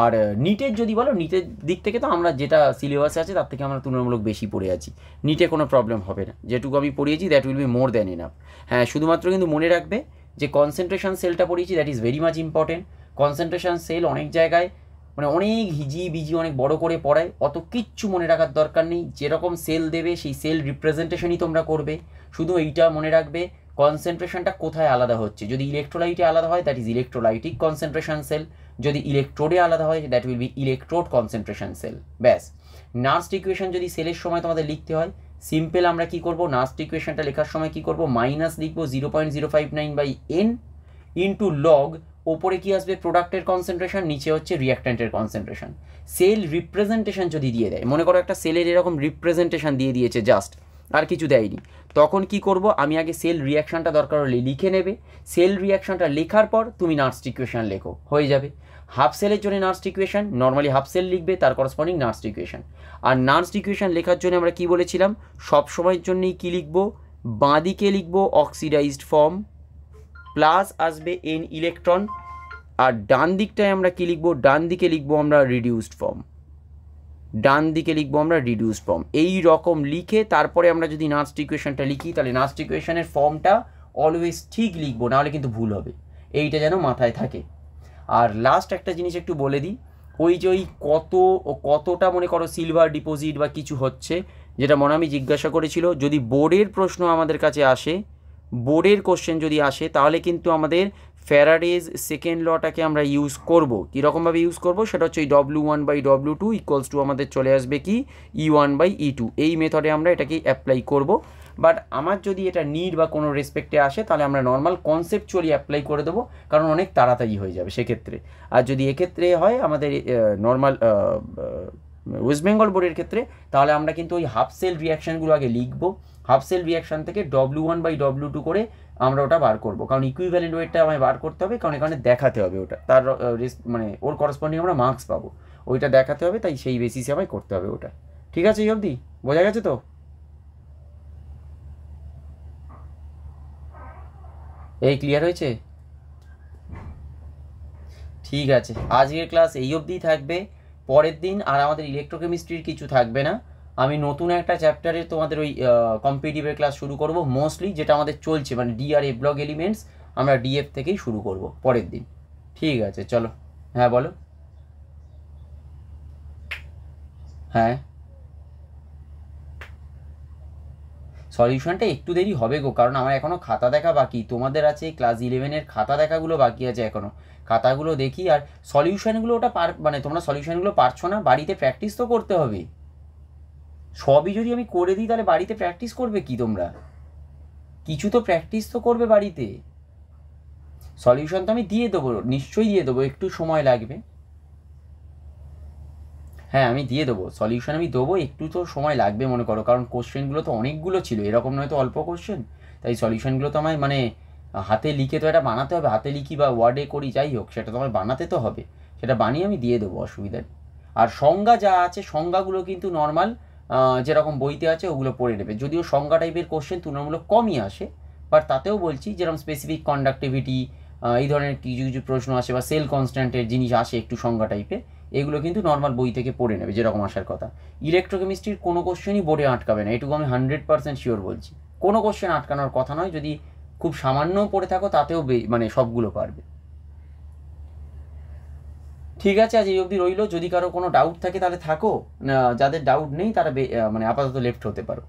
আর নিটের যদি বলো, নিটের দিক থেকে তো আমরা যেটা সিলেবাসে আছে তার থেকে আমরা তুলনামূলক বেশি পড়ে আছি, নিটে কোনো প্রবলেম হবে না। যেটুকু আমি পড়িয়েছি that will be more than enough. হ্যাঁ, শুধুমাত্র কিন্তু মনে রাখবে যে কনসেন্ট্রেশন সেলটা পড়িয়েছি, that is very much important. Concentration cell অনেক জায়গায় মানে অনেক হিজি বিজি অনেক বড় করে পড়ায়, অত কিচ্ছু মনে রাখার দরকার নেই। যেরকম সেল দেবে সেই সেল রিপ্রেজেন্টেশনই তোমরা করবে। শুধু এইটা মনে রাখবে কনসেন্ট্রেশনটা কোথায় আলাদা হচ্ছে। যদি ইলেকট্রোলাইটে আলাদা হয় that is electrolytic concentration cell, যদি ইলেকট্রোডে আলাদা হয় that will be electrode concentration cell. ব্যাস। নার্স্ট ইকুয়েশন যদি সেলের সময় তোমাদের লিখতে হয়, সিম্পল আমরা কি করব, নার্স্ট ইকুয়েশনটা লেখার সময় কি করব, মাইনাস লিখবো 0.059/n ইন্টু লগ, ওপরে কি আসবে প্রোডাক্টের কনসেন্ট্রেশন, নিচে হচ্ছে রিয়াক্ট্যান্টের কনসেন্ট্রেশন। সেল রিপ্রেজেন্টেশন যদি দিয়ে দেয়, মনে করো একটা সেলের এরকম রিপ্রেজেন্টেশন দিয়ে দিয়েছে জাস্ট, আর কিছু দেয়নি, তখন কি করব, আমি আগে সেল রিয়াকশানটা দরকার হলে লিখে নেবে। সেল রিয়াকশানটা লেখার পর তুমি নার্স্ট ইকুয়েশন লেখো, হয়ে যাবে। হাফ সেলের জন্য নার্স্ট ইকুয়েশন নর্মালি হাফ সেল লিখবে, তার করসপন্ডিং নার্স্ট ইকুয়েশন। আর নার্স্ট ইকুয়েশন লেখার জন্য আমরা কি বলেছিলাম, সব সময়ের জন্যই কি লিখবো, বাঁদিকে লিখবো অক্সিডাইজড ফর্ম প্লাস আসবে n ইলেকট্রন, আর ডান দিকটায় আমরা কি লিখবো, ডান দিকে লিখবো আমরা রিডিউসড ফর্ম, ডান দিকে লিখবো আমরা রিডিউসড ফর্ম। এই রকম লিখে তারপরে আমরা যদি নার্স্ট ইকুয়েশনটা লিখি, তাহলে নার্স্ট ইকুয়েশনের ফর্মটা অলওয়েজ ঠিক লিখবো, নাহলে কিন্তু ভুল হবে, এইটা যেন মাথায় থাকে। আর লাস্ট একটা জিনিস একটু বলে দিই, ওই যে ওই কতটা মনে করো সিলভার ডিপোজিট বা কিছু হচ্ছে, যেটা মনে আমি জিজ্ঞাসা করেছিল, যদি বোর্ডের প্রশ্ন আমাদের কাছে আসে, বোর্ডের কোশ্চেন যদি আসে, তাহলে কিন্তু আমাদের ফ্যারাডেজ সেকেন্ড লটাকে আমরা ইউজ করব। কীরকমভাবে ইউজ করব সেটা হচ্ছে ওই W1/W2 ইকুয়ালস টু আমাদের চলে আসবে কি E1/E2, এই মেথডে আমরা এটাকে অ্যাপ্লাই করব। বাট আমার যদি এটা নিড বা কোনো রেসপেক্টে আসে তাহলে আমরা নর্মাল কনসেপচুয়ালি অ্যাপ্লাই করে দেবো, কারণ অনেক তাড়াতাড়ি হয়ে যাবে সেক্ষেত্রে। আর যদি এক্ষেত্রে হয় আমাদের নর্মাল ওয়েস্ট বেঙ্গল বোর্ডের ক্ষেত্রে, তাহলে আমরা কিন্তু ওই হাফ সেল রিয়াকশানগুলো আগে লিখবো, হাফ সেল রিয়াকশান থেকে W1/W2 করে আমরা ওটা বার করবো, কারণ ইকুইভ্যালেন্ট ওয়েটটা আমায় বার করতে হবে, কারণ এখানে দেখাতে হবে ওটা, তার মানে ওর করসপন্ডিং আমরা মার্কস পাবো, ওইটা দেখাতে হবে, তাই সেই বেসিসে আমায় করতে হবে ওটা। ঠিক আছে, এই অবধি বোঝা গেছে তো? এই ক্লিয়ার হয়েছে? ঠিক আছে, আজকের ক্লাস এই অবধিই থাকবে। পরের দিন আর আমাদের ইলেকট্রোকেমিস্ট্রির কিছু থাকবে না, আমি নতুন একটা চ্যাপ্টারে তোমাদের ওই কম্পিটিটিভের ক্লাস শুরু করব মোস্টলি, যেটা আমাদের চলছে, মানে ডি আর এফ ব্লক এলিমেন্টস, আমরা ডিএফ থেকেই শুরু করব পরের দিন। ঠিক আছে, চলো। হ্যাঁ বলো। হ্যাঁ, সলিউশনটা একটু দেরি হবে গো, কারণ আমার এখনও খাতা দেখা বাকি, তোমাদের আছে ক্লাস 11-এর খাতা দেখাগুলো বাকি আছে এখনও, খাতাগুলো দেখি। আর সলিউশনগুলো ওটা মানে তোমরা সলিউশনগুলো পারছো না, বাড়িতে প্র্যাকটিস তো করতে হবে। সবই যদি আমি করে দিই তাহলে বাড়িতে প্র্যাকটিস করবে কি তোমরা? কিছু তো প্র্যাকটিস তো করবে বাড়িতে। সলিউশন তো আমি দিয়ে দেবো, নিশ্চয়ই দিয়ে দেবো, একটু সময় লাগবে। হ্যাঁ আমি দিয়ে দেবো, সলিউশন আমি দেবো, একটু তো সময় লাগবে মনে করো, কারণ কোশ্চেনগুলো তো অনেকগুলো ছিল, এরকম নয় তো অল্প কোশ্চেন, তাই সলিউশনগুলো তো আমায় মানে হাতে লিখে তো এটা বানাতে হবে, হাতে লিখি বা ওয়ার্ডে করি যাই হোক, সেটা তো আমায় বানাতে তো হবে, সেটা বানিয়ে আমি দিয়ে দেবো, অসুবিধা নেই। আর সংজ্ঞা যা আছে সংজ্ঞাগুলো কিন্তু নর্মাল যেরকম বইতে আছে ওগুলো পড়ে নেবে, যদিও সংজ্ঞা টাইপের কোশ্চেন তুলনামূলক কমই আসে, বাট তাতেও বলছি যেরকম স্পেসিফিক কন্ডাক্টিভিটি এই ধরনের কিছু কিছু প্রশ্ন আসে, বা সেল কনস্ট্যান্টের জিনিস আসে একটু সংজ্ঞা টাইপের, এগুলো কিন্তু নর্মাল বই থেকে পড়ে নেবে যেরকম আসার কথা। ইলেকট্রোকেমিস্ট্রির কোনো কোশ্চেনই বোর্ডে আটকাবে না, এটুকু আমি 100% শিওর বলছি, কোনো কোশ্চেন আটকানোর কথা নয়, যদি খুব সামান্যও পড়ে থাকো তাতেও মানে সবগুলো পারবে। ঠিক আছে, আজ এই অবধি রইলো, যদি কারো কোনো ডাউট থাকে তাহলে থাকো, যাদের ডাউট নেই তারা মানে আপাতত লেফট হতে পারো।